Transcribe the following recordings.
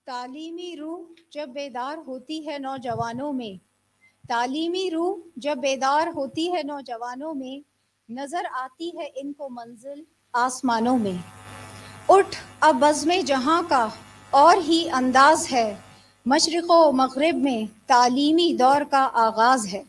तालीमी रूह जब बेदार होती है नौजवानों में, तालीमी रूह जब बेदार होती है नौजवानों में, नजर आती है इनको मंजिल आसमानों में। उठ अब बज़्म जहां का और ही अंदाज है, मशरिक़ो मग़रिब में तालीमी दौर का आगाज है।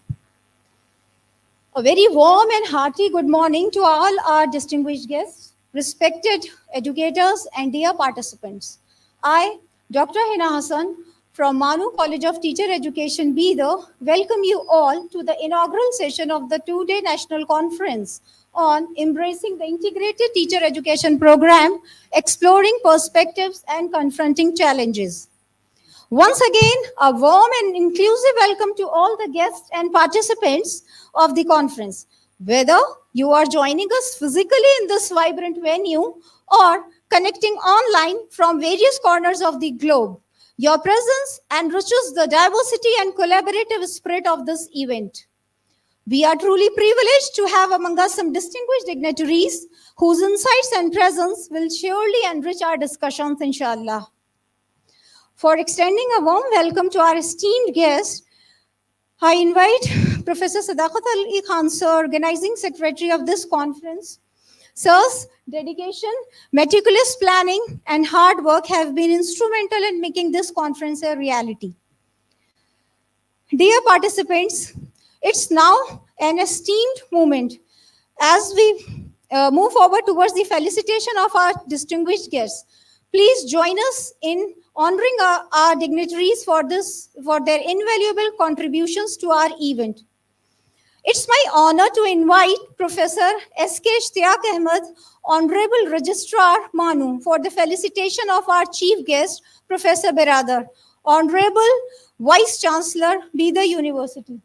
A very warm and hearty good morning to all our distinguished guests, respected educators and dear participants. I, Dr. Hina Hassan from MANUU College of Teacher Education, Bidar, welcome you all to the inaugural session of the two-day national conference on embracing the integrated teacher education program, exploring perspectives and confronting challenges. Once again, a warm and inclusive welcome to all the guests and participants of the conference. Whether you are joining us physically in this vibrant venue or connecting online from various corners of the globe, your presence enriches the diversity and collaborative spirit of this event. We are truly privileged to have among us some distinguished dignitaries whose insights and presence will surely enrich our discussions, inshallah. For extending a warm welcome to our esteemed guest, I invite Professor 𝐄𝐻𝐦𝐴𝐧𝐿 Sir, Organizing Secretary of this conference. Sir's dedication, meticulous planning, and hard work have been instrumental in making this conference a reality. Dear participants, it's now an esteemed moment as we move forward towards the felicitation of our distinguished guests. Please join us in honoring our dignitaries for their invaluable contributions to our event. It's my honor to invite Professor 𝐓𝐾𝐻𝐫𝐚𝐜𝐲, Honorable Registrar MANUU, for the felicitation of our chief guest, Professor Bidar, Honorable Vice Chancellor, Bidar University.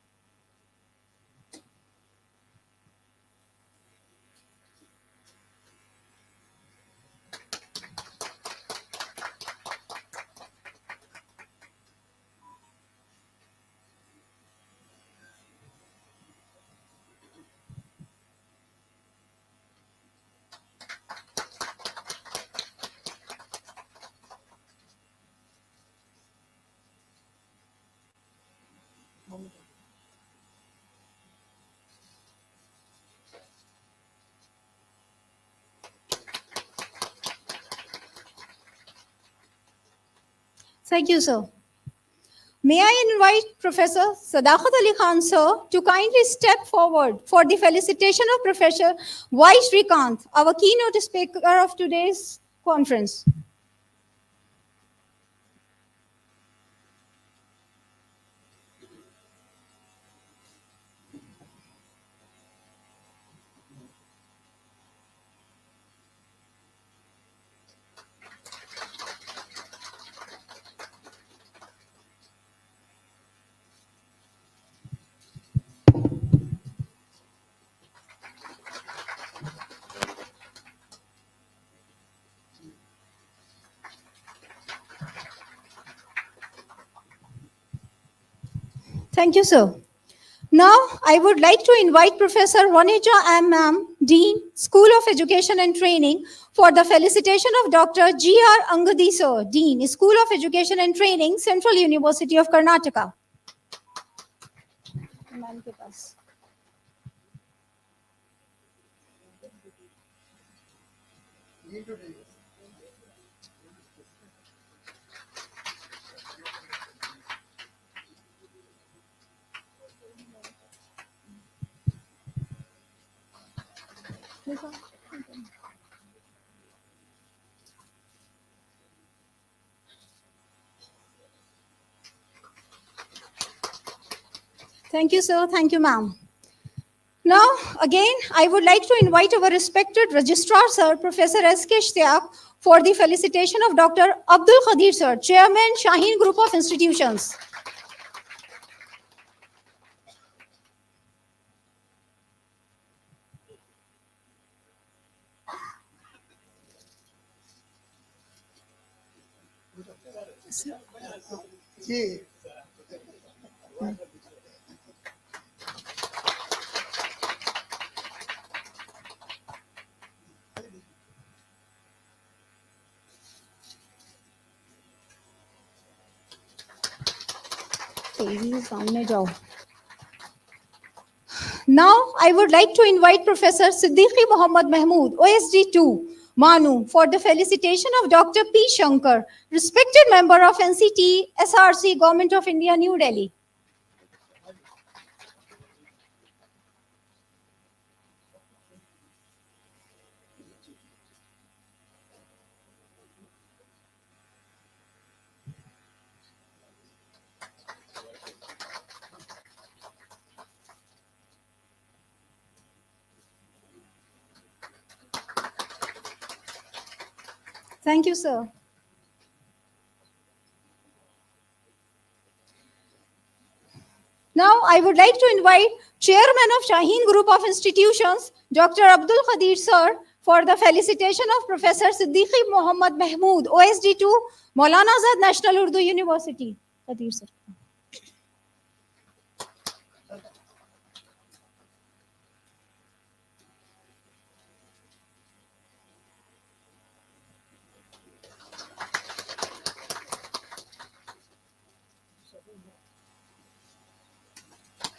Thank you, sir. May I invite Professor Sadaqat Ali Khan, sir, to kindly step forward for the felicitation of Professor 𝐄𝐻𝐩𝐵𝐿, our keynote speaker of today's conference. Thank you, sir. Now, I would like to invite Professor Waneja M. Ma'am, Dean, School of Education and Training, for the felicitation of Dr. 𝐺𝑟 Sir, Dean, School of Education and Training, Central University of Karnataka. Thank you, sir. Thank you, ma'am. Now, again, I would like to invite our respected Registrar, Sir, Professor 𝐓𝐾𝐻𝐫𝐚𝐜𝐲, for the felicitation of Dr. Abdul Qadir, Sir, Chairman, Shaheen Group of Institutions. तेजी से सामने जाओ. Now, I would like to invite Professor Siddiqui Mohammad Mahmood, OSD2, MANUU, for the felicitation of Dr. P. Shankar, respected member of NCT, SRC, Government of India, New Delhi. Thank you, sir. Now, I would like to invite Chairman of Shaheen Group of Institutions, Dr. Abdul Qadir sir, for the felicitation of Professor Siddiqui Mohammad Mahmood, OSD2, Maulana Azad National Urdu University. Qadir sir.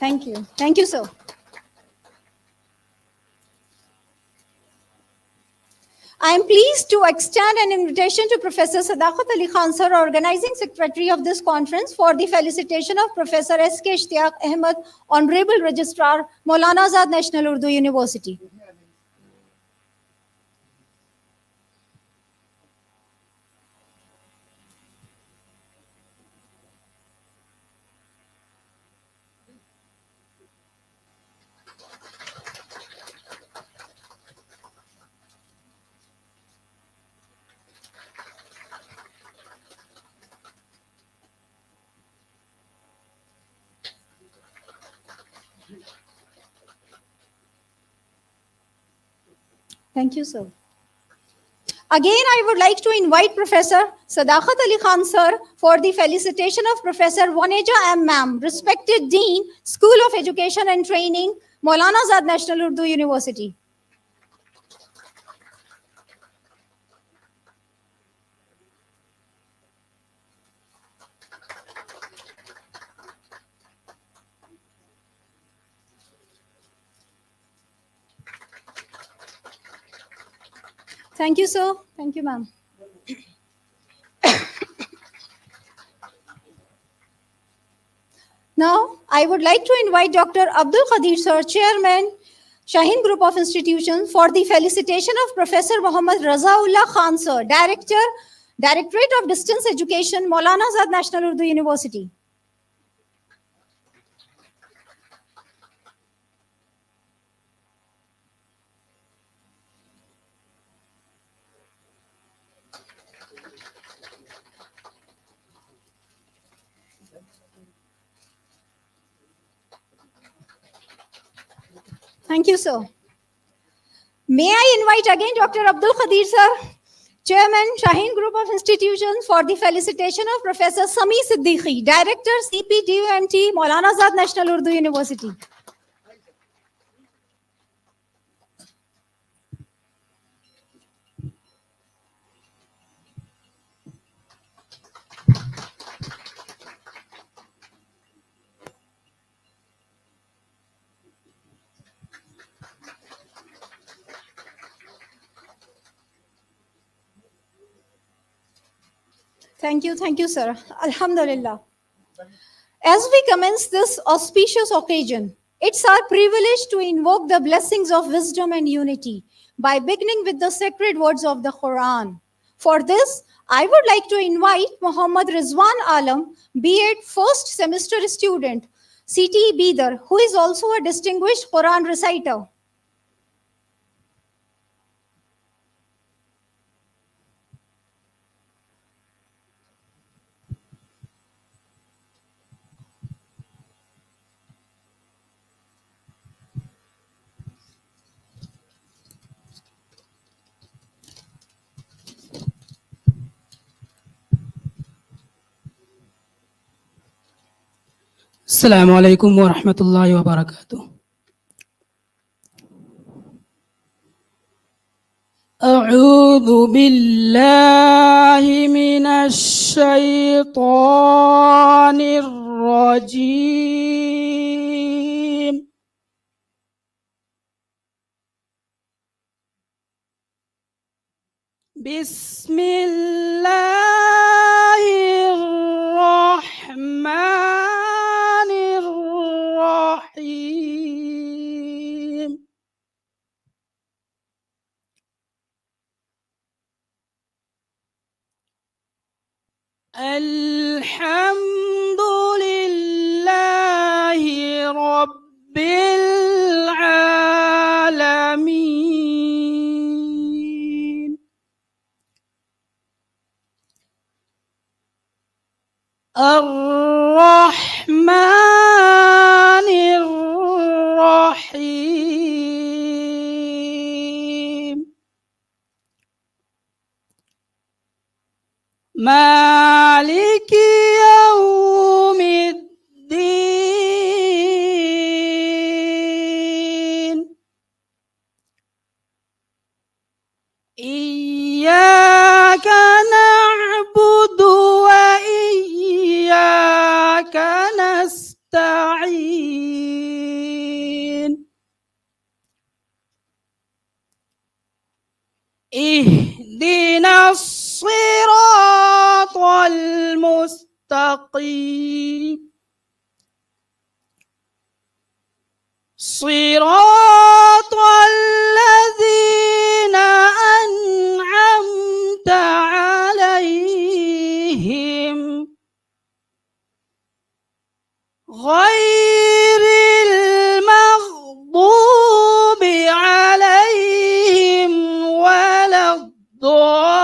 Thank you. Thank you, sir. I am pleased to extend an invitation to Professor Sadaqat Ali Khan, sir, organizing secretary of this conference, for the felicitation of Professor 𝐓𝐞𝐻𝐥, Honorable Registrar, Maulana Azad National Urdu University. Thank you, sir. Again, I would like to invite Professor Sadaqat Ali Khan, sir, for the felicitation of Professor Waneja M. Ma'am, respected Dean, School of Education and Training, Maulana Azad National Urdu University. Thank you, sir. Thank you, ma'am. Now, I would like to invite Dr. Abdul Qadir sir, Chairman, Shaheen Group of Institutions, for the felicitation of Professor Muhammad Razaullah Khan sir, Director, Directorate of Distance Education, Maulana Azad National Urdu University. Thank you, sir. May I invite again Dr. Abdul Qadir sir, Chairman, Shaheen Group of Institutions, for the felicitation of Professor Sami Siddiqui, Director, CPDUMT, Maulana Azad National Urdu University. Thank you, sir. Alhamdulillah. As we commence this auspicious occasion, it's our privilege to invoke the blessings of wisdom and unity by beginning with the sacred words of the Quran. For this, I would like to invite Muhammad Rizwan Alam, B.Ed first semester student, CTE Bidar, who is also a distinguished Quran reciter. السلام عليكم ورحمة الله وبركاته. أعوذ بالله من الشيطان الرجيم بسم الله الرحمن الرحيم الحمد لله رب العالمين الرحمن الرحيم مالك يوم الدين إياك نعبد وإياك نستعين اهدنا الصراط المستقيم صراط الذين أنعمت عليهم غير المغضوب عليهم ولا الضالين.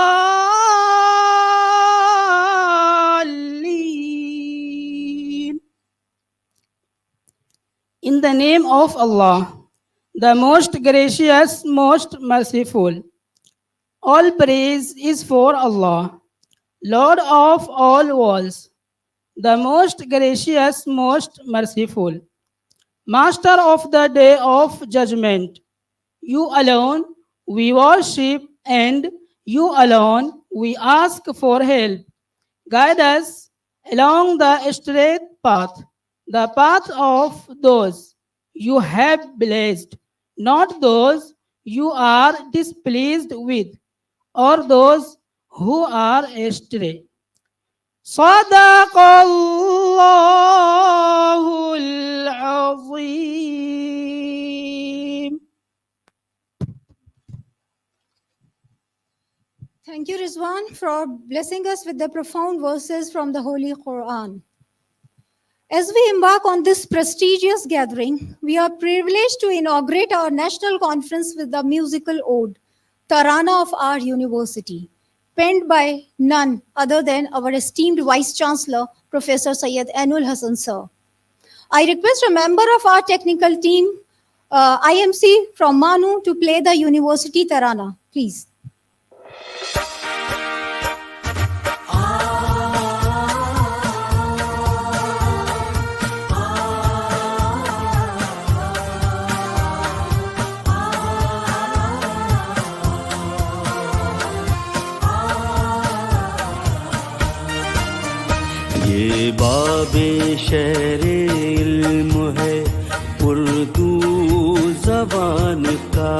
In the name of Allah, the most gracious, most merciful. All praise is for Allah, Lord of all worlds, the most gracious, most merciful, Master of the day of judgment. You alone we worship, and you alone we ask for help. Guide us along the straight path, the path of those you have blessed, not those you are displeased with, or those who are astray. صدق الله العظيم. Thank you, Rizwan, for blessing us with the profound verses from the Holy Quran. As we embark on this prestigious gathering, we are privileged to inaugurate our national conference with the musical ode, Tarana of our university, penned by none other than our esteemed Vice Chancellor, Professor Syed Ainul Hasan Sir. I request a member of our technical team, IMC from MANUU, to play the university Tarana, please. ये बाबे शहरे इल्म है उर्दू ज़बान का,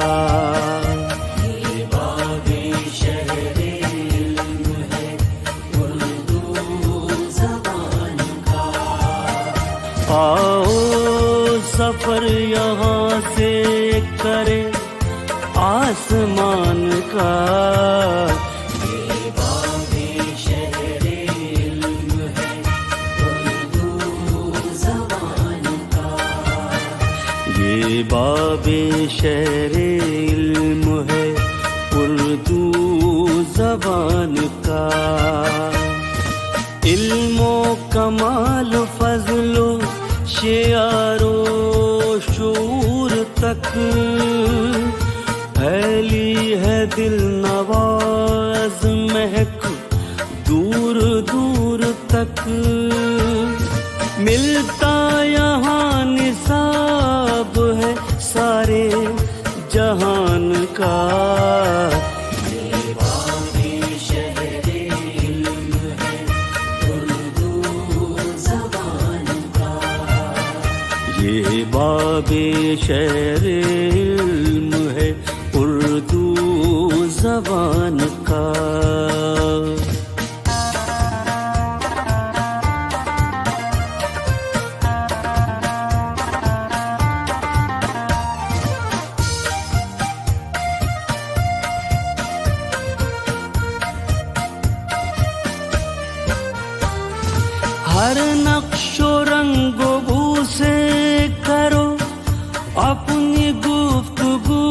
ये बाबे शहरे इल्म है उर्दू ज़बान का। आओ सफ़र यहाँ से करें आसमान का, बाबे शहरे इल्म है उर्दू ज़बान का। इल्मो कमाल फजलो शियारो शूर तक फैली है दिल नवाज महक दूर दूर तक। मिलता यहाँ निसाब है सारे जहान का, باب شہر علم ہے اردو زبان کا. ہر نقش و رنگ و بو سے کرو اپنی گفتگو،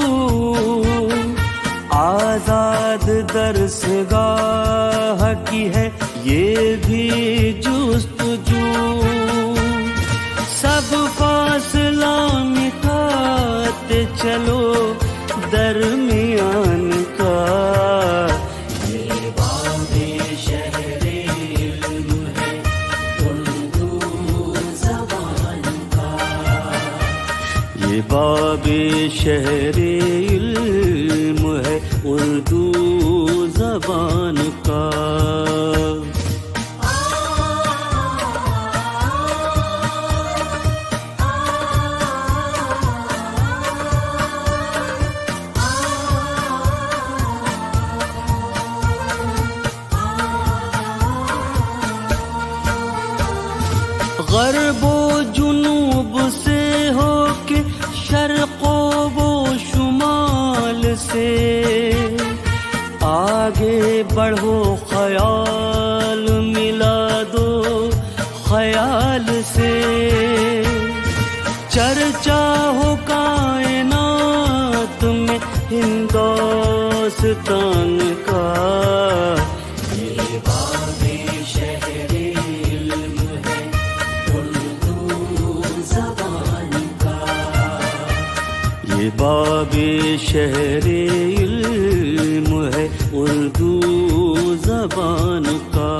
آزاد درسگاہ کی ہے یہ بھی جستجو. سب فاصلہ مٹاتے چلو درمیان کا. باب شہر علم ہے اردو زبان کا. غرب و جنوب سے ہو کے شرق و شمال سے آگے بڑھو خیال ملا دو خیال سے. چرچا ہو کائنات میں ہندوستان کا. باب شہر علم ہے اردو زبان کا.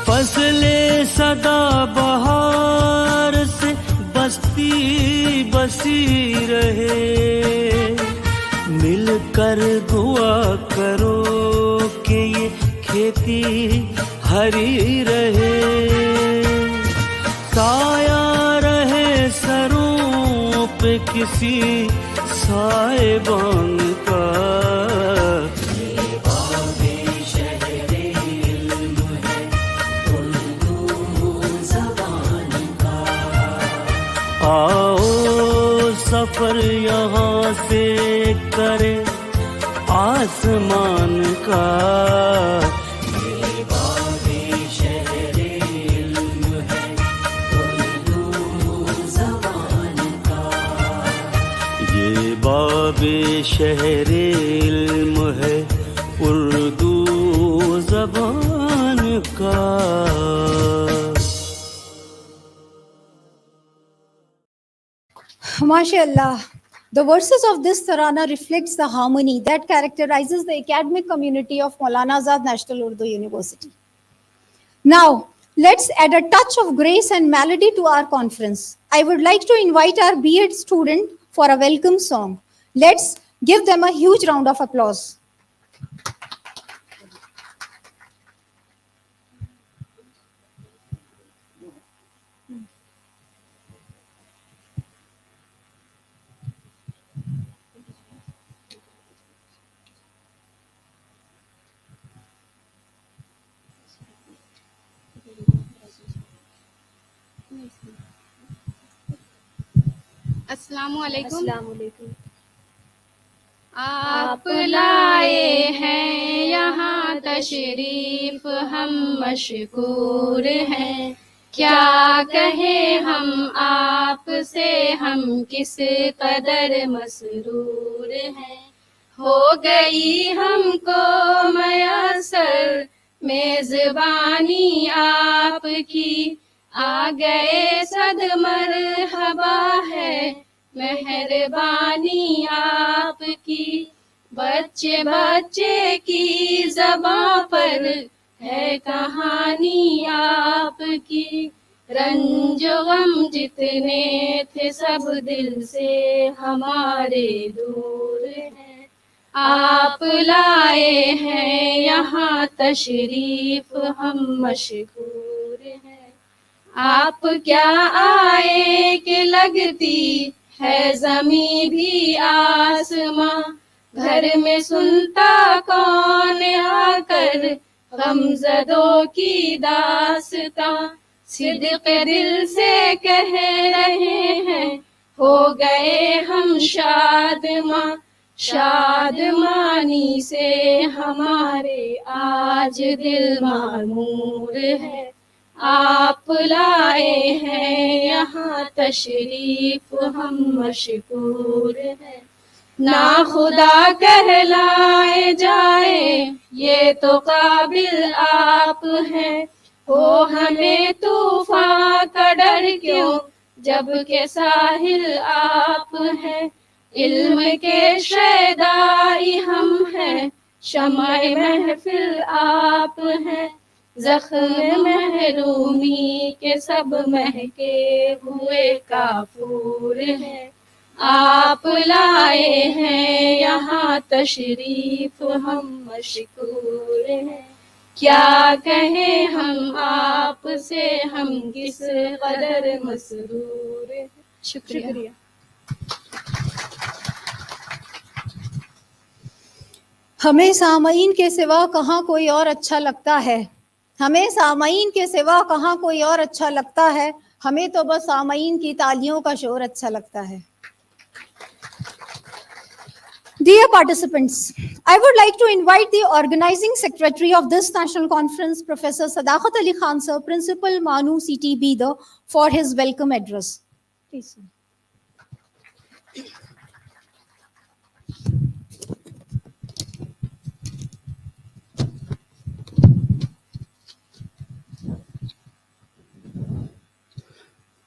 فصل صدا بہار سے بستی بسی رہے، مل کر دعا کرو کہ یہ کھیتی ہری رہے. سایہ رہے سروں پہ کسی سائبان کا. آؤ سفر یہاں سے کرے آسمان کا. یہ باب شہر علم ہے اردو زبان کا. یہ باب شہر علم ہے اردو زبان کا. MashaAllah. The verses of this tarana reflects the harmony that characterizes the academic community of Maulana Azad National Urdu University. Now, let's add a touch of grace and melody to our conference. I would like to invite our B.Ed student for a welcome song. Let's give them a huge round of applause. السلام علیکم. آپ لائے ہیں یہاں تشریف ہم مشکور ہیں، کیا کہیں ہم آپ سے ہم کس قدر مسرور ہیں. ہو گئی ہم کو میسر میزبانی آپ کی، آ گئے صد مرحبا ہے مہربانی آپ کی. بچے بچے کی زباں پر ہے کہانی آپ کی، रंज गम जितने थे सब दिल से हमारे दूर हैं। आप लाए हैं यहाँ तशरीफ हम मशकूर हैं। आप क्या आए कि लगती है ज़मीं भी आसमां, घर में सुनता कौन आकर गमज़दों की दास्तां। सिद्क़ दिल से कह रहे हैं हो गए हम शादमां, शादमानी से हमारे आज दिल मामूर है। आप लाए हैं यहाँ तशरीफ हम मशकूर हैं। ना खुदा कहलाए जाए ये तो काबिल आप हैं, हो हमें तूफान का डर क्यों जब के साहिल आप हैं। इल्म के शैदाई हम हैं, शम्अ महफिल आप हैं। ज़ख्म महरूमी के सब महके हुए काफूर हैं। आप लाए हैं यहाँ तशरीफ हम मशकूर हैं। क्या कहें हम आपसे, हम किस कदर मसरूर हैं। शुक्रिया। हमें सामईन के सिवा कहाँ कोई और अच्छा लगता है, हमें सामईन के सिवा कहाँ कोई और अच्छा लगता है, हमें तो बस सामईन की तालियों का शोर अच्छा लगता है। Dear participants, I would like to invite the organizing secretary of this national conference, Professor Sadaqat Ali Khan sir, Principal MANUU CTE Bidar, for his welcome address. Please, sir.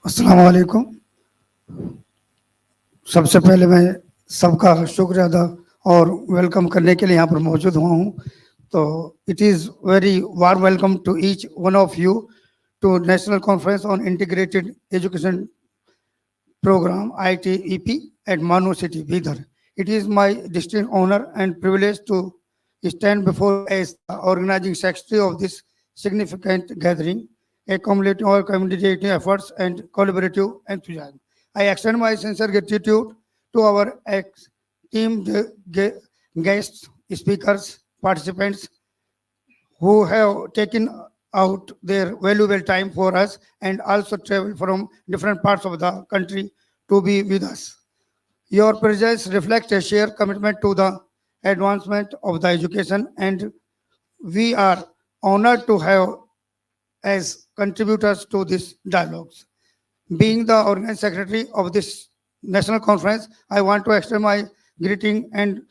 अस्सलाम वालेकुम। सबसे पहले मैं सबका शुक्र अदा और वेलकम करने के लिए यहाँ पर मौजूद हुआ हूँ। तो it is very warm welcome to each one of you to national conference on integrated education program ITEP at MANUU City, Bidar. It is my distinct honor and privilege to stand before as the organizing secretary of this significant gathering, accumulating our community efforts and collaborative enthusiasm. I extend my sincere gratitude to our esteemed guests, speakers, participants who have taken out their valuable time for us and also travel from different parts of the country to be with us. Your presence reflects a shared commitment to the advancement of the education, and we are honored to have as contributors to this dialogues. Being the organizing secretary of this national conference, I want to extend my greeting, and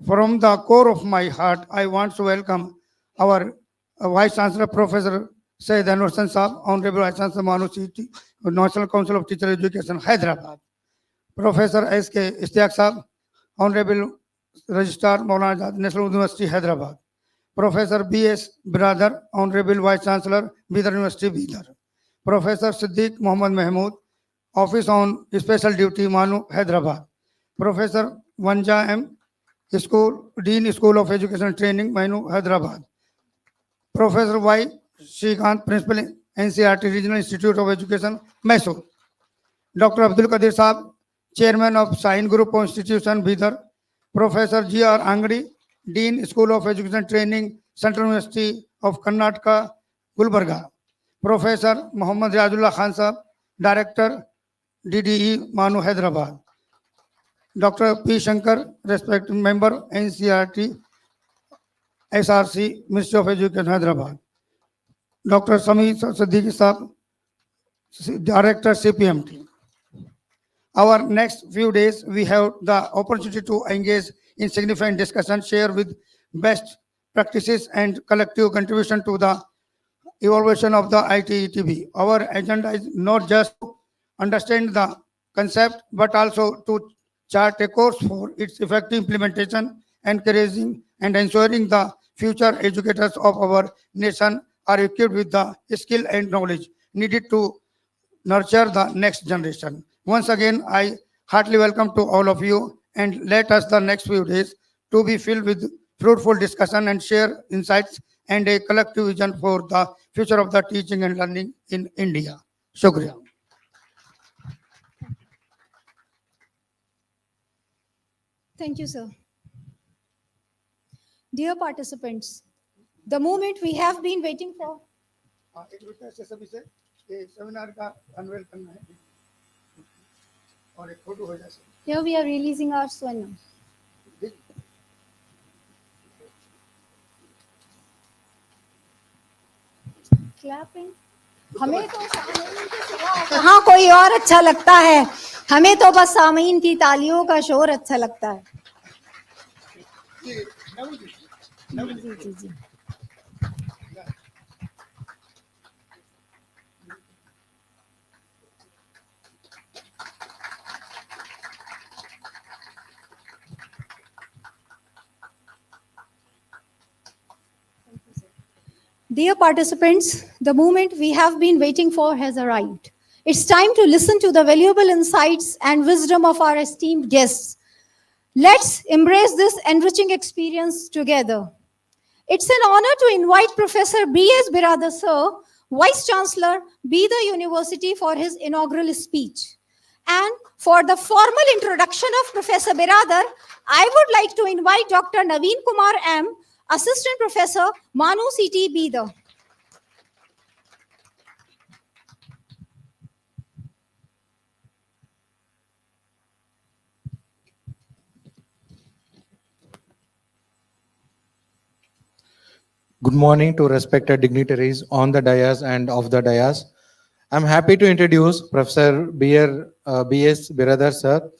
from the core of my heart, I want to welcome our Vice Chancellor, Professor Syed Anwar Hussain Saab, Honorable Vice Chancellor MANUU City, National Council of Teacher Education, Hyderabad. Professor S.K. Ishtiaq Saab, Honorable Registrar Maulana Azad, National University, Hyderabad. Professor B.S. Bidar, Honorable Vice Chancellor, Bidar University, Bidar. Professor Siddiq Muhammad Mahmood, Office on Special Duty, MANUU, Hyderabad. Professor Wanja M. Dean School of Education and Training, MANUU, Hyderabad. Professor Y. Srikanth, Principal, NCERT Regional Institute of Education, Mysore. Dr. Abdul Qadir Saab, Chairman of Shaheen Group of Institution, Bidar. Professor G.R. Angadi, Dean School of Education and Training, Central University of Karnataka, Gulbarga. Professor Muhammad Riazullah Khan Saab, Director, DDE, MANUU, Hyderabad. Dr. P. Shankar, respected member, NCERT, SRC, Ministry of Education, Hyderabad. Dr. Sami Siddiqui Saab, Director, CPMT. Our next few days, we have the opportunity to engage in significant discussion, share with best practices and collective contribution to the evaluation of the ITETB. Our agenda is not just to understand the concept, but also to chart a course for its effective implementation, encouraging and ensuring the future educators of our nation are equipped with the skill and knowledge needed to nurture the next generation. Once again, I heartily welcome to all of you, and let us the next few days to be filled with fruitful discussion and share insights and a collective vision for the future of the teaching and learning in India. Shukriya. Thank you, sir. Dear participants, the moment we have been waiting for. एक request है सभी से कि seminar का unwell करना है और एक फोटो हो जाए. Here we are releasing our swan. Clapping. हमें तो सामीन के सिवा कहाँ कोई और अच्छा लगता है. हमें तो बस सामीन की तालियों का शोर अच्छा लगता है. जी जी जी. Dear participants, the moment we have been waiting for has arrived. It's time to listen to the valuable insights and wisdom of our esteemed guests. Let's embrace this enriching experience together. It's an honor to invite Professor B.S. Biradar Sir, Vice Chancellor, Bidar University, for his inaugural speech. And for the formal introduction of Professor Biradar, I would like to invite Dr. Naveen Kumar M., Assistant Professor, MANUU CTE Bidar. Good morning to respected dignitaries on the dais and off the dais. I'm happy to introduce Professor B.S. Biradar Sir.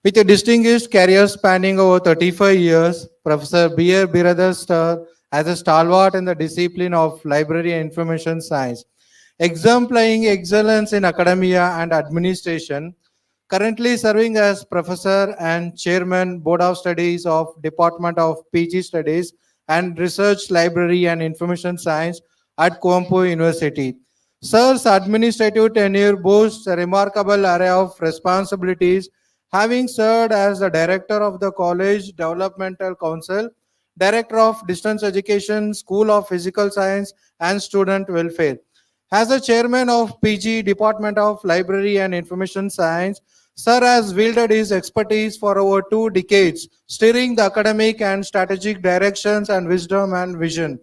With a distinguished career spanning over 35 years, Professor B.S. Biradar Sir as a stalwart in the discipline of library and information science, exemplifying excellence in academia and administration, currently serving as Professor and Chairman Board of Studies of Department of PG Studies and Research Library and Information Science at 𝐶𝐽𝐻 University. Sir's administrative tenure boasts a remarkable array of responsibilities, having served as the Director of the College Developmental Council, Director of Distance Education, School of Physical Science and Student Welfare. As the Chairman of PG Department of Library and Information Science, Sir has wielded his expertise for over 2 decades, steering the academic and strategic directions and wisdom and vision.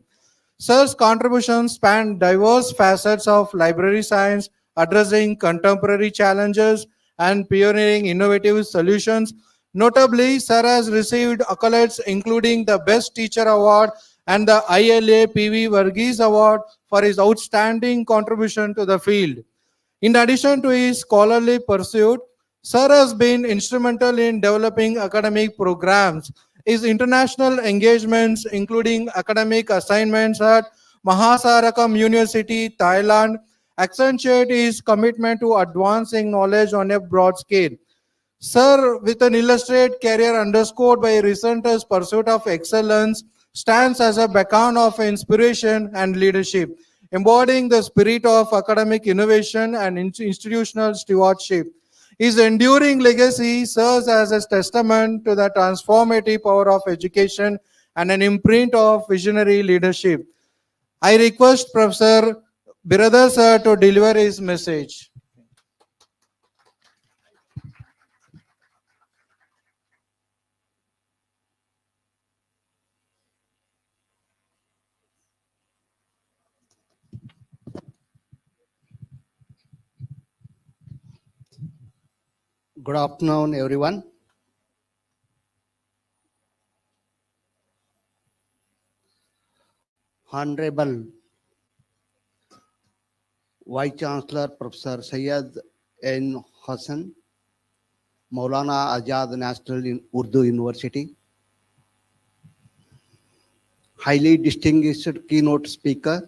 Sir's contributions span diverse facets of library science, addressing contemporary challenges and pioneering innovative solutions. Notably, Sir has received accolades including the Best Teacher Award and the ILA PV Varghese Award for his outstanding contribution to the field. In addition to his scholarly pursuit, Sir has been instrumental in developing academic programs. His international engagements, including academic assignments at Mahasarakam University, Thailand, accentuate his commitment to advancing knowledge on a broad scale. Sir, with an illustrious career underscored by a relentless pursuit of excellence, stands as a beacon of inspiration and leadership, embodying the spirit of academic innovation and institutional stewardship. His enduring legacy serves as a testament to the transformative power of education and an imprint of visionary leadership. I request Professor Biradar Sir to deliver his message. Good afternoon, everyone. Honorable Vice Chancellor Professor Syed N. Hassan, Maulana Azad National Urdu University, highly distinguished keynote speaker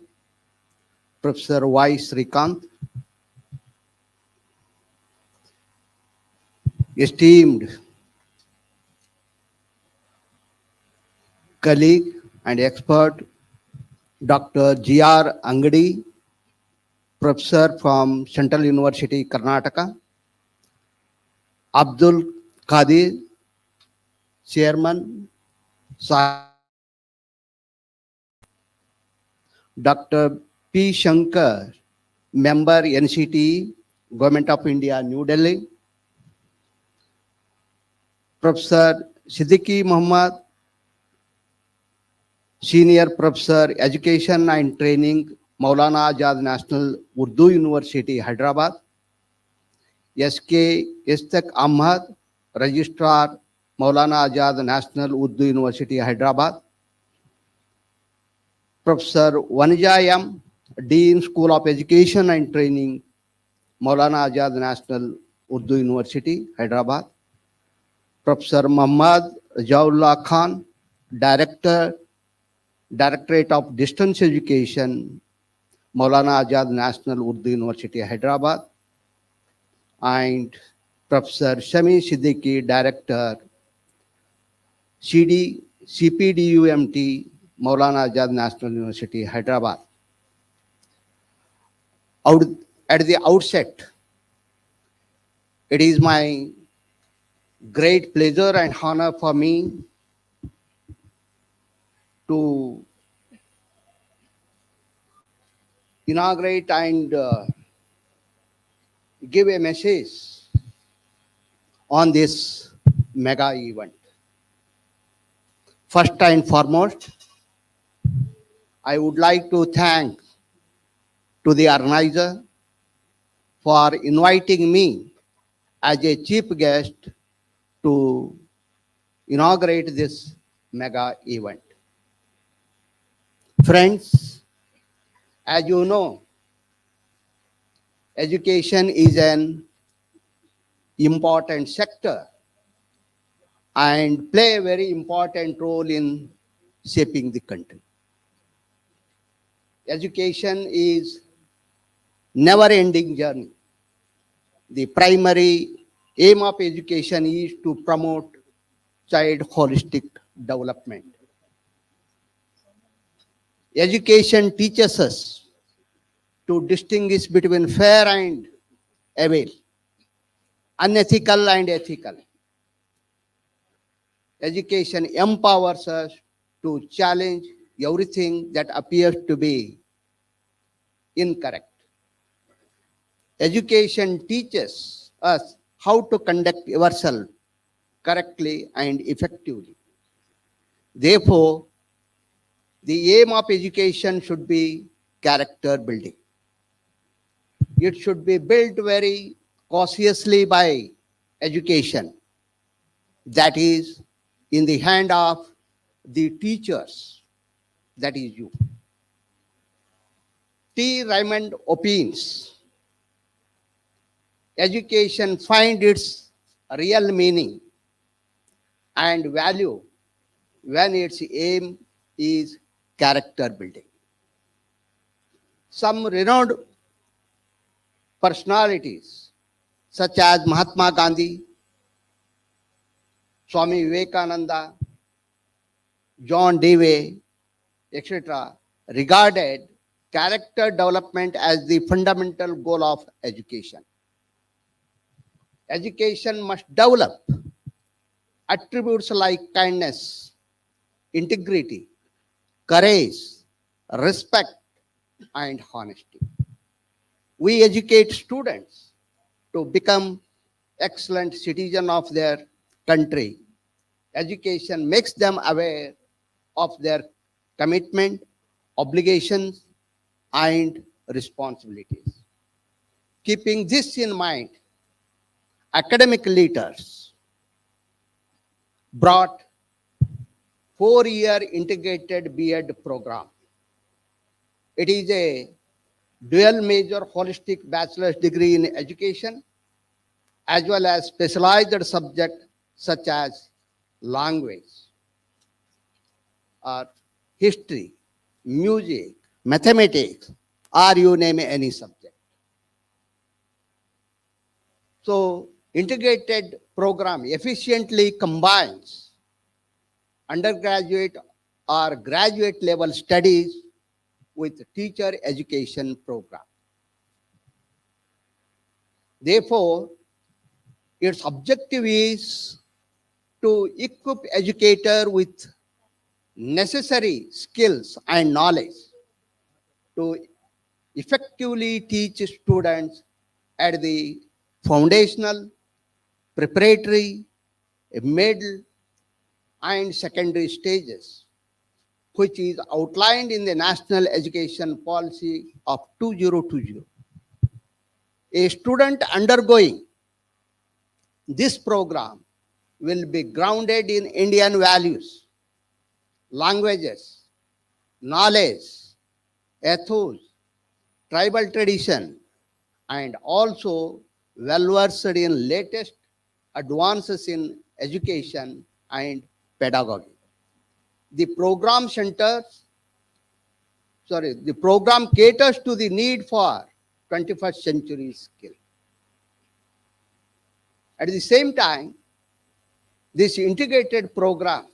Professor Y. Srikanth, esteemed colleague and expert Dr. G.R. Angadi, Professor from Central University, Karnataka, Abdul Qadir, Chairman, Dr. P. Shankar, Member, NCTE, Government of India, New Delhi, Professor Siddiqui Muhammad, Senior Professor, Education and Training, Maulana Azad National Urdu University, Hyderabad, 𝐄𝐻𝐿𝐴𝐧𝐿, Registrar, Maulana Azad National Urdu University, Hyderabad, Professor Vanija M, Dean, School of Education and Training, Maulana Azad National Urdu University, Hyderabad, Professor Muhammad Jaullah Khan, Directorate of Distance Education, Maulana Azad National Urdu University, Hyderabad, and Professor Shami Siddiqui, Director, CPDUMT, Maulana Azad National University, Hyderabad. At the outset, it is my great pleasure and honor for me to inaugurate and give a message on this mega event. First and foremost, I would like to thank to the organizer for inviting me as a chief guest to inaugurate this mega event. Friends, as you know, education is an important sector and play a very important role in shaping the country. Education is never-ending journey. The primary aim of education is to promote child holistic development. Education teaches us to distinguish between fair and evil, unethical and ethical. Education empowers us to challenge everything that appears to be incorrect. Education teaches us how to conduct ourselves correctly and effectively. Therefore, the aim of education should be character building. It should be built very cautiously by education, that is, in the hand of the teachers, that is you. T. Raymond opines, education finds its real meaning and value when its aim is character building. Some renowned personalities such as Mahatma Gandhi, Swami Vivekananda, John Dewey, etc., regarded character development as the fundamental goal of education. Education must develop attributes like kindness, integrity, courage, respect, and honesty. We educate students to become excellent citizens of their country. Education makes them aware of their commitment, obligations, and responsibilities. Keeping this in mind, academic leaders brought 4-year integrated B.Ed program. It is a dual major holistic bachelor's degree in education as well as specialized subjects such as language or history, music, mathematics, or you name any subject. So, integrated program efficiently combines undergraduate or graduate level studies with teacher education program. Therefore, its objective is to equip educator with necessary skills and knowledge to effectively teach students at the foundational, preparatory, middle, and secondary stages, which is outlined in the National Education Policy of 2020. A student undergoing this program will be grounded in Indian values, languages, knowledge, ethos, tribal tradition, and also well-versed in latest advances in education and pedagogy. The program caters to the need for 21st century skill. At the same time, this integrated program,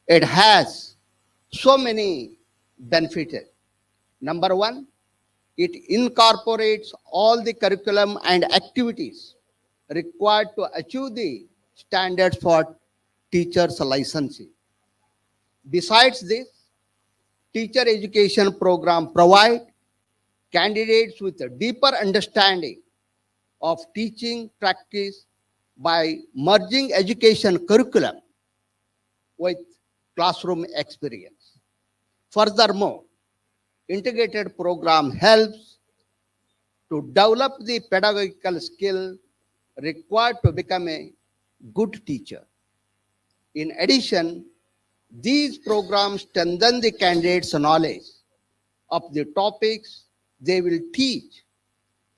it has so many benefits. Number one, it incorporates all the curriculum and activities required to achieve the standards for teachers' licensing. Besides this, teacher education program provide candidates with a deeper understanding of teaching practice by merging education curriculum with classroom experience. Furthermore, integrated program helps to develop the pedagogical skill required to become a good teacher. In addition, these programs strengthen the candidates' knowledge of the topics they will teach.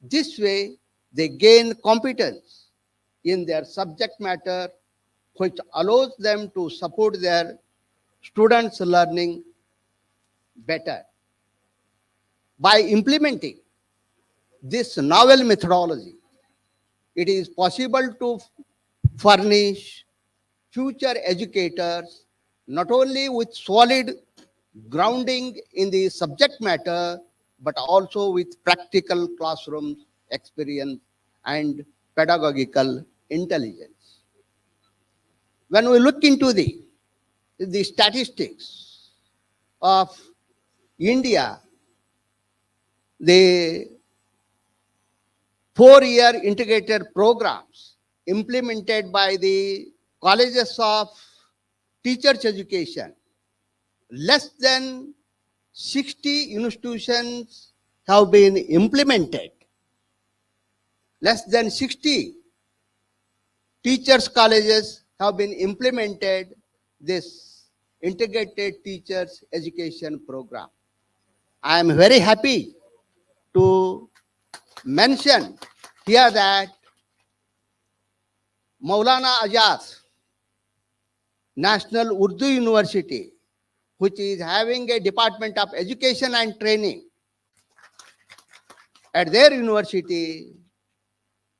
This way, they gain competence in their subject matter, which allows them to support their students' learning better. By implementing this novel methodology, it is possible to furnish future educators not only with solid grounding in the subject matter, but also with practical classroom experience and pedagogical intelligence. When we look into the statistics of India, the 4-year integrated programs implemented by the colleges of teachers education, less than 60 institutions have been implemented. Less than 60 teachers colleges have been implemented this integrated teachers education program. I am very happy to mention here that Maulana Azad National Urdu University, which is having a Department of Education and Training, at their university,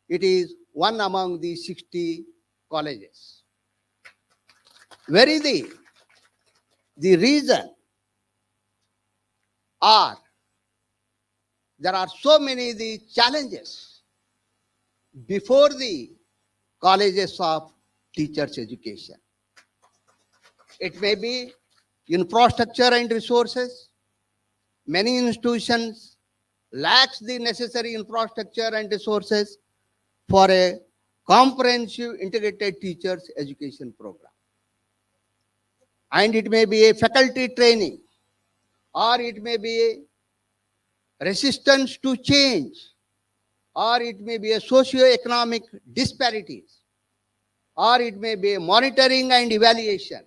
it is one among the 60 colleges. Where is the reason? There are so many the challenges before the colleges of teachers education. It may be infrastructure and resources. Many institutions lack the necessary infrastructure and resources for a comprehensive integrated teachers education program. And it may be a faculty training, or it may be a resistance to change, or it may be a socio-economic disparities, or it may be a monitoring and evaluation,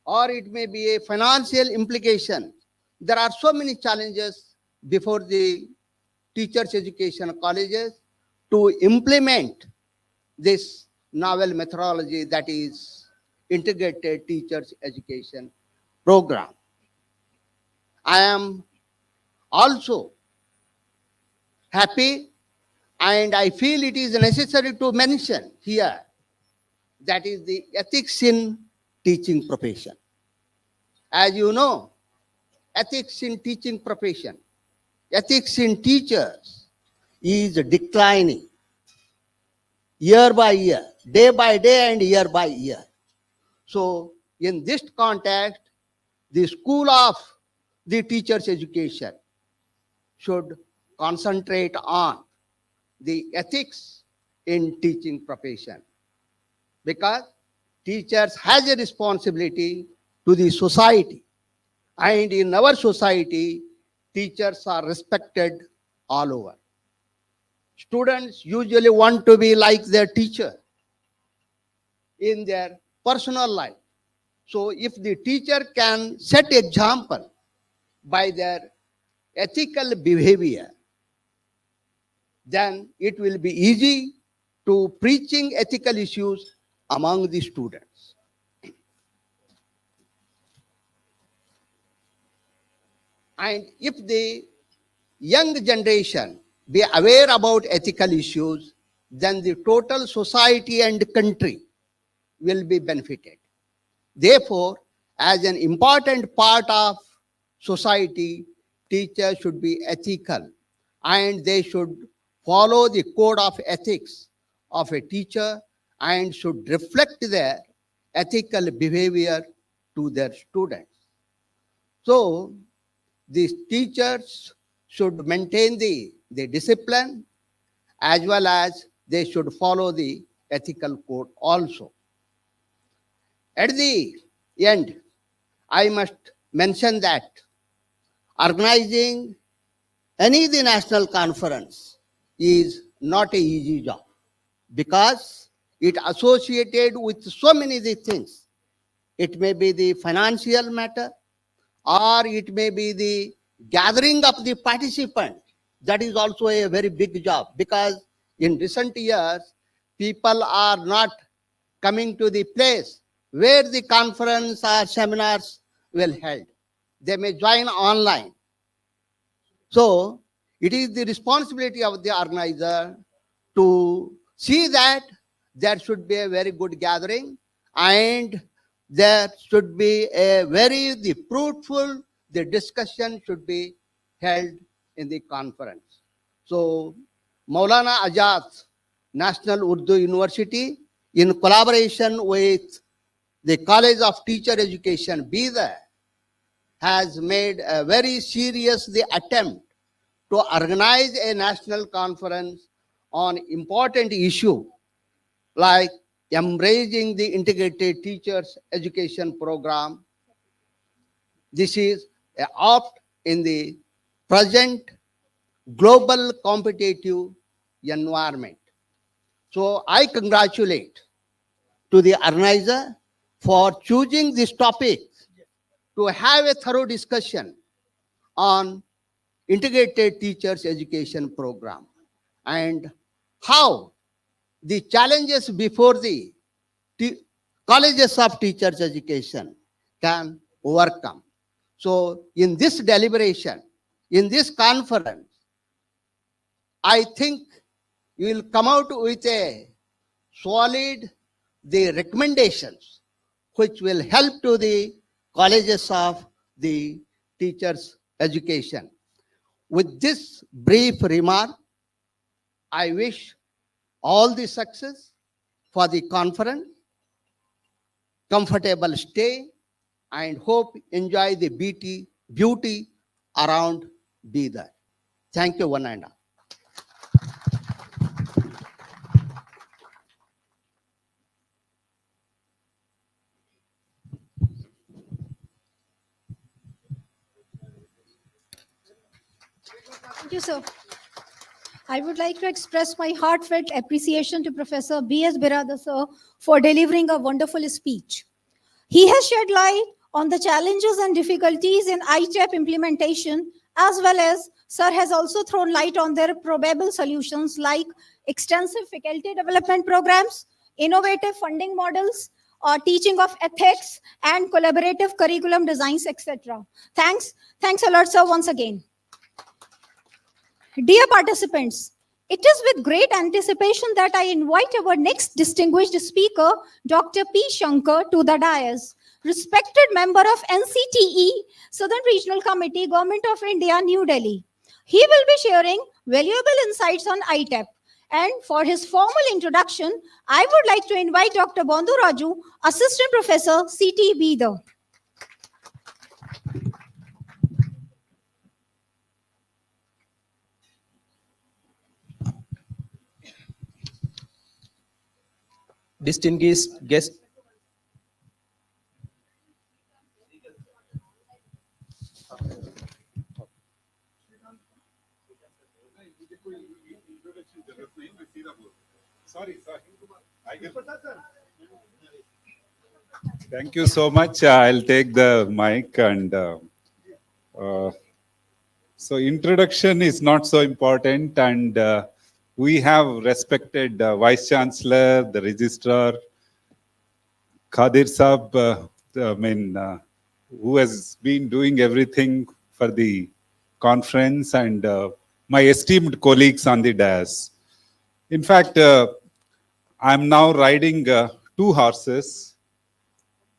or it may be a financial implication. There are so many challenges before the teachers education colleges to implement this novel methodology, that is integrated teachers education program. I am also happy, and I feel it is necessary to mention here, that is the ethics in teaching profession. As you know, ethics in teaching profession, ethics in teachers is declining year by year, day by day and year by year. So in this context, the School of the Teachers Education should concentrate on the ethics in teaching profession, because teachers has a responsibility to the society, and in our society teachers are respected all over. Students usually want to be like their teacher in their personal life. So if the teacher can set example by their ethical behavior, then it will be easy to preaching ethical issues among the students. And if the young generation be aware about ethical issues, then the total society and country will be benefited. Therefore, as an important part of society, teachers should be ethical and they should follow the code of ethics of a teacher and should reflect their ethical behavior to their students. So, these teachers should maintain the discipline as well as they should follow the ethical code also. At the end, I must mention that organizing any the national conference is not a easy job, because it associated with so many the things. It may be the financial matter, or it may be the gathering of the participants. That is also a very big job, because in recent years, people are not coming to the place where the conference or seminars will held. They may join online. So it is the responsibility of the organizer to see that there should be a very good gathering and there should be a very fruitful, the discussion should be held in the conference. So Maulana Azad National Urdu University, in collaboration with the College of Teacher Education, Bidar, has made a very serious attempt to organize a national conference on important issue like embracing the integrated teachers education program. This is a opt in the present global competitive environment. So I congratulate to the organizer for choosing this topic to have a thorough discussion on integrated teachers education program and how the challenges before the colleges of teachers education can overcome. So in this deliberation, in this conference, I think you will come out with a solid recommendations which will help to the colleges of the teachers education. With this brief remark, I wish all the success for the conference, comfortable stay, and hope enjoy the beauty around Bidar. Thank you, one and all. Thank you, sir. I would like to express my heartfelt appreciation to Professor B.S. Biradar, sir, for delivering a wonderful speech. He has shed light on the challenges and difficulties in ITEP implementation, as well as sir has also thrown light on their probable solutions like extensive faculty development programs, innovative funding models, teaching of ethics, and collaborative curriculum designs, etc. Thanks a lot, sir, once again. Dear participants, it is with great anticipation that I invite our next distinguished speaker, Dr. P. Shankar, to the dais. Respected member of NCTE, Southern Regional Committee, Government of India, New Delhi. He will be sharing valuable insights on ITEP. And for his formal introduction, I would like to invite Dr. Bondu Raju, Assistant Professor, CTE Bidar. Distinguished guests, Thank you so much. I'll take the mic and so introduction is not so important, and we have respected Vice Chancellor, the Registrar, Khadir Saab, who has been doing everything for the conference, and my esteemed colleagues on the dais. In fact, I'm now riding two horses.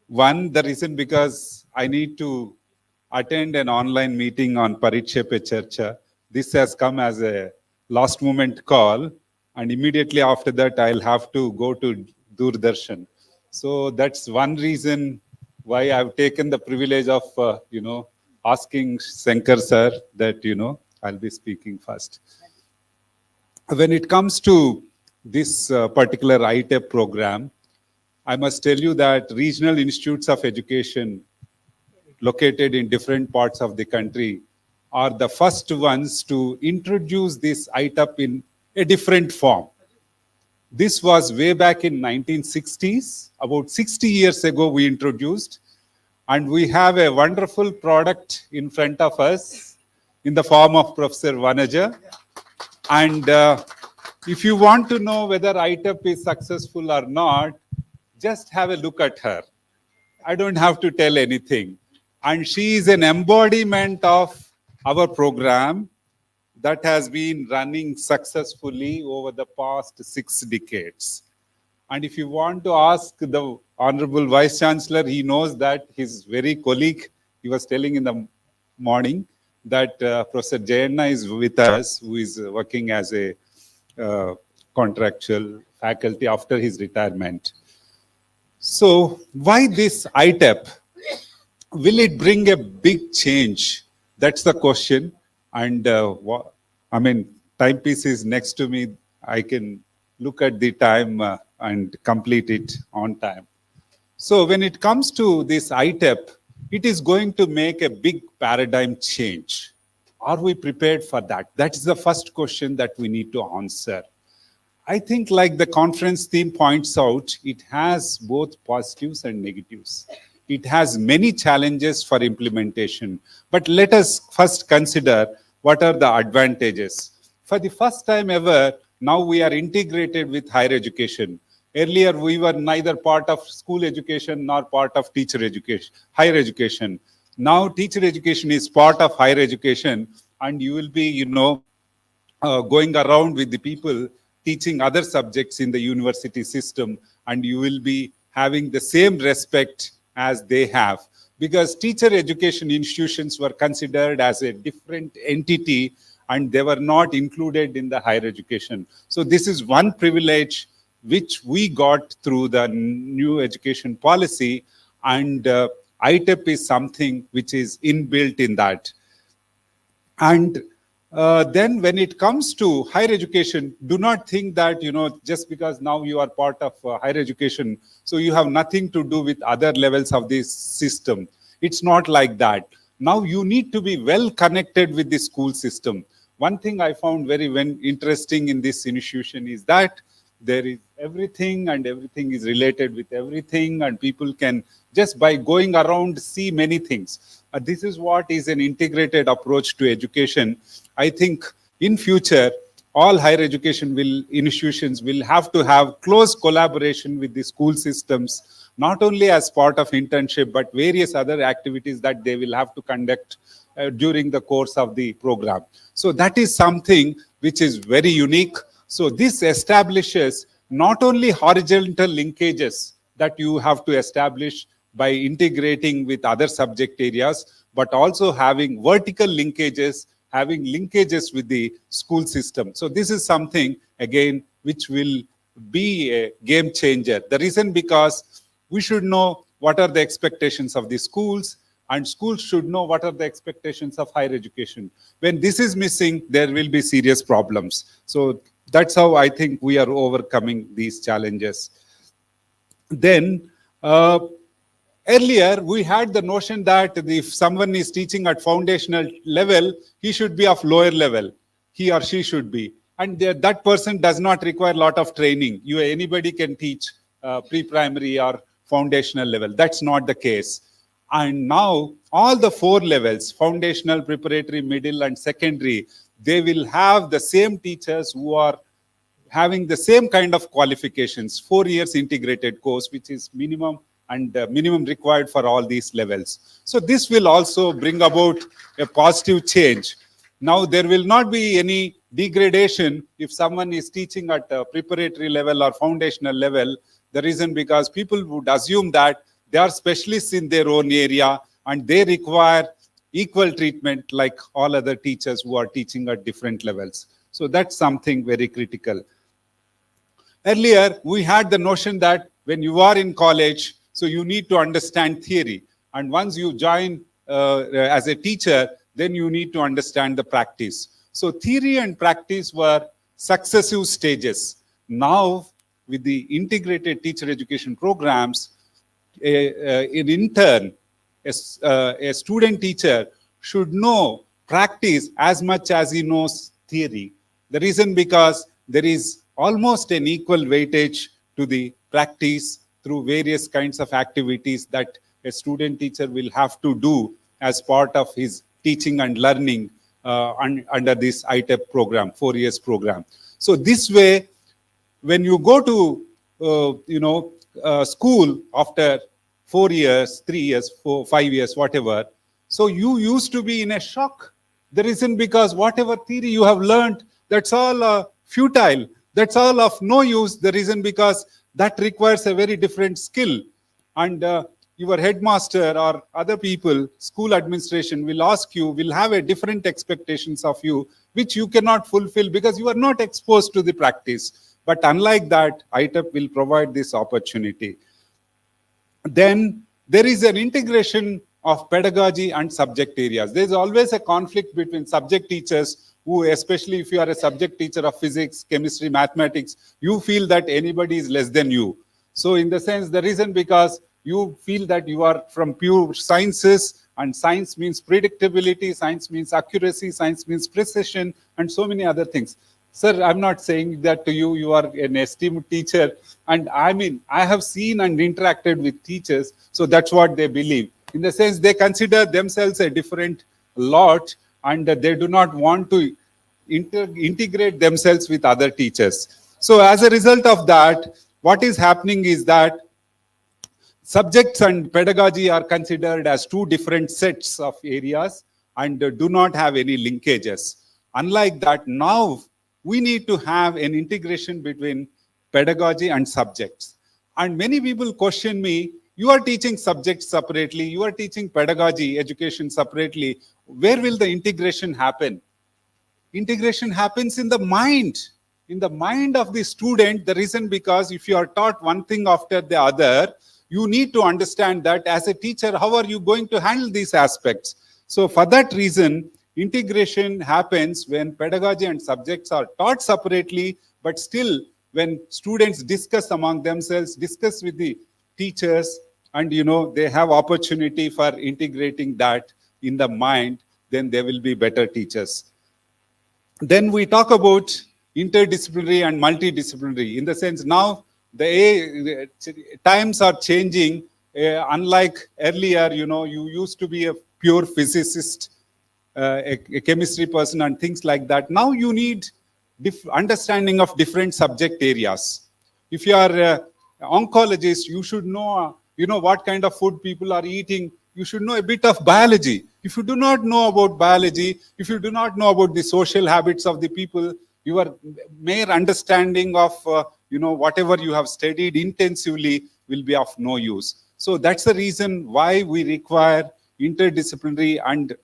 One, the reason because I need to attend an online meeting on Pariksha Pe Charcha. This has come as a last moment call, and immediately after that I'll have to go to Doordarshan. So that's one reason why I've taken the privilege of, asking Shankar sir that, I'll be speaking first. When it comes to this particular ITEP program, I must tell you that regional institutes of education located in different parts of the country are the first ones to introduce this ITEP in a different form. This was way back in 1960s, about 60 years ago we introduced, and we have a wonderful product in front of us in the form of Professor Vanaja. And if you want to know whether ITEP is successful or not, just have a look at her. I don't have to tell anything. And she is an embodiment of our program that has been running successfully over the past 6 decades. And if you want to ask the Honorable Vice Chancellor, he knows that his very colleague, he was telling in the morning that Professor Jayanna is with us, who is working as a contractual faculty after his retirement. So why this ITEP? Will it bring a big change? That's the question. And timepiece is next to me. I can look at the time and complete it on time. So when it comes to this ITEP, it is going to make a big paradigm change. Are we prepared for that? That is the first question that we need to answer. I think, like the conference theme points out, it has both positives and negatives. It has many challenges for implementation. But let us first consider what are the advantages. For the first time ever, now we are integrated with higher education. Earlier, we were neither part of school education nor part of teacher education, higher education. Now, teacher education is part of higher education, and you will be, going around with the people teaching other subjects in the university system, and you will be having the same respect as they have, because teacher education institutions were considered as a different entity and they were not included in the higher education. So this is one privilege which we got through the new education policy, and ITEP is something which is inbuilt in that. And then when it comes to higher education, do not think that, just because now you are part of higher education, so you have nothing to do with other levels of this system. It's not like that. Now you need to be well connected with the school system. One thing I found very interesting in this institution is that there is everything, and everything is related with everything, and people can just by going around see many things. This is what is an integrated approach to education. I think in future, all higher education institutions will have to have close collaboration with the school systems, not only as part of internship, but various other activities that they will have to conduct during the course of the program. So that is something which is very unique. So this establishes not only horizontal linkages that you have to establish by integrating with other subject areas, but also having vertical linkages, having linkages with the school system. So this is something, again, which will be a game changer. The reason because we should know what are the expectations of the schools, and schools should know what are the expectations of higher education. When this is missing, there will be serious problems. So that's how I think we are overcoming these challenges. Then, earlier, we had the notion that if someone is teaching at foundational level, he should be of lower level. He or she should be. And that person does not require a lot of training. Anybody can teach pre-primary or foundational level. That's not the case. And now, all the 4 levels, foundational, preparatory, middle, and secondary, they will have the same teachers who are having the same kind of qualifications, 4 years integrated course, which is minimum and minimum required for all these levels. So this will also bring about a positive change. Now, there will not be any degradation if someone is teaching at a preparatory level or foundational level. The reason because people would assume that they are specialists in their own area and they require equal treatment like all other teachers who are teaching at different levels. So that's something very critical. Earlier, we had the notion that when you are in college, so you need to understand theory. And once you join as a teacher, then you need to understand the practice. So theory and practice were successive stages. Now, with the integrated teacher education programs, in intern, a student teacher should know practice as much as he knows theory. The reason because there is almost an equal weightage to the practice through various kinds of activities that a student teacher will have to do as part of his teaching and learning under this ITEP program, 4 years program. So this way, when you go to school after 4 years, 3 years, 5 years, whatever, so you used to be in a shock. The reason because whatever theory you have learned, that's all futile. That's all of no use. The reason because that requires a very different skill. And your headmaster or other people, school administration will ask you, will have a different expectations of you, which you cannot fulfill because you are not exposed to the practice. But unlike that, ITEP will provide this opportunity. Then there is an integration of pedagogy and subject areas. There's always a conflict between subject teachers who, especially if you are a subject teacher of physics, chemistry, mathematics, you feel that anybody is less than you. So in the sense, the reason because you feel that you are from pure sciences, and science means predictability, science means accuracy, science means precision, and so many other things. Sir, I'm not saying that to you, you are an esteemed teacher. And I mean, I have seen and interacted with teachers, so that's what they believe. In the sense, they consider themselves a different lot, and they do not want to integrate themselves with other teachers. So as a result of that, what is happening is that subjects and pedagogy are considered as 2 different sets of areas and do not have any linkages. Unlike that, now we need to have an integration between pedagogy and subjects. And many people question me, you are teaching subjects separately, you are teaching pedagogy, education separately. Where will the integration happen? Integration happens in the mind of the student. The reason because if you are taught one thing after the other, you need to understand that as a teacher, how are you going to handle these aspects? So for that reason, integration happens when pedagogy and subjects are taught separately, but still when students discuss among themselves, discuss with the teachers, and they have opportunity for integrating that in the mind, then they will be better teachers. Then we talk about interdisciplinary and multidisciplinary. In the sense now, the times are changing. Unlike earlier, you used to be a pure physicist, a chemistry person and things like that. Now you need understanding of different subject areas. If you are an oncologist, you should know, what kind of food people are eating. You should know a bit of biology. If you do not know about biology, if you do not know about the social habits of the people, your mere understanding of, whatever you have studied intensively will be of no use. So that's the reason why we require interdisciplinary and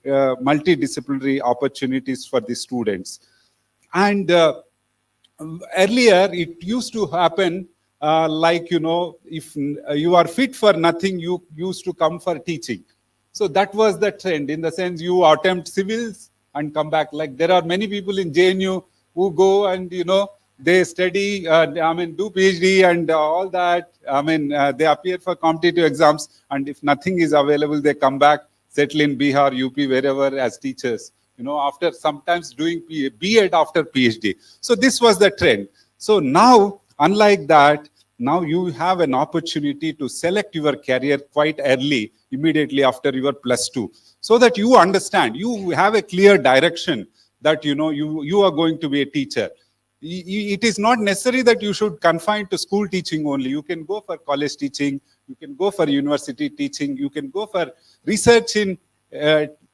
multidisciplinary opportunities for the students. And earlier, it used to happen like, if you are fit for nothing, you used to come for teaching. So that was the trend, in the sense you attempt civils and come back. Like there are many people in JNU who go and, they study, do PhD and all that. They appear for competitive exams, and if nothing is available, they come back, settle in Bihar, UP, wherever as teachers. After sometimes doing B.Ed after PhD. So this was the trend. So now, unlike that, now you have an opportunity to select your career quite early, immediately after your +2, so that you understand, you have a clear direction that, you are going to be a teacher. It is not necessary that you should confine to school teaching only. You can go for college teaching, you can go for university teaching, you can go for research in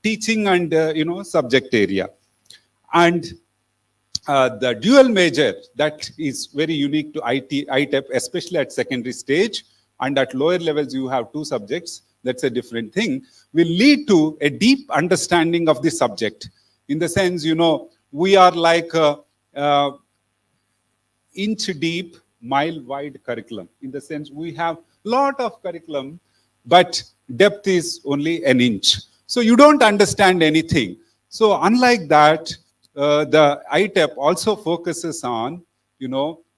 teaching and subject area. And the dual major, that is very unique to ITEP, especially at secondary stage, and at lower levels you have 2 subjects, that's a different thing, will lead to a deep understanding of the subject. In the sense, we are like inch deep, mile wide curriculum. In the sense, we have lot of curriculum, but depth is only an inch. So you don't understand anything. So unlike that, the ITEP also focuses on,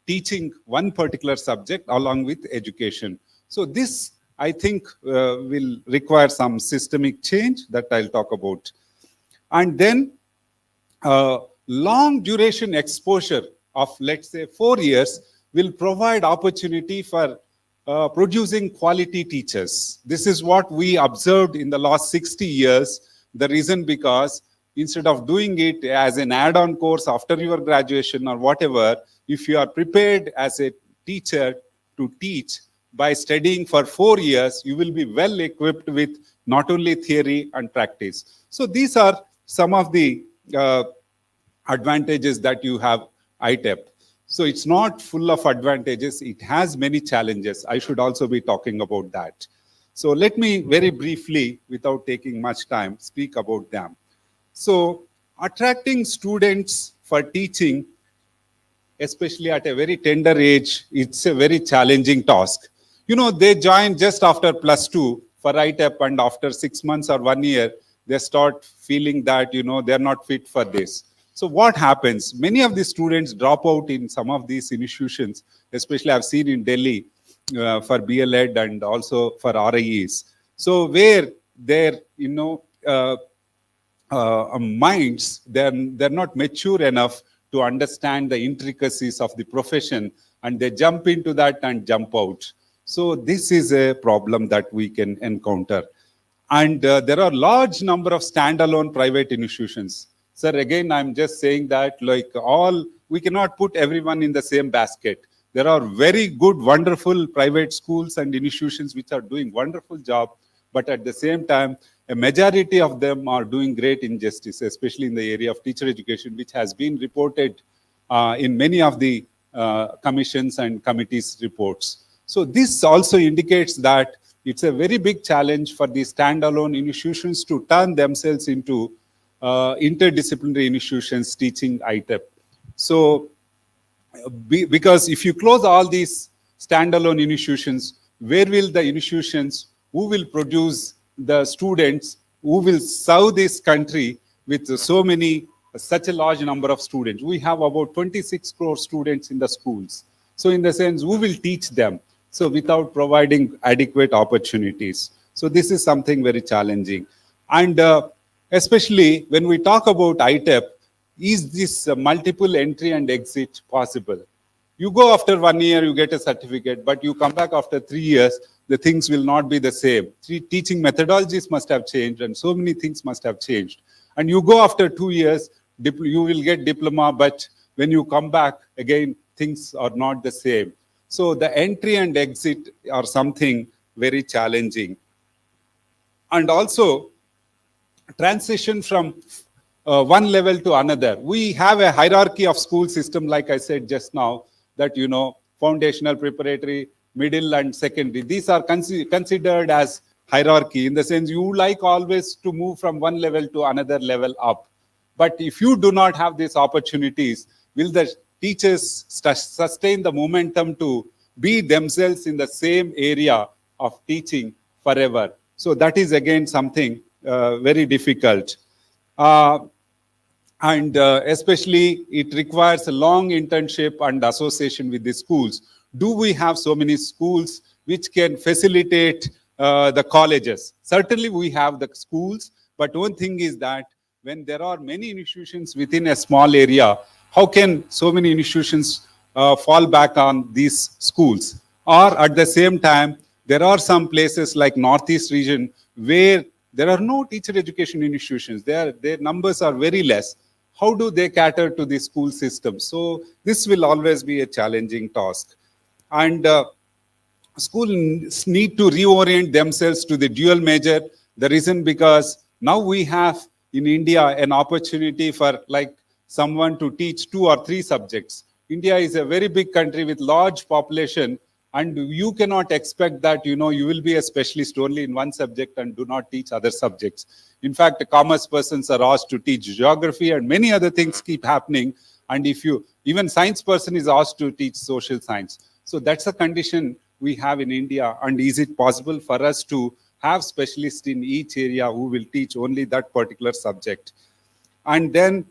teaching one particular subject along with education. So this, I think, will require some systemic change that I'll talk about. And then long duration exposure of, let's say, 4 years will provide opportunity for producing quality teachers. This is what we observed in the last 60 years. The reason because instead of doing it as an add-on course after your graduation or whatever, if you are prepared as a teacher to teach by studying for 4 years, you will be well equipped with not only theory and practice. So these are some of the advantages that you have ITEP. So it's not full of advantages. It has many challenges. I should also be talking about that. So let me very briefly, without taking much time, speak about them. So attracting students for teaching, especially at a very tender age, it's a very challenging task. They join just after +2 for ITEP, and after 6 months or 1 year, they start feeling that, they're not fit for this. So what happens? Many of the students drop out in some of these institutions, especially I've seen in Delhi for BLED and also for RIEs. So where their, minds, they're not mature enough to understand the intricacies of the profession, and they jump into that and jump out. So this is a problem that we can encounter. And there are large number of standalone private institutions. Sir, again, I'm just saying that we cannot put everyone in the same basket. There are very good, wonderful private schools and institutions which are doing wonderful job, but at the same time, a majority of them are doing great injustice, especially in the area of teacher education, which has been reported in many of the commissions and committees reports. So this also indicates that it's a very big challenge for the standalone institutions to turn themselves into interdisciplinary institutions teaching ITEP. So, because if you close all these standalone institutions, where will the institutions who will produce the students who will serve this country with such a large number of students? We have about 26 crore students in the schools. So in the sense, who will teach them? So without providing adequate opportunities. So this is something very challenging. And especially when we talk about ITEP, is this multiple entry and exit possible? You go after 1 year, you get a certificate, but you come back after 3 years, the things will not be the same. Teaching methodologies must have changed, and so many things must have changed. And you go after 2 years, you will get diploma, but when you come back, again, things are not the same. So the entry and exit are something very challenging. And also, transition from one level to another. We have a hierarchy of school system, like I said just now, that, foundational, preparatory, middle, and secondary. These are considered as hierarchy, in the sense you like always to move from one level to another level up. But if you do not have these opportunities, will the teachers sustain the momentum to be themselves in the same area of teaching forever? So that is again something very difficult. And especially it requires a long internship and association with the schools. Do we have so many schools which can facilitate the colleges? Certainly we have the schools, but one thing is that when there are many institutions within a small area, how can so many institutions fall back on these schools? Or at the same time, there are some places like Northeast region where there are no teacher education institutions. Their numbers are very less. How do they cater to the school system? So this will always be a challenging task. And schools need to reorient themselves to the dual major. The reason because now we have in India an opportunity for like someone to teach 2 or 3 subjects. India is a very big country with large population, and you cannot expect that, you know, you will be a specialist only in one subject and do not teach other subjects. In fact, commerce persons are asked to teach geography and many other things keep happening. And if you, even science person is asked to teach social science. So that's a condition we have in India. And is it possible for us to have specialists in each area who will teach only that particular subject? And then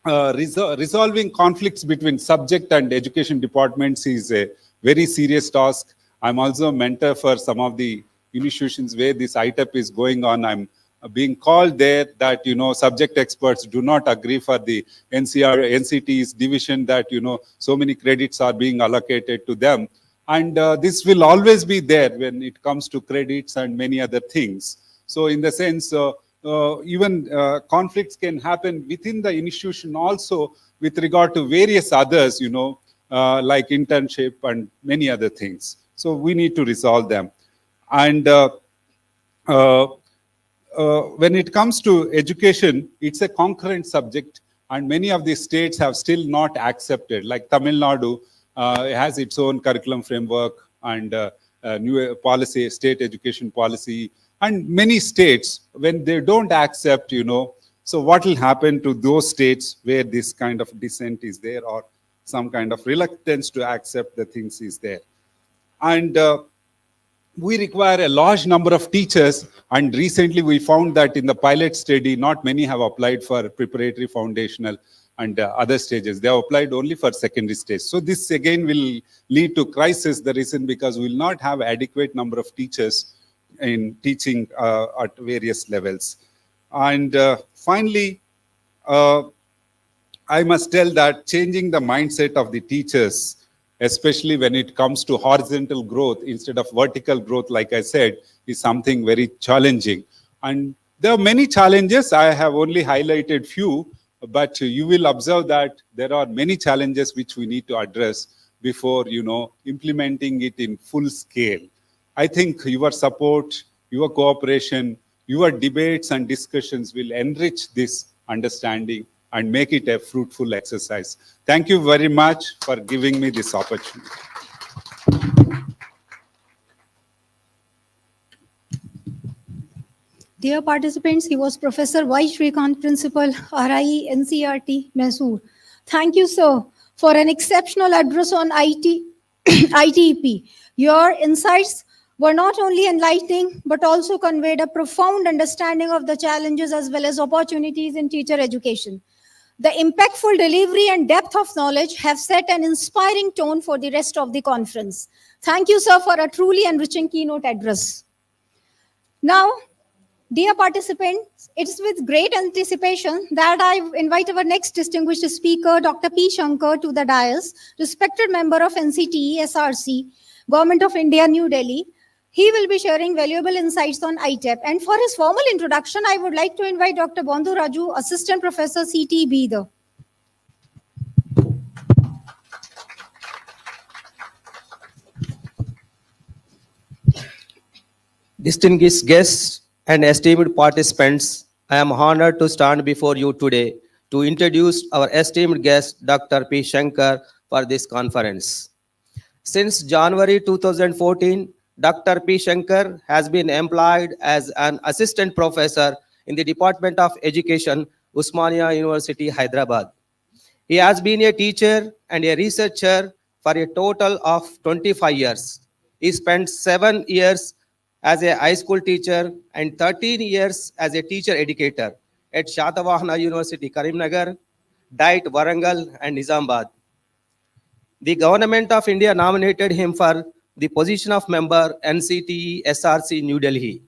resolving conflicts between subject and education departments is a very serious task. I'm also a mentor for some of the institutions where this ITEP is going on. I'm being called there that, you know, subject experts do not agree for the NCT's division that, you know, so many credits are being allocated to them. And this will always be there when it comes to credits and many other things. So in the sense, even conflicts can happen within the institution also with regard to various others, you know, like internship and many other things. So we need to resolve them. And when it comes to education, it's a concurrent subject, and many of the states have still not accepted. Like Tamil Nadu has its own curriculum framework and new policy, state education policy, and many states, when they don't accept, you know, so what will happen to those states where this kind of dissent is there or some kind of reluctance to accept the things is there? And we require a large number of teachers, and recently we found that in the pilot study, not many have applied for preparatory, foundational, and other stages. They have applied only for secondary stage. So this again will lead to crisis. The reason because we will not have adequate number of teachers in teaching at various levels. And finally, I must tell that changing the mindset of the teachers, especially when it comes to horizontal growth instead of vertical growth, like I said, is something very challenging. And there are many challenges. I have only highlighted few, but you will observe that there are many challenges which we need to address before, you know, implementing it in full scale. I think your support, your cooperation, your debates and discussions will enrich this understanding and make it a fruitful exercise. Thank you very much for giving me this opportunity. Dear participants, he was Professor Y. Shrikant, Principal, RIE, NCERT, Mysore. Thank you, sir, for an exceptional address on ITEP. Your insights were not only enlightening, but also conveyed a profound understanding of the challenges as well as opportunities in teacher education. The impactful delivery and depth of knowledge have set an inspiring tone for the rest of the conference. Thank you, sir, for a truly enriching keynote address. Now, dear participants, it's with great anticipation that I invite our next distinguished speaker, Dr. P. Shankar, to the dais, respected member of NCTE, SRC, Government of India, New Delhi. He will be sharing valuable insights on ITEP. And for his formal introduction, I would like to invite Dr. Bandhu Raju, Assistant Professor, CTE, Bidar. Distinguished guests and esteemed participants, I am honored to stand before you today to introduce our esteemed guest, Dr. P. Shankar, for this conference. Since January 2014, Dr. P. Shankar has been employed as an assistant professor in the Department of Education, Usmania University, Hyderabad. He has been a teacher and a researcher for a total of 25 years. He spent 7 years as a high school teacher and 13 years as a teacher educator at Shatavahana University, Karimnagar, Diet, Warangal, and Nizamabad. The Government of India nominated him for the position of member NCTE SRC New Delhi.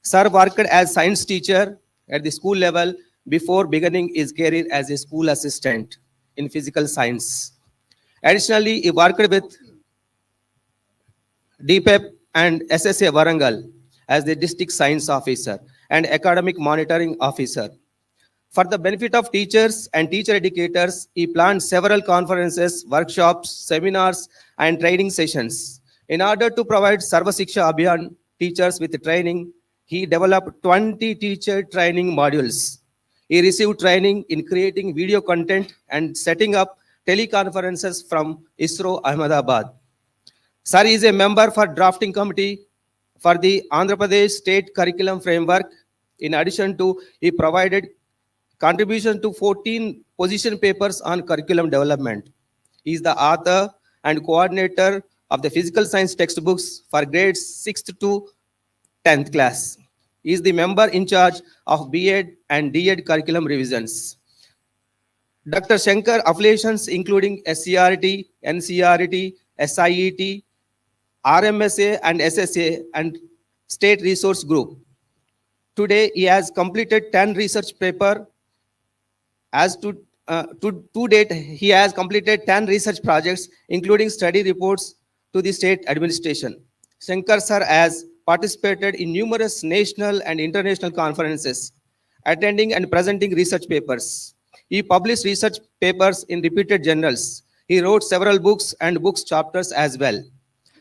Sir worked as science teacher at the school level before beginning his career as a school assistant in physical science. Additionally, he worked with DPEP and SSA Warangal as the district science officer and academic monitoring officer. For the benefit of teachers and teacher educators, he planned several conferences, workshops, seminars, and training sessions. In order to provide Sarva Shiksha Abhiyan teachers with training, he developed 20 teacher training modules. He received training in creating video content and setting up teleconferences from ISRO Ahmedabad. Sir is a member for drafting committee for the Andhra Pradesh State Curriculum Framework. In addition to, he provided contribution to 14 position papers on curriculum development. He is the author and coordinator of the physical science textbooks for grades 6th to 10th class. He is the member in charge of B.Ed and D.Ed curriculum revisions. Dr. Shankar affiliations including SCRT, NCRT, SIET, RMSA and SSA and State Resource Group. Today, he has completed 10 research papers. To date, he has completed 10 research projects, including study reports to the state administration. Shankar sir has participated in numerous national and international conferences, attending and presenting research papers. He published research papers in repeated journals. He wrote several books and books chapters as well.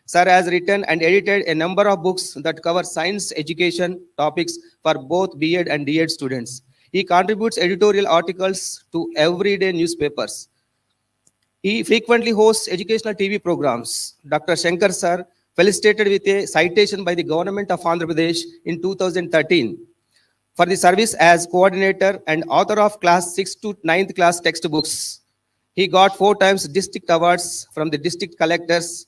Sir has written and edited a number of books that cover science education topics for both B.Ed and D.Ed students. He contributes editorial articles to everyday newspapers. He frequently hosts educational TV programs. Dr. Shankar sir felicitated with a citation by the Government of Andhra Pradesh in 2013 for the service as coordinator and author of class 6th to 9th class textbooks. He got 4 times district awards from the district collectors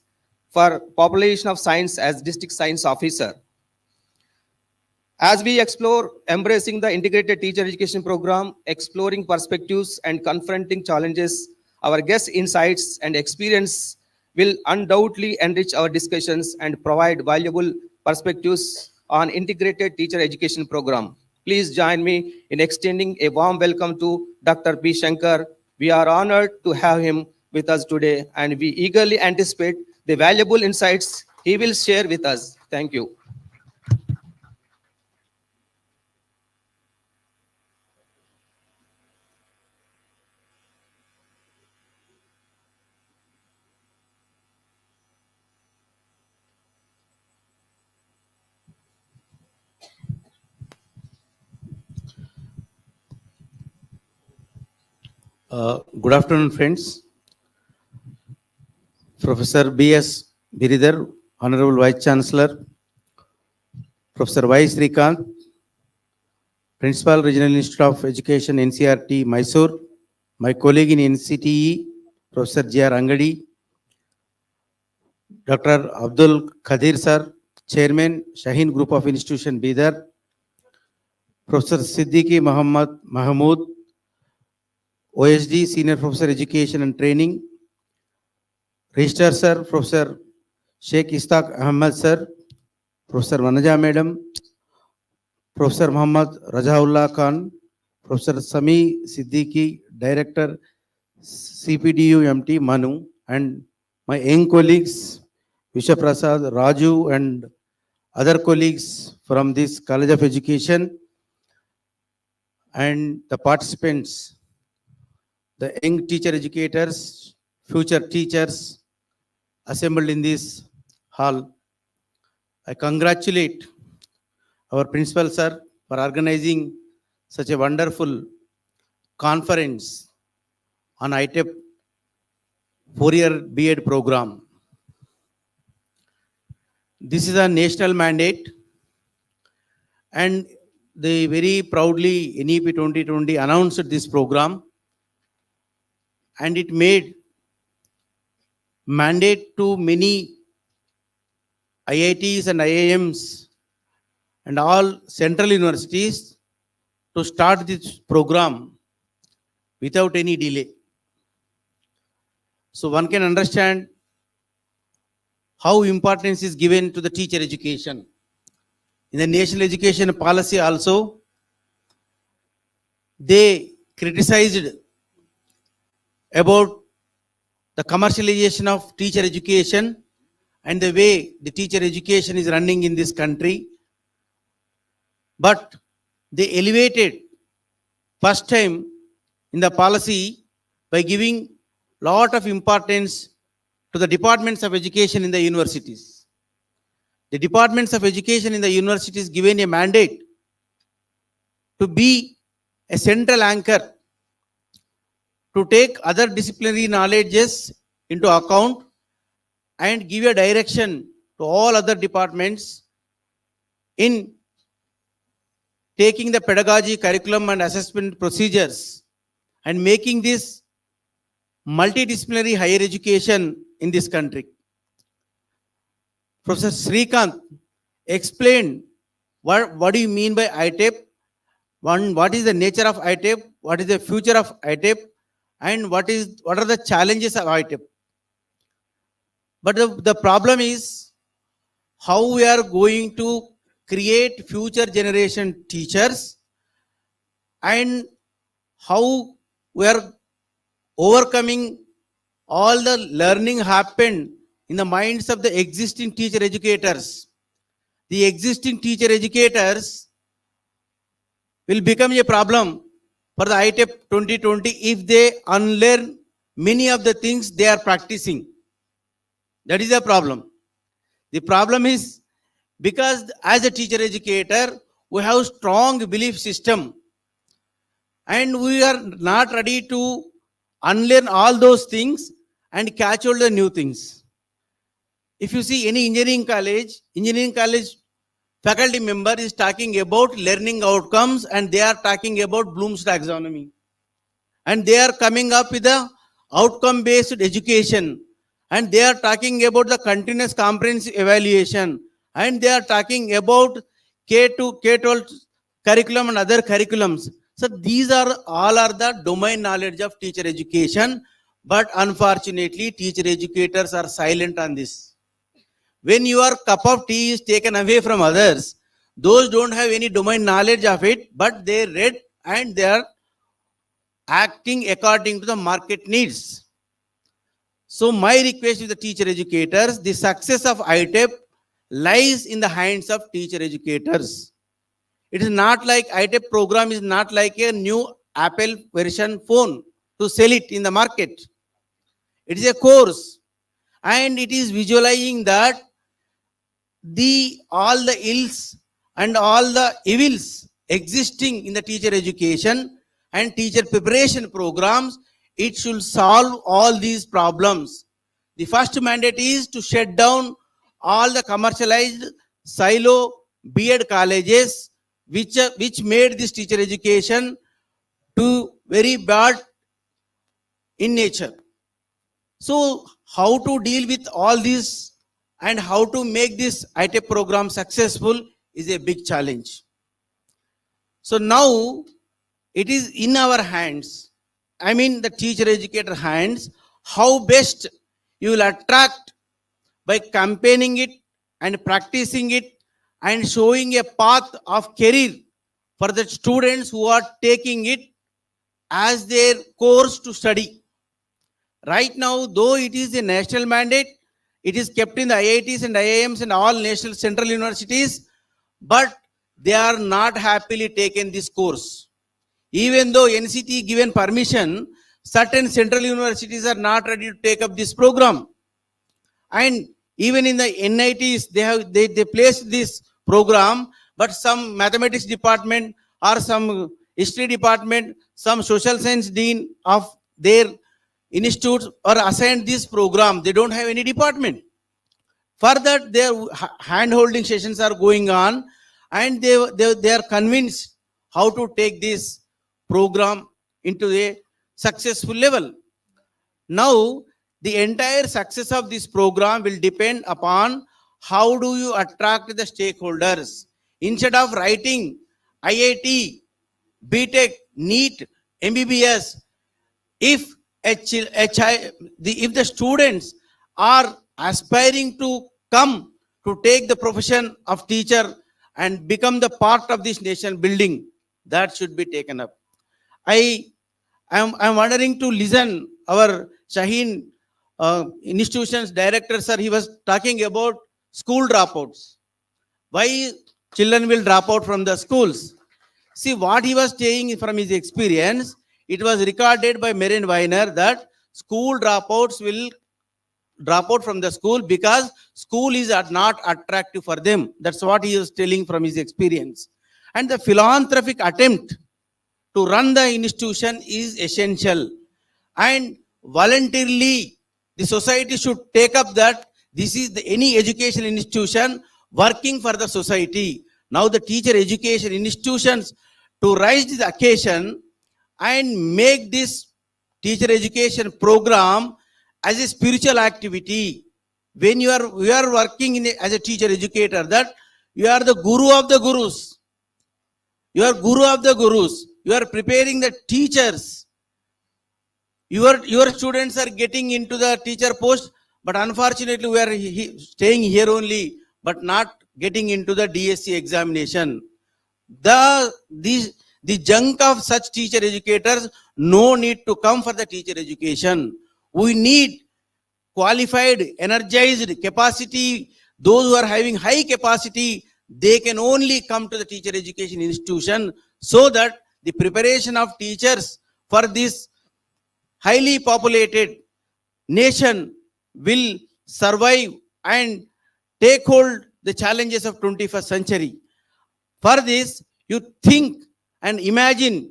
for population of science as district science officer. As we explore embracing the integrated teacher education program, exploring perspectives and confronting challenges, our guest insights and experience will undoubtedly enrich our discussions and provide valuable perspectives on integrated teacher education program. Please join me in extending a warm welcome to Dr. P. Shankar. We are honored to have him with us today, and we eagerly anticipate the valuable insights he will share with us. Thank you. Good afternoon, friends. Professor B.S. Bidar, Honorable Vice Chancellor, Professor Y. Srikanth, Principal Regional Institute of Education, NCRT, Mysore, my colleague in NCTE, Professor J.R. Angadi, Dr. Abdul Khadir sir, Chairman, Shaheen Group of Institution, Bidar, Professor Siddiqui Muhammad Mahmood, OSD, Senior Professor Education and Training, Registrar Sir, Professor Sheikh Ishaq Ahmed Sir, Professor Manaja Madam, Professor Muhammad Rajaullah Khan, Professor Sami Siddiqui, Director, CPDU MT MANUU, and my young colleagues, Vishaprasad, Raju, and other colleagues from this College of Education, and the participants, the young teacher educators, future teachers assembled in this hall. I congratulate our principal sir for organizing such a wonderful conference on ITEP 4-year B.Ed program. This is a national mandate, and they very proudly NEP 2020 announced this program, and it made mandate to many IITs and IIMs and all central universities to start this program without any delay. So one can understand how importance is given to the teacher education. In the national education policy also, they criticized about the commercialization of teacher education and the way the teacher education is running in this country. But they elevated first time in the policy by giving lot of importance to the departments of education in the universities. The departments of education in the universities given a mandate to be a central anchor to take other disciplinary knowledges into account and give a direction to all other departments in taking the pedagogy, curriculum and assessment procedures and making this multidisciplinary higher education in this country. Professor Srikanth explained what do you mean by ITEP, what is the nature of ITEP, what is the future of ITEP, and what are the challenges of ITEP. But the problem is how we are going to create future generation teachers and how we are overcoming all the learning happened in the minds of the existing teacher educators. The existing teacher educators will become a problem for the ITEP 2020 if they unlearn many of the things they are practicing. That is the problem. The problem is because as a teacher educator, we have strong belief system and we are not ready to unlearn all those things and catch all the new things. If you see any engineering college faculty member is talking about learning outcomes and they are talking about Bloom's taxonomy. And they are coming up with the outcome based education. And they are talking about the continuous comprehensive evaluation. And they are talking about K2, K12 curriculum and other curriculums. So these are all the domain knowledge of teacher education. But unfortunately, teacher educators are silent on this. When your cup of tea is taken away from others, those don't have any domain knowledge of it, but they read and they are acting according to the market needs. So my request to the teacher educators, the success of ITEP lies in the hands of teacher educators. It is not like ITEP program is not like a new Apple version phone to sell it in the market. It is a course and it is visualizing that all the ills and all the evils existing in the teacher education and teacher preparation programs, it should solve all these problems. The first mandate is to shut down all the commercialized silo B.Ed colleges which made this teacher education to very bad in nature. So how to deal with all this and how to make this ITEP program successful is a big challenge. So now it is in our hands, I mean the teacher educator hands, how best you will attract by campaigning it and practicing it and showing a path of career for the students who are taking it as their course to study. Right now, though it is a national mandate, it is kept in the IITs and IIMs and all national central universities, but they are not happily taken this course. Even though NCT given permission, certain central universities are not ready to take up this program. And even in the NITs, they placed this program, but some mathematics department or some history department, some social science dean of their institutes are assigned this program. They don't have any department. For that, their hand-holding sessions are going on, and they are convinced how to take this program into a successful level. Now, the entire success of this program will depend upon how do you attract the stakeholders. Instead of writing IIT, BTech, NEET, MBBS, if if the students are aspiring to come to take the profession of teacher and become the part of this nation building, that should be taken up. I'm wondering to listen our Shaheen institutions director, sir. He was talking about school dropouts. Why children will drop out from the schools? See what he was saying from his experience. It was recorded by Marian Weiner that school dropouts will drop out from the school because school is not attractive for them. That's what he is telling from his experience. And the philanthropic attempt to run the institution is essential. And voluntarily, the society should take up that this is any educational institution working for the society. Now the teacher education institutions to rise this occasion and make this teacher education program as a spiritual activity. When you are working as a teacher educator, that you are the guru of the gurus. You are guru of the gurus. You are preparing the teachers. Your students are getting into the teacher post, but unfortunately we are staying here only, but not getting into the DSC examination. The junk of such teacher educators, no need to come for the teacher education. We need qualified, energized capacity. Those who are having high capacity, they can only come to the teacher education institution, so that the preparation of teachers for this highly populated nation will survive and take hold the challenges of 21st century. For this, you think and imagine,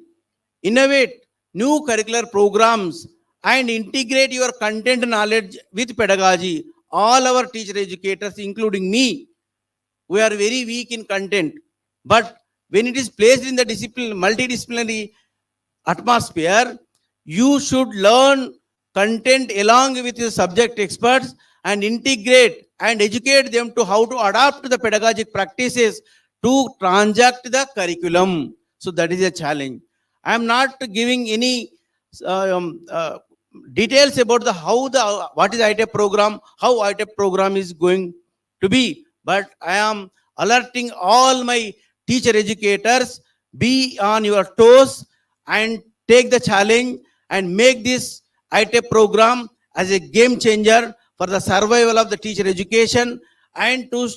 innovate new curricular programs and integrate your content knowledge with pedagogy. All our teacher educators, including me, we are very weak in content. But when it is placed in the multidisciplinary atmosphere, you should learn content along with your subject experts and integrate and educate them to how to adapt to the pedagogic practices to transact the curriculum. So that is a challenge. I am not giving any details about what is ITEP program, how ITEP program is going to be, but I am alerting all my teacher educators, be on your toes and take the challenge and make this ITEP program as a game changer for the survival of the teacher education and to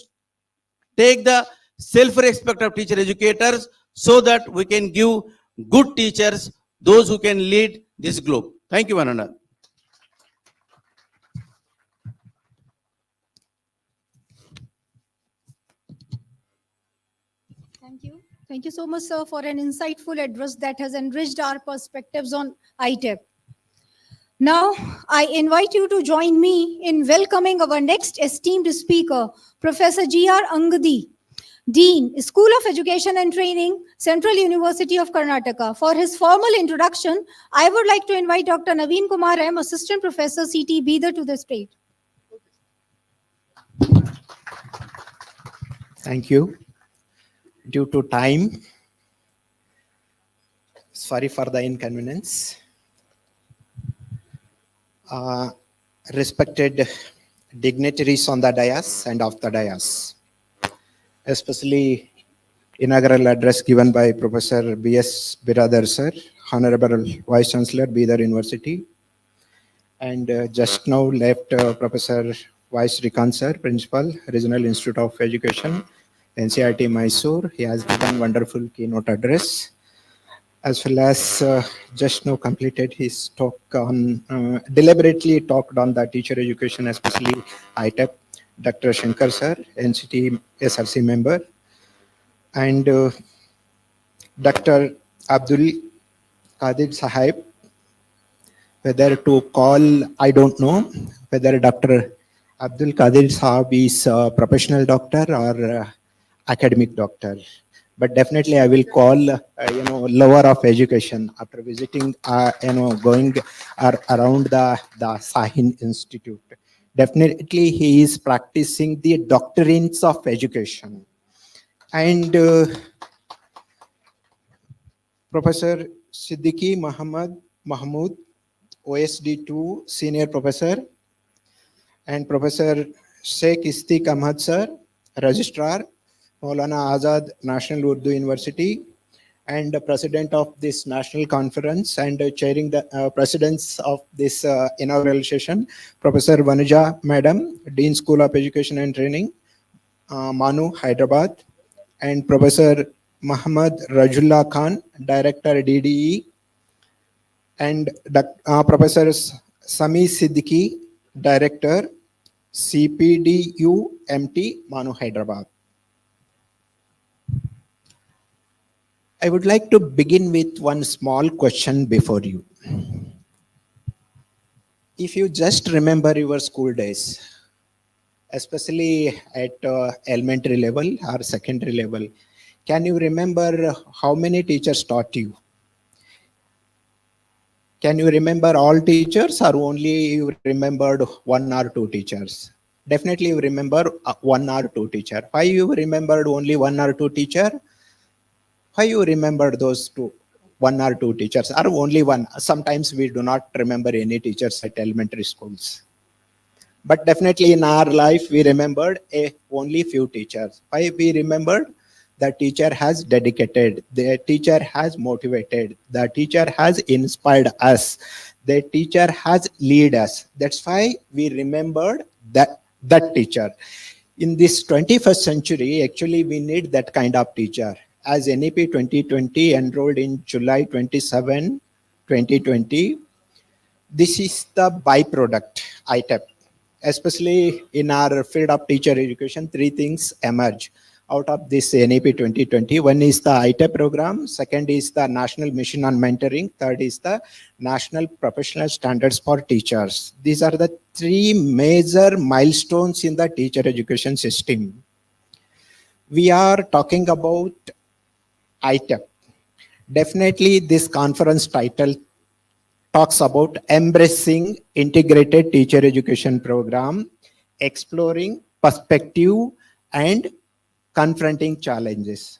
take the self-respect of teacher educators, so that we can give good teachers, those who can lead this globe. Thank you, Vananda. Thank you. Thank you so much, sir, for an insightful address that has enriched our perspectives on ITEP. Now, I invite you to join me in welcoming our next esteemed speaker, Professor G.R. Angadi, Dean, School of Education and Training, Central University of Karnataka. For his formal introduction, I would like to invite Dr. Naveen Kumar M., Assistant Professor, CTE Bidar, to the stage. Thank you. Due to time, sorry for the inconvenience. Respected dignitaries on the dais and off the dais, especially inaugural address given by Professor B.S. Biradar sir, Honorable Vice Chancellor, Bidar University, and just now left Professor Vice Srikanth sir, Principal, Regional Institute of Education, NCRT Mysore. He has given wonderful keynote address, as well as just now completed his talk on, deliberately talked on the teacher education, especially ITEP, Dr. Shankar sir, NCT SRC member, and Dr. Abdul Qadir Sahib, whether to call, I don't know, whether Dr. Abdul Qadir Saab is a professional doctor or academic doctor. But definitely I will call, lover of education after visiting, going around the Shaheen Institute. Definitely he is practicing the doctrines of education. And Professor Siddiqui Muhammad Mahmood, OSD2 Senior Professor, and Professor Sheikh 𝐄𝐲𝐻𝐿𝐽𝐻𝐿 Sir, Registrar, Maulana Azad National Urdu University, and the President of this National Conference and chairing the Presidents of this inaugural session, Professor Vanuja Madam, Dean School of Education and Training, MANUU Hyderabad, and Professor Muhammad Rajullah Khan, Director DDE, and Professor Sami Siddiqui, Director CPDU MT MANUU Hyderabad. I would like to begin with one small question before you. If you just remember your school days, especially at elementary level or secondary level, can you remember how many teachers taught you? Can you remember all teachers or only you remembered one or two teachers? Definitely you remember one or two teachers. Why you remembered only one or two teachers? Why you remembered those two, one or two teachers, or only one? Sometimes we do not remember any teachers at elementary schools. But definitely in our life, we remembered only few teachers. Why we remembered? The teacher has dedicated, the teacher has motivated, the teacher has inspired us, the teacher has led us. That's why we remembered that teacher. In this 21st century, actually we need that kind of teacher. As NEP 2020 enrolled in July 27, 2020, this is the byproduct, ITEP. Especially in our field of teacher education, three things emerge out of this NEP 2020. One is the ITEP program, second is the National Mission on Mentoring, third is the National Professional Standards for Teachers. These are the three major milestones in the teacher education system. We are talking about ITEP. Definitely this conference title talks about embracing integrated teacher education program, exploring perspective and confronting challenges.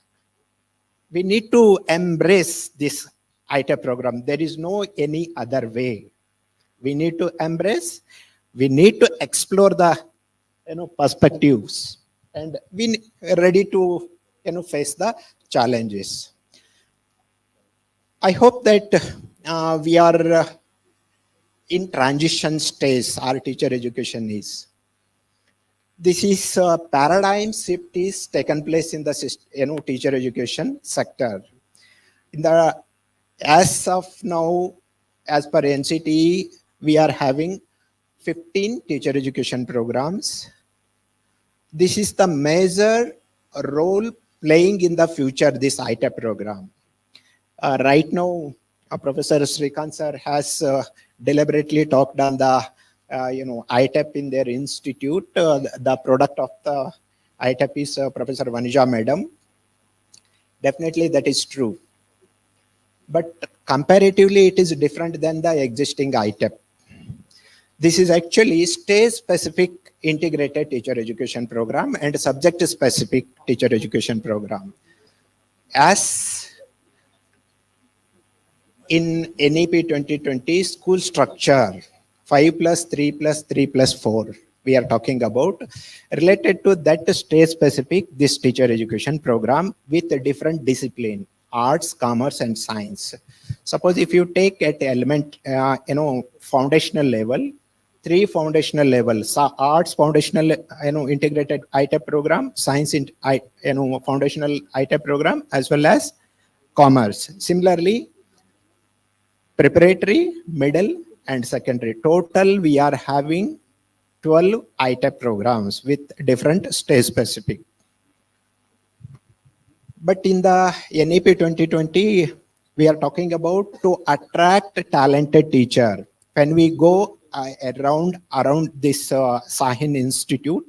We need to embrace this ITEP program. There is no any other way. We need to embrace, we need to explore the perspectives, and we are ready to face the challenges. I hope that we are in transition stage, our teacher education is. This is a paradigm shift is taken place in the teacher education sector. As of now, as per NCTE, we are having 15 teacher education programs. This is the major role playing in the future, this ITEP program. Right now, Professor Srikanth sir has deliberately talked on the ITEP in their institute. The product of the ITEP is Professor Vanuja Madam. Definitely that is true. But comparatively, it is different than the existing ITEP. This is actually state-specific integrated teacher education program and subject-specific teacher education program. As in NEP 2020 school structure, 5+3+3+4, we are talking about, related to that state-specific, this teacher education program with a different discipline, arts, commerce, and science. Suppose if you take at element, foundational level, 3 foundational levels, arts foundational, integrated ITEP program, science, foundational ITEP program, as well as commerce. Similarly, preparatory, middle, and secondary. Total, we are having 12 ITEP programs with different stage specific. But in the NEP 2020, we are talking about to attract talented teacher. When we go around this Shaheen Institute.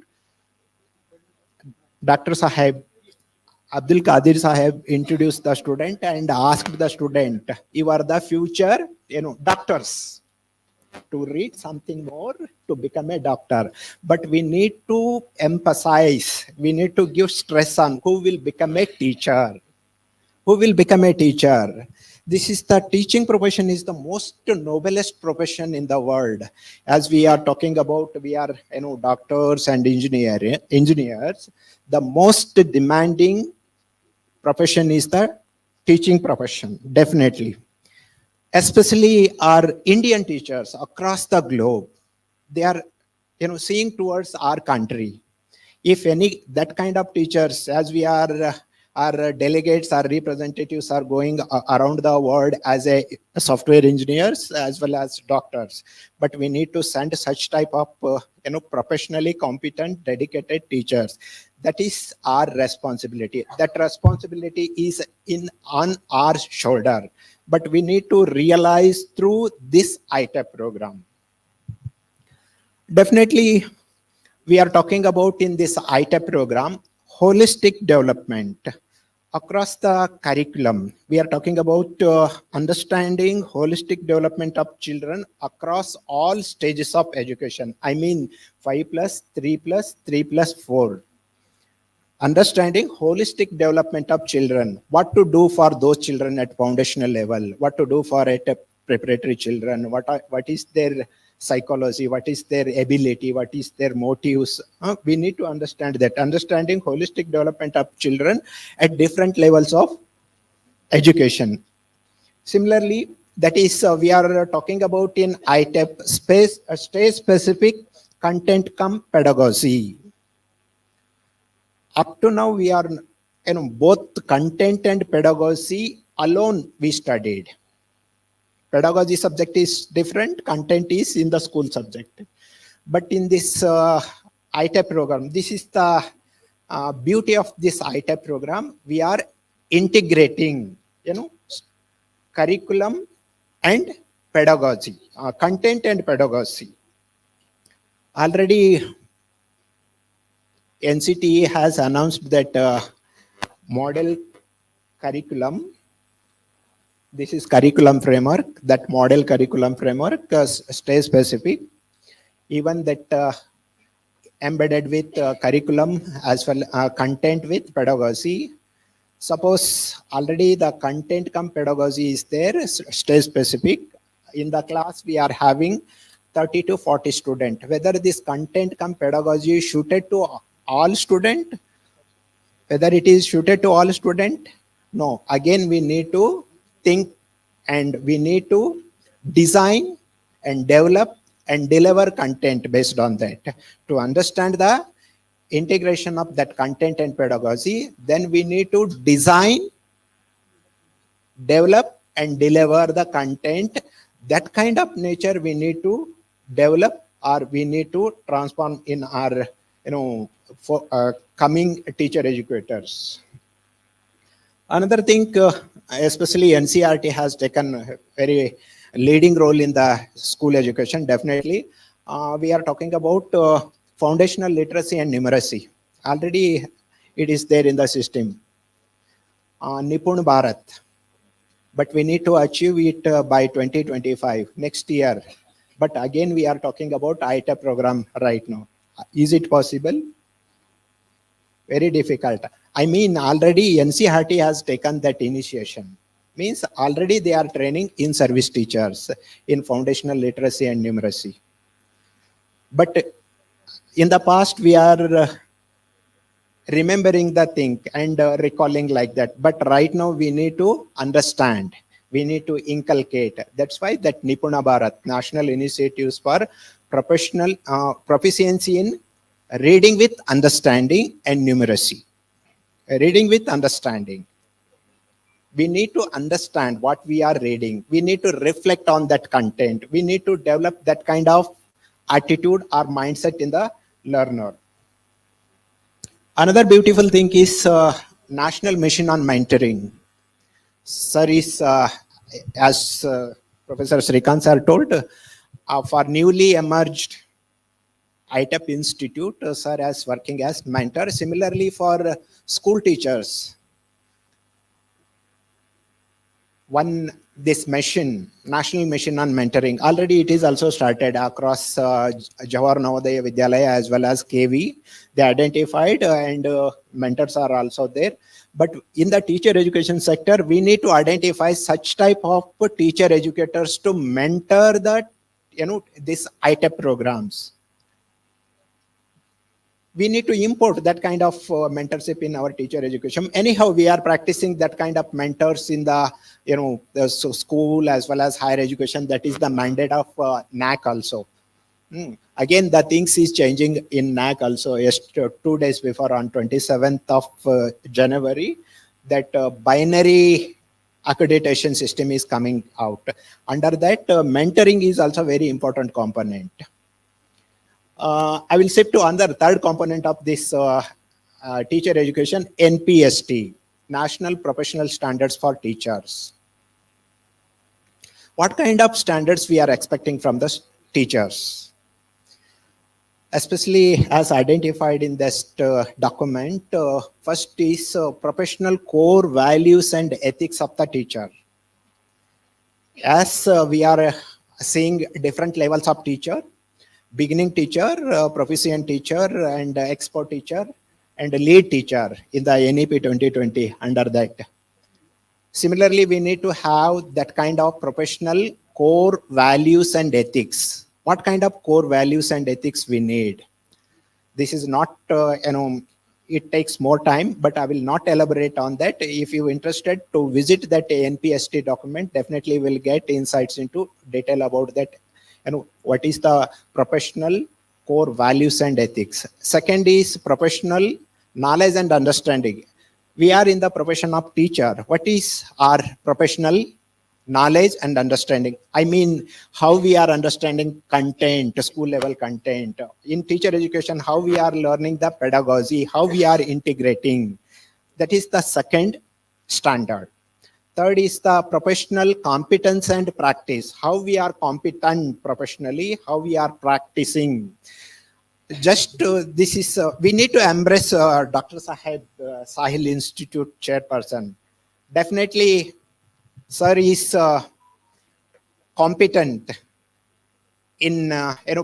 Dr. Saheb, Abdul Qadir Saheb introduced the student and asked the student, "You are the future, doctors. To read something more, to become a doctor. But we need to emphasize, we need to give stress on who will become a teacher. Who will become a teacher? This is the teaching profession is the most noblest profession in the world. As we are talking about, we are doctors and engineers. The most demanding profession is the teaching profession, definitely. Especially our Indian teachers across the globe, they are seeing towards our country. If any that kind of teachers, as we are our delegates, our representatives are going around the world as a software engineers as well as doctors, but we need to send such type of professionally competent, dedicated teachers. That is our responsibility. That responsibility is on our shoulder, but we need to realize through this ITEP program. Definitely, we are talking about in this ITEP program, holistic development across the curriculum. We are talking about understanding holistic development of children across all stages of education. I mean 5+3+3+4. Understanding holistic development of children, what to do for those children at foundational level, what to do for at preparatory children, what is their psychology, what is their ability, what is their motives. We need to understand that. Understanding holistic development of children at different levels of education. Similarly, that is we are talking about in ITEP stage-specific content cum pedagogy. Up to now, we are both content and pedagogy alone we studied. Pedagogy subject is different, content is in the school subject. But in this ITEP program, this is the beauty of this ITEP program. We are integrating, curriculum and pedagogy, content and pedagogy. Already, NCTE has announced that model curriculum. This is curriculum framework, that model curriculum framework stays specific. Even that embedded with curriculum as well content with pedagogy. Suppose already the content cum pedagogy is there, stays specific. In the class we are having 30 to 40 students. Whether this content cum pedagogy is suited to all students, whether it is suited to all students, no. Again, we need to think and we need to design and develop and deliver content based on that. To understand the integration of that content and pedagogy, then we need to design, develop and deliver the content. That kind of nature we need to develop or we need to transform in our for coming teacher educators. Another thing, especially NCERT has taken a very leading role in the school education. Definitely, we are talking about foundational literacy and numeracy. Already it is there in the system. Nipun Bharat. But we need to achieve it by 2025, next year. But again, we are talking about ITEP program right now. Is it possible? Very difficult. I mean, already NCERT has taken that initiation. Means already they are training in-service teachers in foundational literacy and numeracy. But in the past, we are remembering the thing and recalling like that. But right now, we need to understand. We need to inculcate. That's why that Nipuna Bharat, National Initiatives for Professional Proficiency in Reading with Understanding and Numeracy. Reading with understanding. We need to understand what we are reading. We need to reflect on that content. We need to develop that kind of attitude or mindset in the learner. Another beautiful thing is National Mission on Mentoring. Sir is, as Professor Srikanth sir told, for newly emerged ITEP Institute, sir as working as mentor. Similarly, for school teachers, this mission, national mission on mentoring, already it is also started across Jawahar Navodaya Vidyalaya as well as KV. They identified and mentors are also there. But in the teacher education sector, we need to identify such type of teacher educators to mentor the, this ITEP programs. We need to import that kind of mentorship in our teacher education. Anyhow, we are practicing that kind of mentors in the, the school as well as higher education. That is the mandate of NAC also. Again, the things is changing in NAC also. Yes, 2 days before, on 27th of January, that binary accreditation system is coming out. Under that, mentoring is also a very important component. I will shift to another third component of this teacher education, NPST, National Professional Standards for Teachers. What kind of standards we are expecting from the teachers? Especially as identified in this document, first is professional core values and ethics of the teacher. As we are seeing different levels of teacher, beginning teacher, proficient teacher, and expert teacher, and lead teacher in the NEP 2020 under that. Similarly, we need to have that kind of professional core values and ethics. What kind of core values and ethics we need? This is not, it takes more time, but I will not elaborate on that. If you're interested to visit that NPST document, definitely will get insights into detail about that. What is the professional core values and ethics. Second is professional knowledge and understanding. We are in the profession of teacher. What is our professional knowledge and understanding? I mean, how we are understanding content, school level content. In teacher education, how we are learning the pedagogy, how we are integrating. That is the second standard. Third is the professional competence and practice. How we are competent professionally, how we are practicing. Just this is, we need to embrace Dr. Sahil Institute chairperson. Definitely, sir is competent in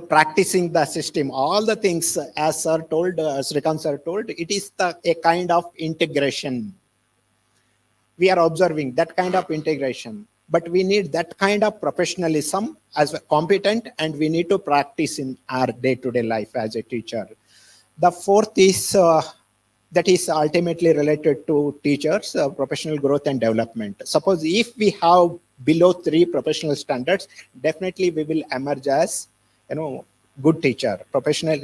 practicing the system. All the things, as sir told, Srikanth sir told, it is a kind of integration. We are observing that kind of integration, but we need that kind of professionalism as competent, and we need to practice in our day-to-day life as a teacher. The fourth is that is ultimately related to teachers, professional growth and development. Suppose if we have below 3 professional standards, definitely we will emerge as good teacher, professional,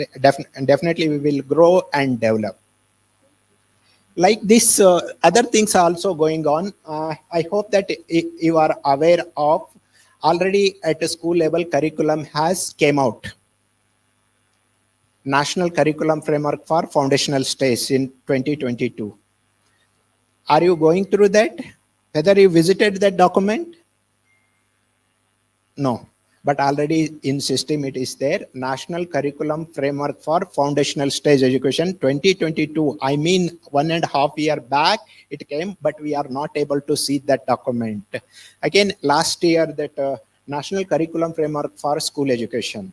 and definitely we will grow and develop. Like this, other things are also going on. I hope that you are aware of, already at a school level curriculum has came out. National Curriculum Framework for Foundational Stage in 2022. Are you going through that? Whether you visited that document? No. But already in system it is there. National Curriculum Framework for Foundational Stage Education 2022. I mean 1.5 years back it came, but we are not able to see that document. Again, last year that National Curriculum Framework for School Education.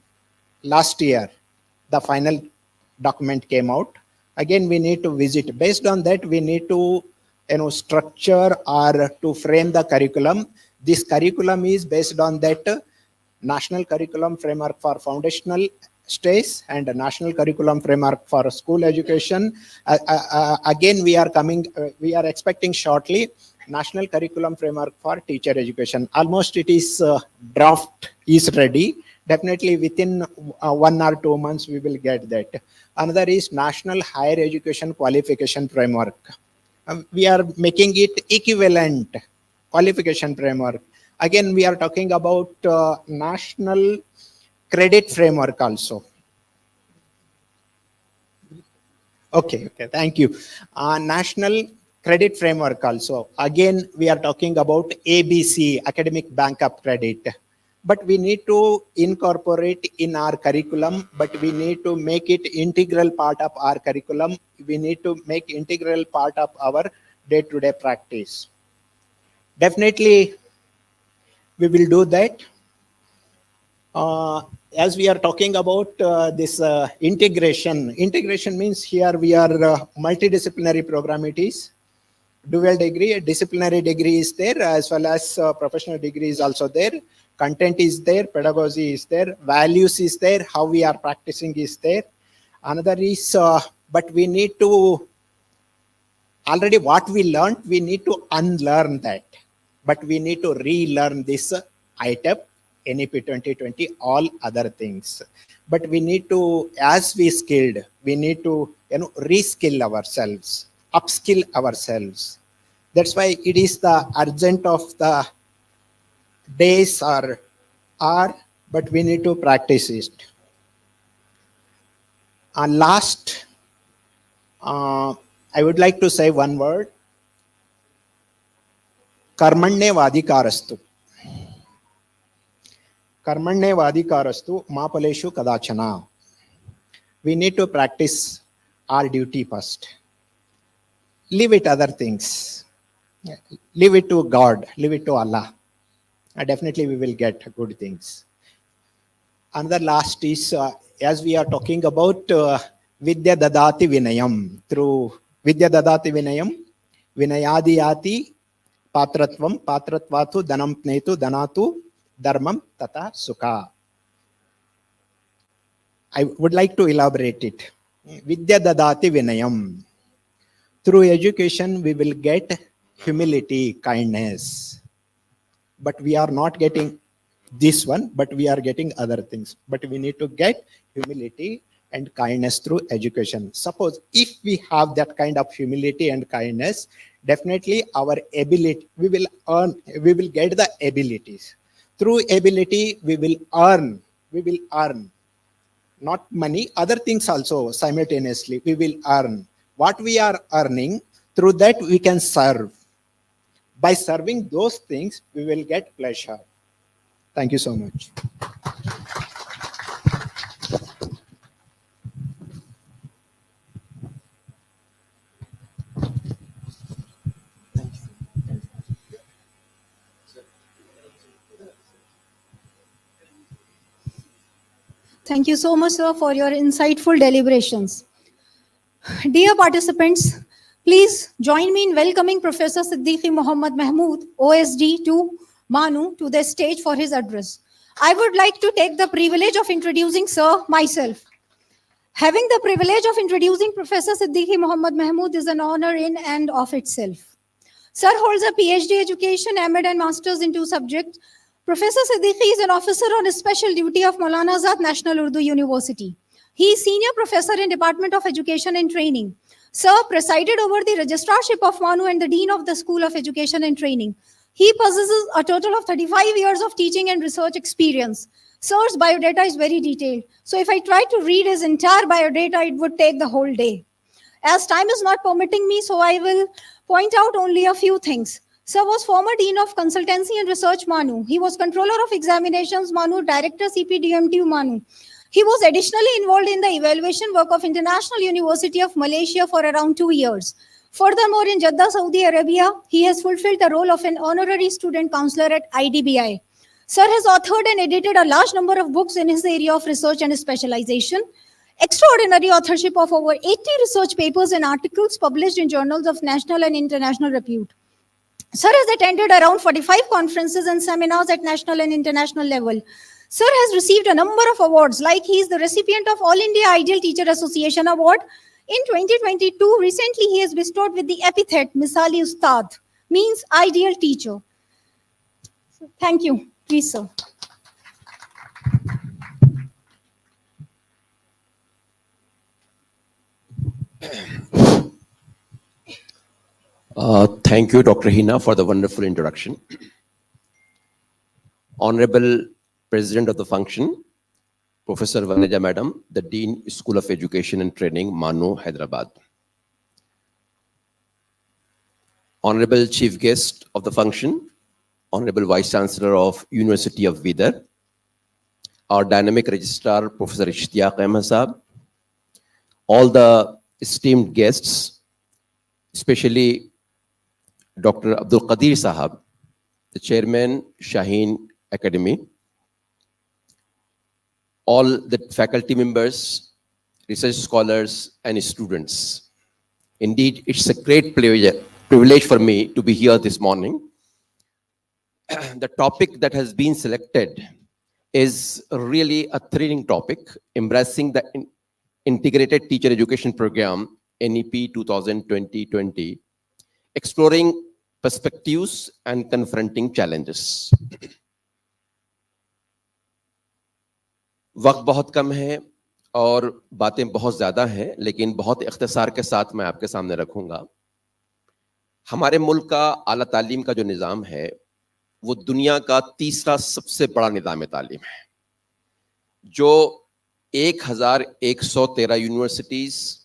Last year, the final document came out. Again, we need to visit. Based on that, we need to structure or to frame the curriculum. This curriculum is based on that National Curriculum Framework for Foundational Stage and National Curriculum Framework for School Education. Again, we are expecting shortly National Curriculum Framework for Teacher Education. Almost it is draft is ready. Definitely within 1 or 2 months we will get that. Another is National Higher Education Qualification Framework. We are making it equivalent qualification framework. Again, we are talking about National Credit Framework also. Okay, thank you. National Credit Framework also. Again, we are talking about ABC, Academic Bank of Credit. but we need to incorporate in our curriculum, but we need to make it integral part of our curriculum. We need to make integral part of our day-to-day practice. Definitely, we will do that. As we are talking about this integration means here we are multidisciplinary program. It is dual degree, a disciplinary degree is there, as well as professional degree is also there. Content is there, pedagogy is there, values is there, how we are practicing is there. Another is, but we need to, already what we learned, we need to unlearn that. But we need to relearn this ITEP, NEP 2020, all other things. But we need to, as we skilled, we need to reskill ourselves, upskill ourselves. That's why it is the urgent of the days are, but we need to practice it. Last, I would like to say one word. Karmanyevadhikarastu. Karmanyevadhikarastu mapaleshu kadachana. We need to practice our duty first. Leave it other things. Leave it to God. Leave it to Allah. Definitely we will get good things. Another last is, as we are talking about Vidya Dadati Vinayam. Through Vidya Dadati Vinayam, Vinayadiyati Patratvam, Patratvatu Dhanam Pnetu Dhanatu Dharmam Tata Sukha. I would like to elaborate it. Vidya Dadati Vinayam. Through education, we will get humility, kindness. But we are not getting this one, but we are getting other things. But we need to get humility and kindness through education. Suppose if we have that kind of humility and kindness, definitely our ability, we will get the abilities. Through ability, we will earn. Not money, other things also simultaneously, we will earn. What we are earning, through that we can serve. By serving those things, we will get pleasure. Thank you so much. Thank you so much, sir, for your insightful deliberations. Dear participants, please join me in welcoming Professor Siddiqui Mohammed Mahmood, OSD to MANUU, to the stage for his address. I would like to take the privilege of introducing Sir myself. Having the privilege of introducing Professor Siddiqui Mohammed Mahmood is an honor in and of itself. Sir holds a PhD education, MAd and Masters in 2 subjects. Professor Siddiqui is an officer on special duty of Maulana Azad National Urdu University. He is Senior Professor in Department of Education and Training. Sir presided over the Registrarship of MANUU and the Dean of the School of Education and Training. He possesses a total of 35 years of teaching and research experience. Sir's biodata is very detailed. So if I try to read his entire biodata, it would take the whole day. As time is not permitting me, so I will point out only a few things. Sir was former Dean of Consultancy and Research MANUU. He was Controller of Examinations MANUU, Director CPDMTU MANUU. He was additionally involved in the evaluation work of International University of Malaysia for around 2 years. Furthermore, in Jeddah, Saudi Arabia, he has fulfilled the role of an honorary student counselor at IDBI. Sir has authored and edited a large number of books in his area of research and specialization. Extraordinary authorship of over 80 research papers and articles published in journals of national and international repute. Sir has attended around 45 conferences and seminars at national and international level. Sir has received a number of awards, like he is the recipient of All India Ideal Teacher Association Award. In 2022, recently he is bestowed with the epithet Misali Ustad, means ideal teacher. So, thank you. Please, sir. Thank you, Dr. Hina, for the wonderful introduction. Honorable President of the function, Professor Vaneja Madam, the Dean, School of Education and Training, MANUU Hyderabad. Honorable Chief Guest of the function, Honorable Vice Chancellor of University of Bidar, our dynamic registrar, Professor 𝐄𝐻𝐿𝐧𝐠, all the esteemed guests, especially Dr. Abdul Qadir Sahab, the chairman, Shaheen Academy, all the faculty members, research scholars, and students. Indeed, it's a great privilege for me to be here this morning. The topic that has been selected is really a thrilling topic, embracing the Integrated Teacher Education Program, NEP 2020-20, exploring perspectives and confronting challenges. वक्त बहुत कम है और बातें बहुत ज़्यादा हैं, लेकिन बहुत इख्तिसार के साथ मैं आपके सामने रखूंगा। हमारे मुल्क का आला तालीम का जो निज़ाम है वो दुनिया का तीसरा सबसे बड़ा निज़ाम तालीम है, जो 1113 यूनिवर्सिटीज़,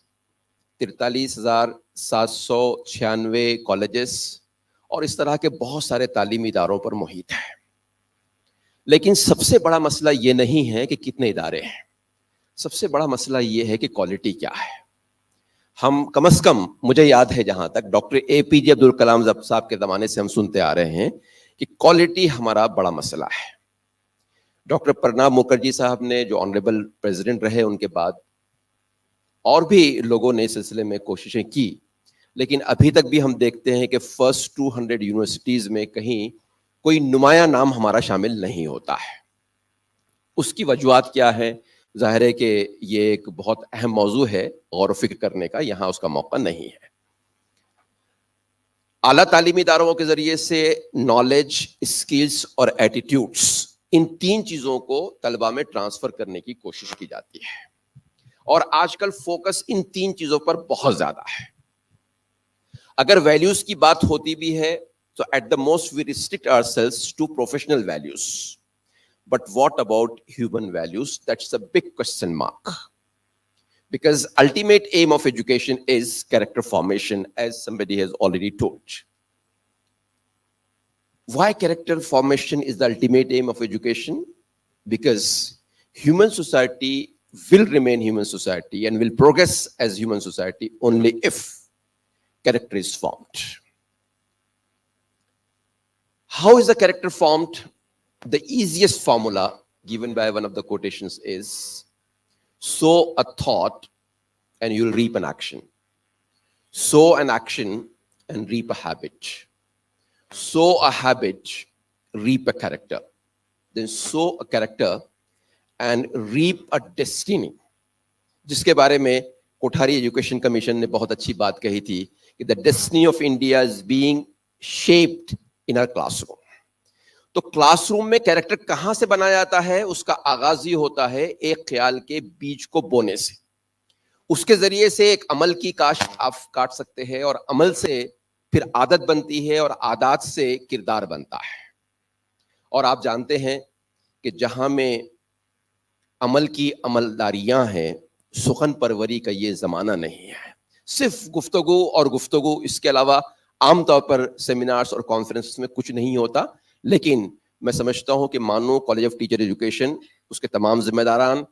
43,796 कॉलेजेस और इस तरह के बहुत सारे तालीमी इदारों पर मुहित है। लेकिन सबसे बड़ा मसला ये नहीं है कि कितने इदारे हैं, सबसे बड़ा मसला ये है कि क्वालिटी क्या है। हम कम से कम, मुझे याद है जहां तक डॉक्टर APJ अब्दुल कलाम साहब के ज़माने से हम सुनते आ रहे हैं कि क्वालिटी हमारा बड़ा मसला है। डॉक्टर प्रणब मुखर्जी साहब ने, जो ऑनरेबल प्रेसिडेंट रहे, उनके बाद और भी लोगों ने इस सिलसिले में कोशिशें की, लेकिन अभी तक भी हम देखते हैं कि फर्स्ट 200 यूनिवर्सिटीज़ में कहीं कोई नुमाया नाम हमारा शामिल नहीं होता है। उसकी वजूहात क्या है? जाहिर है कि ये एक बहुत अहम मौजू है, गौर फिक्र करने का यहाँ उसका मौका नहीं है। आला तालीमी इदारों के जरिए से नॉलेज, स्किल्स और एटीट्यूड्स, इन तीन चीजों को तलबा में ट्रांसफर करने की कोशिश की जाती है और आजकल फोकस इन तीन चीजों पर बहुत ज्यादा है। अगर वैल्यूज की बात होती भी है तो at the most we restrict ourselves to professional values, but what about human values? That's a big question mark, because ultimate aim of education is character formation, as somebody has already told. Why character formation is the ultimate aim of education? Because human society will remain human society and will progress as human society only if character is formed. How is the character formed? The easiest formula given by one of the quotations is, sow a thought and you'll reap an action. Sow an action and reap a habit. Sow a habit, reap a character. Then sow a character and reap a destiny. जिसके बारे में Kothari education commission ने बहुत अच्छी बात कही थी कि the destiny of India is being shaped in our classroom. तो क्लासरूम में कैरेक्टर कहां से बनाया जाता है? उसका आगाज ही होता है एक ख्याल के बीज को बोने से। उसके जरिए से एक अमल की काश्त आप काट सकते हैं और अमल से फिर आदत बनती है और आदत से किरदार बनता है। और आप जानते हैं कि जहां में अमल की अमलदारियां हैं, सुखन परवरी का ये जमाना नहीं है। सिर्फ गुफ्तगू और गुफ्तगू, इसके अलावा आमतौर पर सेमिनार्स और कॉन्फ्रेंस में कुछ नहीं होता। लेकिन मैं समझता हूं कि मानू कॉलेज ऑफ टीचर एजुकेशन, उसके तमाम जिम्मेदारान,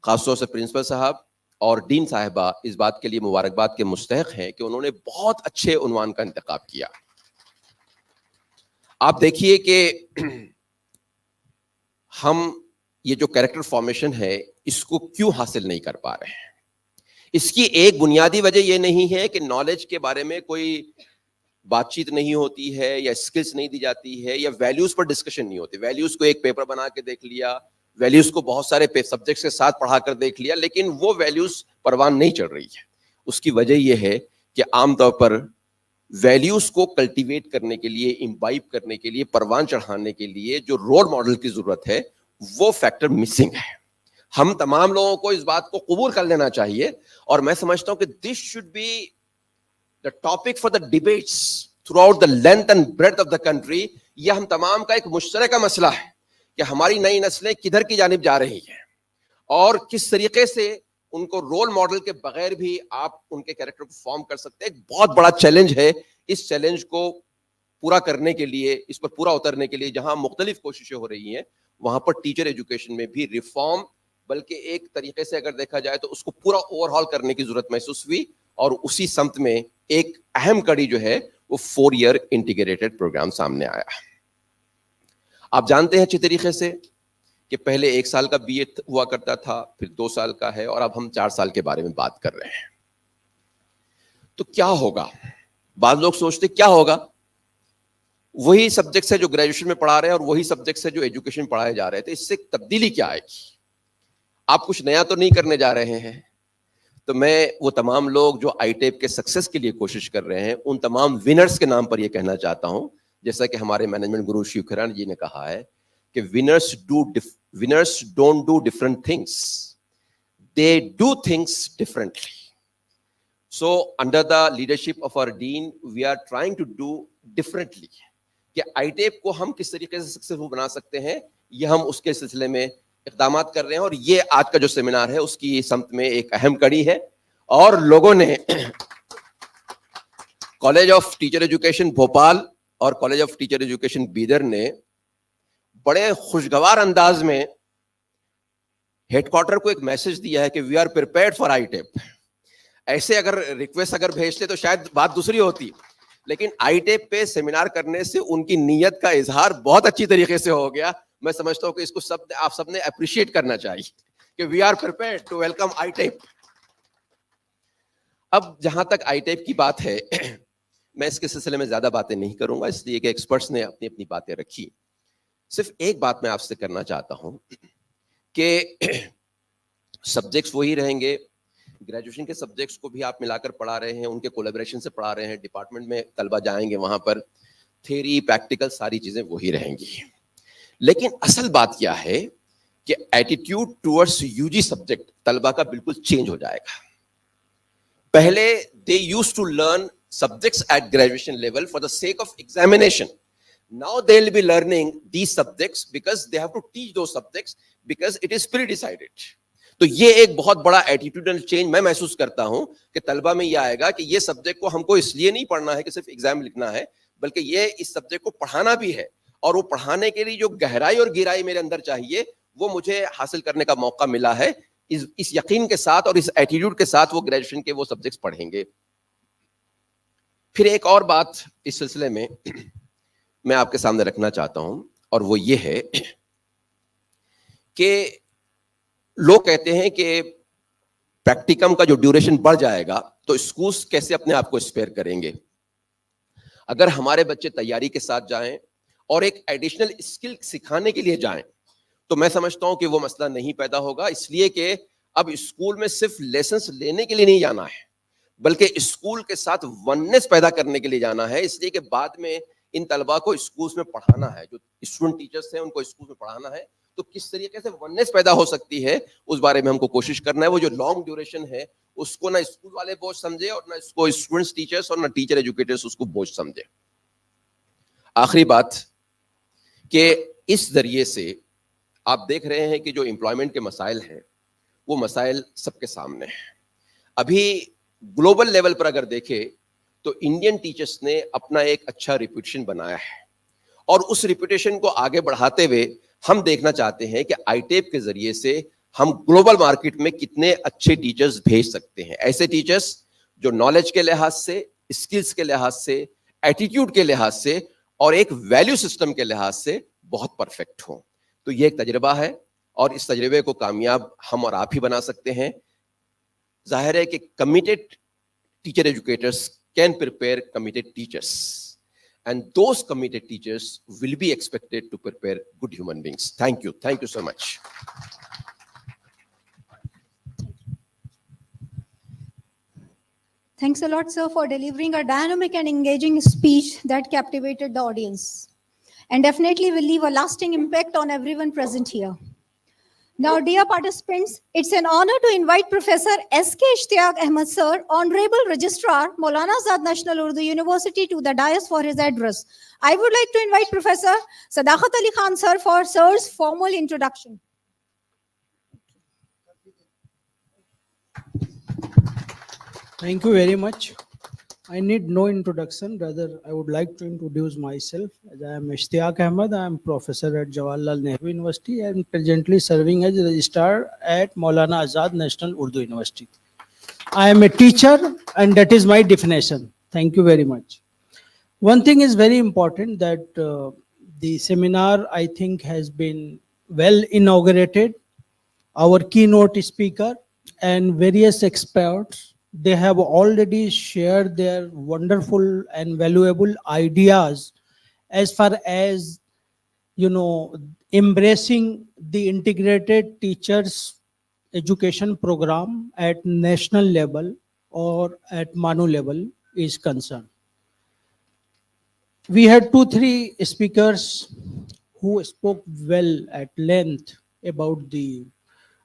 खासतौर से प्रिंसिपल साहब और डीन साहिबा इस बात के लिए मुबारकबाद के मुस्तहिक हैं कि उन्होंने बहुत अच्छे उन्वान का इंतखाब किया। आप देखिए कि हम ये जो कैरेक्टर फॉर्मेशन है इसको क्यों हासिल नहीं कर पा रहे हैं। इसकी एक बुनियादी वजह यह नहीं है कि नॉलेज के बारे में कोई बातचीत नहीं होती है या स्किल्स नहीं दी जाती है या वैल्यूज पर डिस्कशन नहीं होती। वैल्यूज को एक पेपर बना के देख लिया, वैल्यूज को बहुत सारे सब्जेक्ट्स के साथ पढ़ा कर देख लिया, लेकिन वो वैल्यूज परवान नहीं चढ़ रही है। उसकी वजह यह है कि आमतौर पर वैल्यूज को कल्टीवेट करने के लिए, इम्बाइब करने के लिए, परवान चढ़ाने के लिए जो रोल मॉडल की जरूरत है वो फैक्टर मिसिंग है। हम तमाम लोगों को इस बात को कबूल कर लेना चाहिए और मैं समझता हूं कि this should be the topic for the debates through out the length and breadth of the country. यह हम तमाम का एक मुश्तरका मसला है कि हमारी नई नस्लें किधर की जानिब जा रही हैं और किस तरीके से उनको रोल मॉडल के बगैर भी आप उनके कैरेक्टर को फॉर्म कर सकते हैं। एक बहुत बड़ा चैलेंज है। इस चैलेंज को पूरा करने के लिए, इस पर पूरा उतरने के लिए जहां मुख्तलिफ कोशिशें हो रही हैं, وہاں پر ٹیچر ایجوکیشن میں بھی ریفارم بلکہ ایک طریقے سے اگر دیکھا جائے تو اس کو پورا اوور ہال کرنے کی ضرورت محسوس ہوئی, اور اسی سمت میں ایک اہم کڑی جو ہے وہ 4 ایئر انٹیگریٹڈ پروگرام سامنے آیا. آپ جانتے ہیں اچھی طریقے سے کہ پہلے 1 سال کا بی اے ہوا کرتا تھا, پھر 2 سال کا ہے, اور اب ہم 4 سال کے بارے میں بات کر رہے ہیں. تو کیا ہوگا؟ بعض لوگ سوچتے کیا ہوگا, وہی سبجیکٹس ہے جو گریجویشن میں پڑھا رہے ہیں اور وہی سبجیکٹس ہے جو ایجوکیشن میں پڑھائے جا رہے تھے, اس سے تبدیلی کیا آئے گی؟ آپ کچھ نیا تو نہیں کرنے جا رہے ہیں. تو میں وہ تمام لوگ جو آئی ٹیپ کے سکسیس کے لیے کوشش کر رہے ہیں ان تمام ونرز کے نام پر یہ کہنا چاہتا ہوں, جیسا کہ ہمارے مینجمنٹ گرو شیو کھران جی نے کہا ہے کہ winners don't do different things, they do things differently. So under the leadership of our dean we are trying to do differently کہ آئی ٹیپ کو ہم کس طریقے سے سکسیسفل بنا سکتے ہیں, یہ ہم اس کے سلسلے میں اقدامات کر رہے ہیں. اور یہ آج کا جو سیمینار ہے اس کی سمت میں ایک اہم کڑی ہے, اور لوگوں نے college of teacher education Bhopal اور college of teacher education Bidar نے بڑے خوشگوار انداز میں ہیڈ کوارٹر کو ایک میسج دیا ہے کہ we are prepared for ITEP. ایسے اگر ریکویسٹ اگر بھیجتے تو شاید بات دوسری ہوتی, لیکن آئی ٹیپ پہ سیمینار کرنے سے ان کی نیت کا اظہار بہت اچھی طریقے سے ہو گیا. میں سمجھتا ہوں کہ اس کو آپ سب نے اپریشیٹ کرنا چاہیے کہ we are prepared to welcome ITEP. اب جہاں تک آئی ٹیپ کی بات ہے میں اس کے سلسلے میں زیادہ باتیں نہیں کروں گا, اس لیے کہ ایکسپرٹس نے اپنی اپنی باتیں رکھی. صرف ایک بات میں آپ سے کرنا چاہتا ہوں کہ سبجیکٹس وہی رہیں گے, گریجویشن کے سبجیکٹس کو بھی آپ ملا کر پڑھا رہے ہیں, ان کے کولیبریشن سے پڑھا رہے ہیں, ڈپارٹمنٹ میں طلبہ جائیں گے, وہاں پر تھیوری پریکٹیکل ساری چیزیں وہی رہیں گی. لیکن اصل بات کیا ہے کہ ایٹیٹیوڈ ٹورڈس یو جی سبجیکٹ طلبہ کا بالکل چینج ہو جائے گا. پہلے they use to learn subjects at graduation level for the sake of examination. Now they will be learning these subjects because they have to teach those subjects because it is pre-decided. تو یہ ایک بہت بڑا ایٹیٹیوڈل change میں محسوس کرتا ہوں کہ طلبہ میں یہ آئے گا کہ یہ سبجیکٹ کو ہم کو اس لیے نہیں پڑھنا ہے کہ صرف ایگزام لکھنا ہے, بلکہ یہ اس سبجیکٹ کو پڑھانا بھی ہے, اور وہ پڑھانے کے لیے جو گہرائی اور گہرائی میرے اندر چاہیے وہ مجھے حاصل کرنے کا موقع ملا ہے. اس یقین کے ساتھ اور اس ایٹیٹیوڈ کے ساتھ وہ گریجویشن کے وہ سبجیکٹس پڑھیں گے. پھر ایک اور بات اس سلسلے میں میں آپ کے سامنے رکھنا چاہتا ہوں, اور وہ یہ ہے کہ لوگ کہتے ہیں کہ پریکٹیکم کا جو ڈیوریشن بڑھ جائے گا تو اسکولز کیسے اپنے آپ کو اسپیئر کریں گے. اگر ہمارے بچے تیاری کے ساتھ جائیں اور ایک ایڈیشنل اسکل سکھانے کے لیے جائیں تو میں سمجھتا ہوں کہ وہ مسئلہ نہیں پیدا ہوگا, اس لیے کہ اب اسکول میں صرف لیسنس لینے کے لیے نہیں جانا ہے بلکہ اسکول کے ساتھ وننس پیدا کرنے کے لیے جانا ہے. اس لیے کہ بعد میں ان طلباء کو اسکولز میں پڑھانا ہے, جو اسٹوڈنٹ ٹیچرز ہیں ان کو اسکول میں پڑھانا ہے, تو کس طریقے سے وننس پیدا ہو سکتی ہے اس بارے میں ہم کو کوشش کرنا ہے. وہ جو لانگ ڈیوریشن ہے اس کو نہ اسکول والے بوجھ سمجھے اور نہ اس کو اسٹوڈنٹس ٹیچرز اور نہ ٹیچر ایجوکیٹرز اس کو بوجھ سمجھے. آخری بات کہ اس ذریعے سے آپ دیکھ رہے ہیں کہ جو امپلائمنٹ کے مسائل ہیں وہ مسائل سب کے سامنے ہیں. ابھی گلوبل لیول پر اگر دیکھیں تو انڈین ٹیچرز نے اپنا ایک اچھا ریپوٹیشن بنایا ہے, اور اس ریپوٹیشن کو آگے بڑھاتے ہوئے ہم دیکھنا چاہتے ہیں کہ آئی ٹیپ کے ذریعے سے ہم گلوبل مارکیٹ میں کتنے اچھے ٹیچرز بھیج سکتے ہیں, ایسے ٹیچرز جو نالج کے لحاظ سے, اسکلز کے لحاظ سے, ایٹیٹیوڈ کے لحاظ سے اور ایک ویلیو سسٹم کے لحاظ سے بہت پرفیکٹ ہوں. تو یہ ایک تجربہ ہے اور اس تجربے کو کامیاب ہم اور آپ ہی بنا سکتے ہیں. ظاہر ہے کہ committed teacher educators can prepare committed teachers, and those committed teachers will be expected to prepare good human beings. Thank you so much. Thanks a lot, sir, for delivering a dynamic and engaging speech that captivated the audience and definitely will leave a lasting impact on everyone present here. Now, dear participants, it's an honor to invite Professor 𝐂𝐻𝐿𝐽𝐻𝐳 Sir, Honorable Registrar, Maulana Azad National Urdu University, to the dais for his address. I would like to invite Professor Sadaqat Ali Khan Sir for Sir's formal introduction. Thank you very much. I need no introduction. Rather, I would like to introduce myself. As I am 𝐄𝐲𝐻𝐚𝐻, I am professor at Jawaharlal Nehru University and presently serving as registrar at Maulana Azad National Urdu University. I am a teacher, and that is my definition. Thank you very much. One thing is very important, that the seminar, I think, has been well inaugurated. Our keynote speaker and various experts, they have already shared their wonderful and valuable ideas as far as, embracing the integrated teachers education program at national level or at MANUU level is concerned. We had 2-3 speakers who spoke well at length about the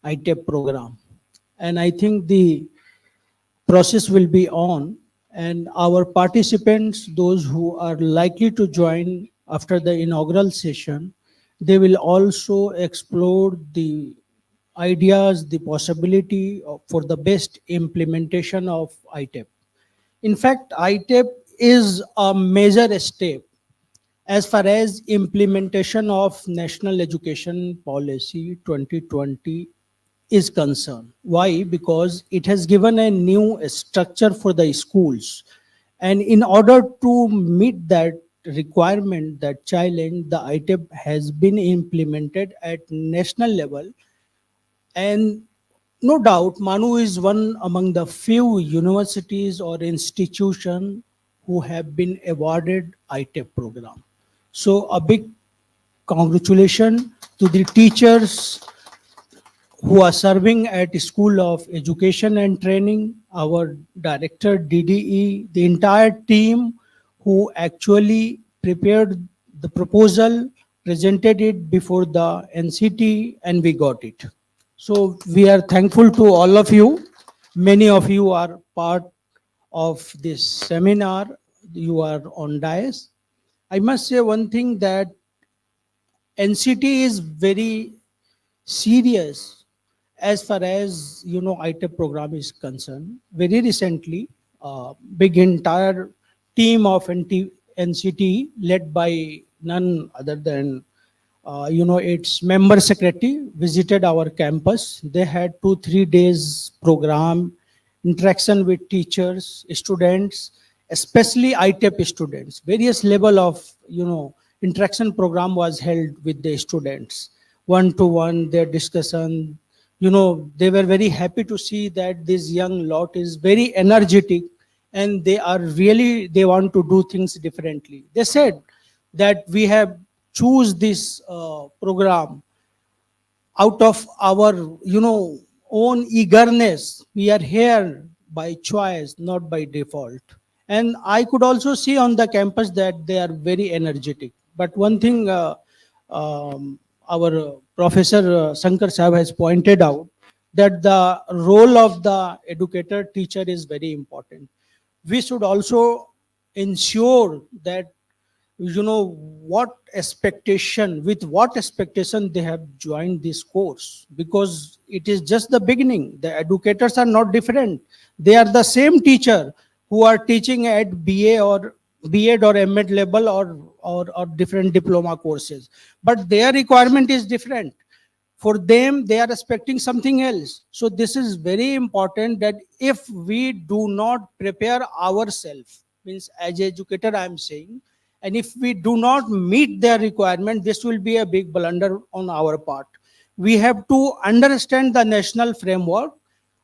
ITEP program. And I think the process will be on, and our participants, those who are likely to join after the inaugural session, they will also explore the ideas, the possibility for the best implementation of ITEP. In fact, ITEP is a major step as far as implementation of National Education Policy 2020 is concerned. Why? Because it has given a new structure for the schools. And in order to meet that requirement, that challenge, the ITEP has been implemented at national level. And no doubt, MANUU is one among the few universities or institutions who have been awarded ITEP program. So a big congratulations to the teachers who are serving at School of Education and Training, our director DDE, the entire team who actually prepared the proposal, presented it before the NCT, and we got it. So we are thankful to all of you. Many of you are part of this seminar. You are on dais. I must say one thing, that NCT is very serious as far as ITEP program is concerned. Very recently, big entire team of NCT led by none other than its member secretary visited our campus. They had 2-3 days program, interaction with teachers, students, especially ITEP students. Various level of interaction program was held with the students, one-to-one, their discussion. They were very happy to see that this young lot is very energetic and they want to do things differently. They said that we have choose this program out of our own eagerness. We are here by choice, not by default. And I could also see on the campus that they are very energetic. But one thing our Professor Shankar Sahab has pointed out, that the role of the educator teacher is very important. We should also ensure that with what expectation they have joined this course, because it is just the beginning. The educators are not different. They are the same teacher who are teaching at BA or B.Ed or M.Ed level or different diploma courses. But their requirement is different. For them, they are expecting something else. So this is very important, that if we do not prepare ourselves, means as an educator I am saying, and if we do not meet their requirement, this will be a big blunder on our part. We have to understand the national framework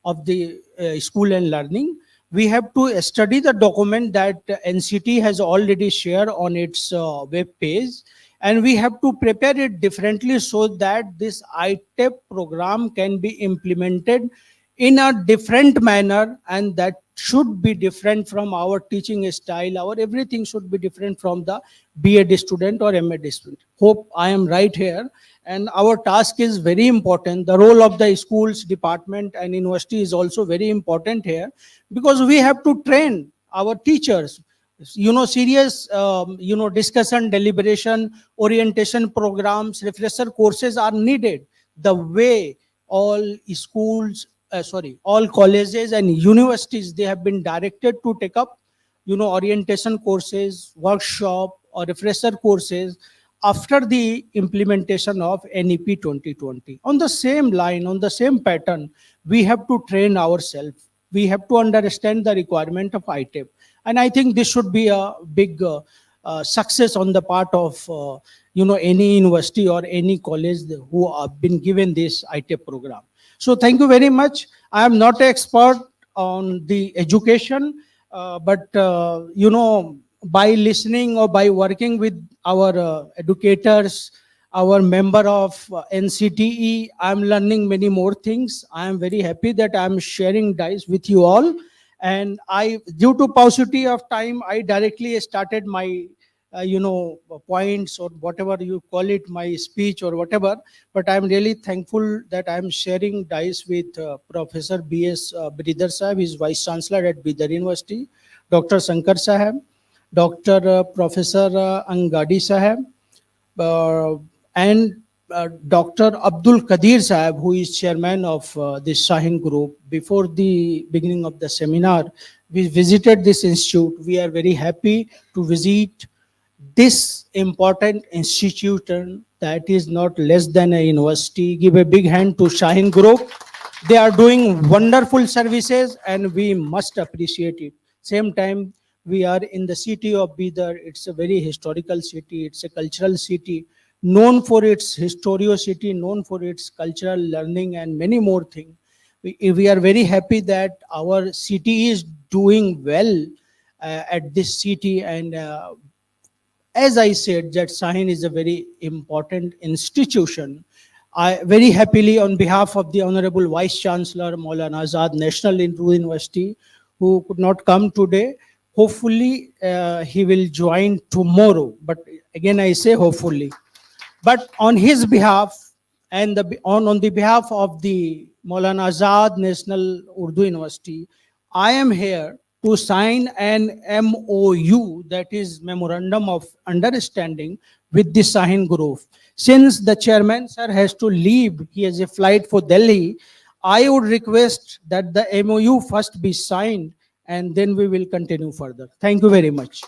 of the school and learning. We have to study the document that NCT has already shared on its web page, and we have to prepare it differently so that this ITEP program can be implemented in a different manner, and that should be different from our teaching style. Our everything should be different from the B.Ed student or M.Ed student. Hope I am right here. And our task is very important. The role of the schools, department and university is also very important here, because we have to train our teachers. Serious, discussion, deliberation, orientation programs, refresher courses are needed. The way all schools, all colleges and universities, they have been directed to take up orientation courses, workshop or refresher courses after the implementation of NEP 2020. On the same line, on the same pattern, we have to train ourselves. We have to understand the requirement of ITEP. And I think this should be a big success on the part of any university or any college who have been given this ITEP program. So thank you very much. I am not an expert on the education, but by listening or by working with our educators, our member of NCTE, I'm learning many more things. I am very happy that I'm sharing dice with you all. And due to paucity of time, I directly started my points or whatever you call it, my speech or whatever. But I'm really thankful that I'm sharing dice with Professor B.S. Bidar Sahab, he's Vice Chancellor at Bidar University, Dr. Shankar Sahab, Dr. Professor Angadi Sahab, and Dr. Abdul Qadir Sahab, who is chairman of this Shaheen group. Before the beginning of the seminar, we visited this institute. We are very happy to visit this important institution that is not less than a university. Give a big hand to Shaheen group. They are doing wonderful services and we must appreciate it. Same time, we are in the city of Bidar. It's a very historical city. It's a cultural city, known for its historicity, known for its cultural learning and many more things. We are very happy that our city is doing well at this city. And as I said, that Shaheen is a very important institution. I very happily, on behalf of the Honorable Vice Chancellor, Maulana Azad National Urdu University, who could not come today, hopefully he will join tomorrow. But again, I say hopefully. But on his behalf and on the behalf of the Maulana Azad National Urdu University, I am here to sign an MOU, that is Memorandum of Understanding, with the Shaheen Group. Since the chairman sir has to leave, he has a flight for Delhi, I would request that the MOU first be signed and then we will continue further. Thank you very much.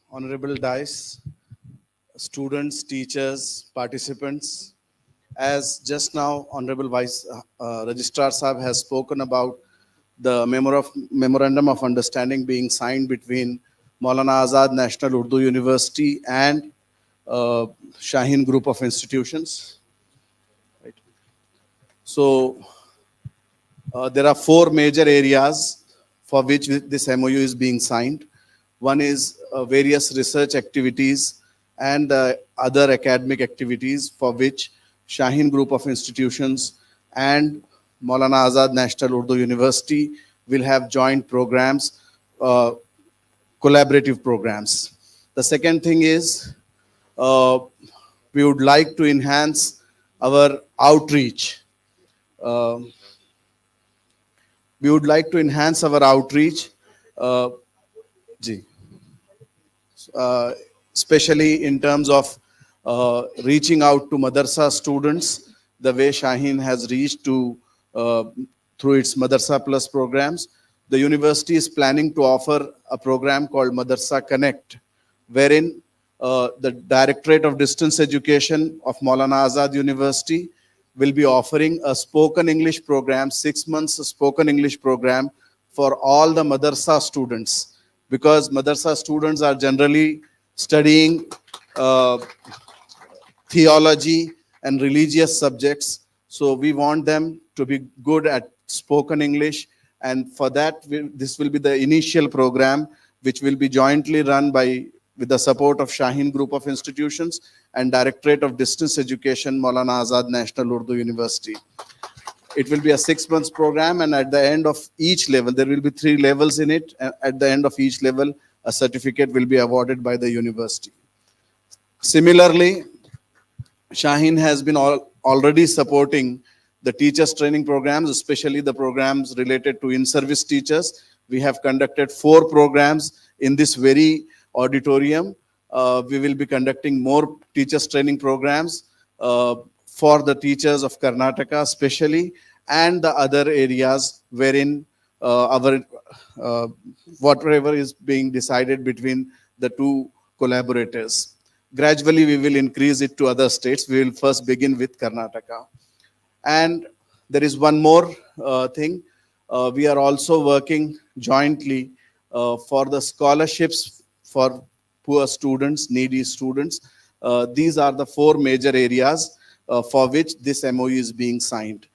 Honorable Dice, students, teachers, participants, as just now Honorable Vice Registrar Sahab has spoken about the Memorandum of Understanding being signed between Maulana Azad National Urdu University and Shaheen Group of Institutions. Right. So there are 4 major areas for which this MOU is being signed. One is various research activities and other academic activities for which Shaheen Group of Institutions and Maulana Azad National Urdu University will have joint programs, collaborative programs. The second thing is we would like to enhance our outreach. We would like to enhance our outreach, especially in terms of reaching out to Madrasa students, the way Shaheen has reached to through its Madrasa Plus programs. The university is planning to offer a program called Madrasa Connect, wherein the Directorate of Distance Education of Maulana Azad University will be offering a spoken English program, 6 months spoken English program for all the Madrasa students, because Madrasa students are generally studying theology and religious subjects. So we want them to be good at spoken English. And for that, this will be the initial program, which will be jointly run with the support of Shaheen Group of Institutions and Directorate of Distance Education, Maulana Azad National Urdu University. It will be a 6 months program, and at the end of each level, there will be 3 levels in it. And at the end of each level, a certificate will be awarded by the university. Similarly, Shaheen has been already supporting the teachers training programs, especially the programs related to in-service teachers. We have conducted 4 programs in this very auditorium we will be conducting more teachers training programs for the teachers of Karnataka especially, and the other areas wherein our whatever is being decided between the two collaborators. Gradually, we will increase it to other states. We will first begin with Karnataka. And there is one more thing. We are also working jointly for the scholarships for poor students, needy students. These are the 4 major areas for which this MOU is being signed.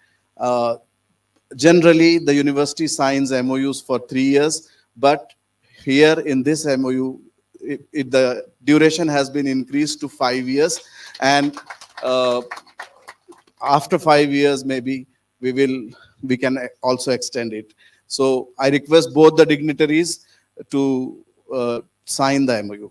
Generally, the university signs MOUs for 3 years, but here in this MOU, the duration has been increased to 5 years, and after 5 years, maybe we can also extend it. So I request both the dignitaries to sign the MOU.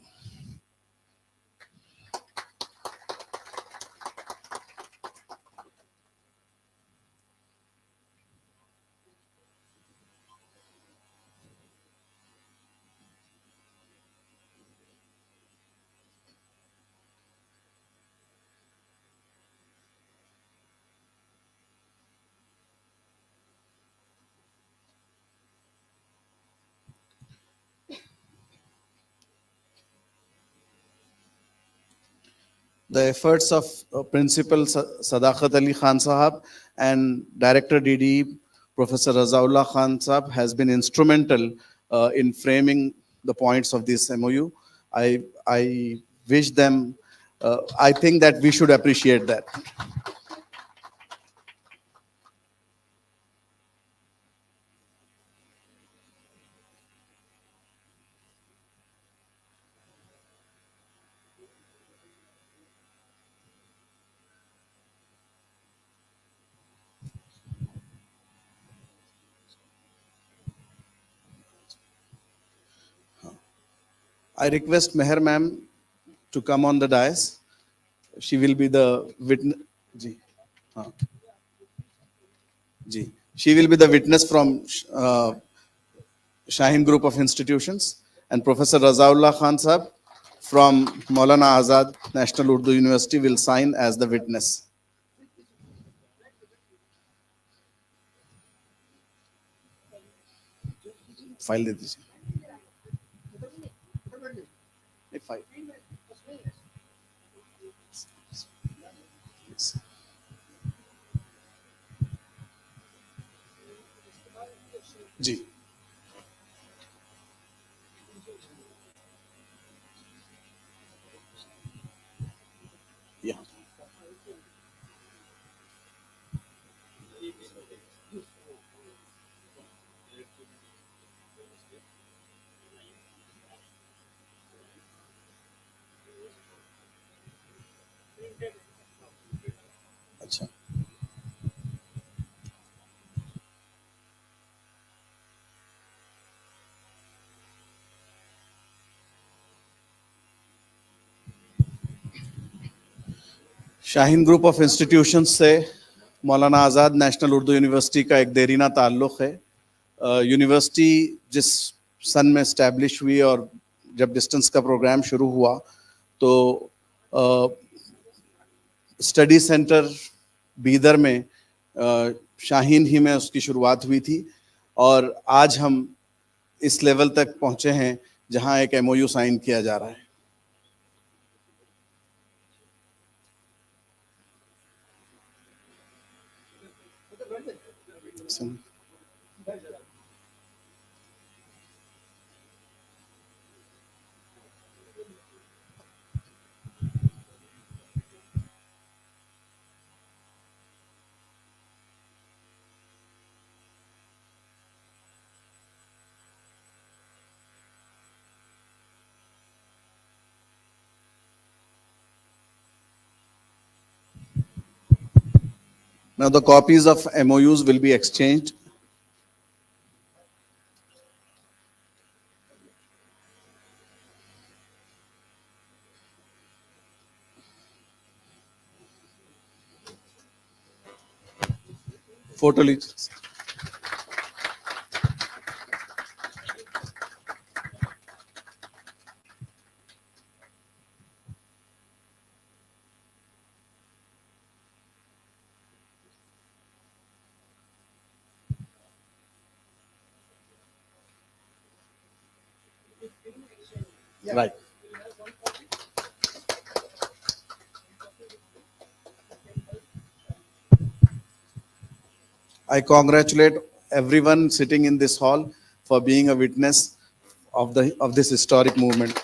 The efforts of Principal Sadaqat Ali Khan Sahab and Director DD Professor Razaullah Khan Sahab has been instrumental in framing the points of this MOU. I wish them, I think that we should appreciate that. I request Meher ma'am to come on the dais. She will be the witness. She will be the witness from Shaheen Group of Institutions, and Professor Razaullah Khan Sahab from Maulana Azad National Urdu University will sign as the witness. File दे दीजिए. File. जी. Yeah. अच्छा. Shaheen group of institutions से मौलाना आज़ाद national Urdu university का एक देरीना ताल्लुक़ है. University जिस सन में establish हुई और जब डिस्टेंस का प्रोग्राम शुरू हुआ तो स्टडी सेंटर बीदर में शाहीन ही में उसकी शुरुआत हुई थी, और आज हम इस लेवल तक पहुँचे हैं जहाँ एक MOU साइन किया जा रहा है. Now the copies of MOUs will be exchanged. Photo लीजिए. Right. I congratulate everyone sitting in this hall for being a witness of this historic movement.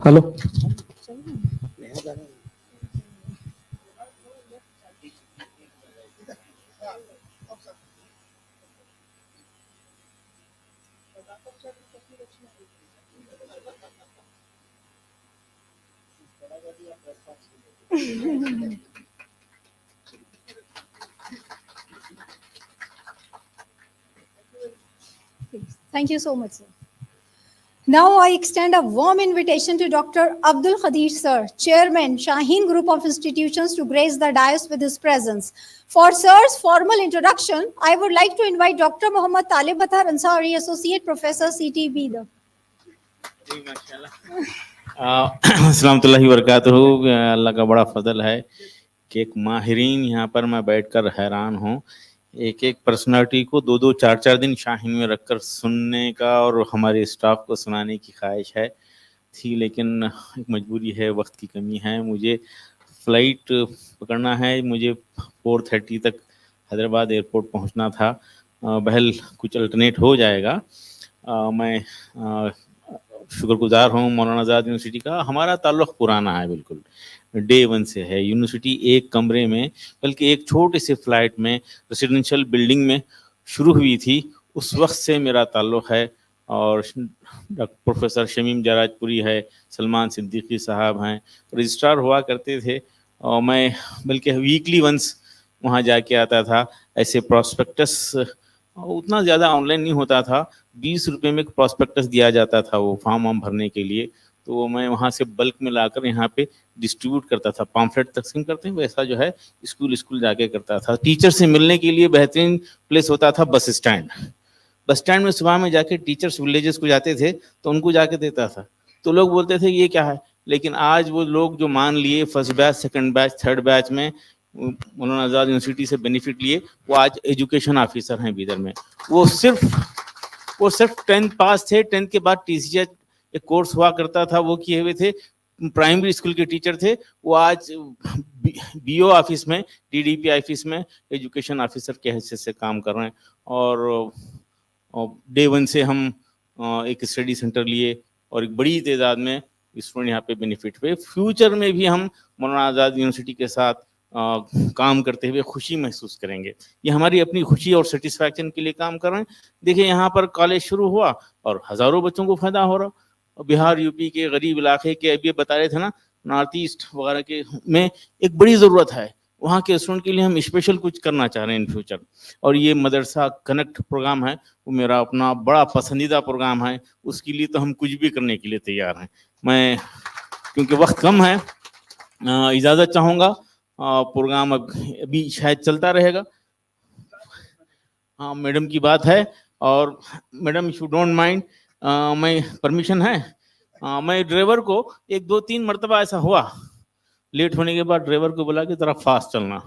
Hello. Thank you so much, sir. Now I extend a warm invitation to Dr. Abdul Qadir sir, Chairman, Shaheen Group of Institutions, to grace the dais with his presence. For sir's formal introduction, I would like to invite Dr. Muhammad Talib Batar Ansari, Associate Professor, CTE Bidar. अस्सलामुअलैकुम वबरकातुहू। अल्लाह का बड़ा फजल है कि एक माहिरीन यहाँ पर मैं बैठकर हैरान हूँ। एक एक पर्सनालिटी को 2-2, 4-4 दिन शाहीन में रखकर सुनने का और हमारे स्टाफ को सुनाने की ख्वाहिश है थी, लेकिन एक मजबूरी है, वक्त की कमी है। मुझे फ़्लाइट पकड़ना है, मुझे 4:30 तक हैदराबाद एयरपोर्ट पहुँचना था। बहल कुछ अल्टरनेट हो जाएगा। मैं शुक्रगुजार हूँ मौलाना आज़ाद यूनिवर्सिटी का। हमारा ताल्लुक़ पुराना है, बिल्कुल डे 1 से है। यूनिवर्सिटी एक कमरे में, बल्कि एक छोटे से फ्लैट में रेसिडेंशियल बिल्डिंग में शुरू हुई थी, उस वक्त से मेरा ताल्लुक़ है। और प्रोफेसर शमीम जराजपुरी है, सलमान सिद्दीकी साहब हैं, रजिस्ट्रार हुआ करते थे। और मैं बल्कि वीकली वंस वहाँ जाके आता था। ऐसे प्रॉस्पेक्टस उतना ज़्यादा ऑनलाइन नहीं होता था, 20 रुपये में प्रॉस्पेक्टस दिया जाता था वो फॉर्म भरने के लिए, तो मैं वहाँ से बल्क में लाकर यहाँ पे डिस्ट्रीब्यूट करता था। पम्फलेट तकसीम करते हैं वैसा जो है स्कूल जाके करता था। टीचर से मिलने के लिए बेहतरीन प्लेस होता था बस स्टैंड। बस स्टैंड में सुबह में जाके टीचर्स विलेजेस को जाते थे तो उनको जाके देता था, तो लोग बोलते थे ये क्या है। लेकिन आज वो लोग जो मान लिए first batch, second batch, third batch में मौलाना आज़ाद यूनिवर्सिटी से बेनिफिट लिए, वो आज एजुकेशन ऑफिसर हैं बीदर में। वो सिर्फ 10th पास थे, 10th के बाद TCH एक कोर्स हुआ करता था, वो किए हुए थे। प्राइमरी स्कूल के टीचर थे, वो आज BO ऑफिस में, DDP ऑफिस में एजुकेशन ऑफिसर के हैसियत से काम कर रहे हैं। और डे 1 से हम एक स्टडी सेंटर लिए और एक बड़ी तादाद में स्टूडेंट यहाँ पे बेनिफिट हुए। फ्यूचर में भी हम मौलाना आज़ाद यूनिवर्सिटी के साथ काम करते हुए खुशी महसूस करेंगे। ये हमारी अपनी खुशी और सेटिस्फैक्शन के लिए काम कर रहे हैं। देखिए यहाँ पर कॉलेज शुरू हुआ और हज़ारों बच्चों को फ़ायदा हो रहा। बिहार यूपी के गरीब इलाके के, अब ये बता रहे थे ना, नॉर्थ ईस्ट वगैरह के में एक बड़ी ज़रूरत है। वहाँ के स्टूडेंट के लिए हम स्पेशल कुछ करना चाह रहे हैं इन फ्यूचर। और ये मदरसा कनेक्ट प्रोग्राम है, वो मेरा अपना बड़ा पसंदीदा प्रोग्राम है। उसके लिए तो हम कुछ भी करने के लिए तैयार हैं। मैं क्योंकि वक्त कम है, इजाज़त चाहूँगा। प्रोग्राम अभी शायद चलता रहेगा। हाँ, मैडम की बात है। और madam if you don't mind, मैं परमिशन है, मैं ड्राइवर को 1-2-3 मरतबा ऐसा हुआ, लेट होने के बाद ड्राइवर को बोला कि ज़रा फास्ट चलना,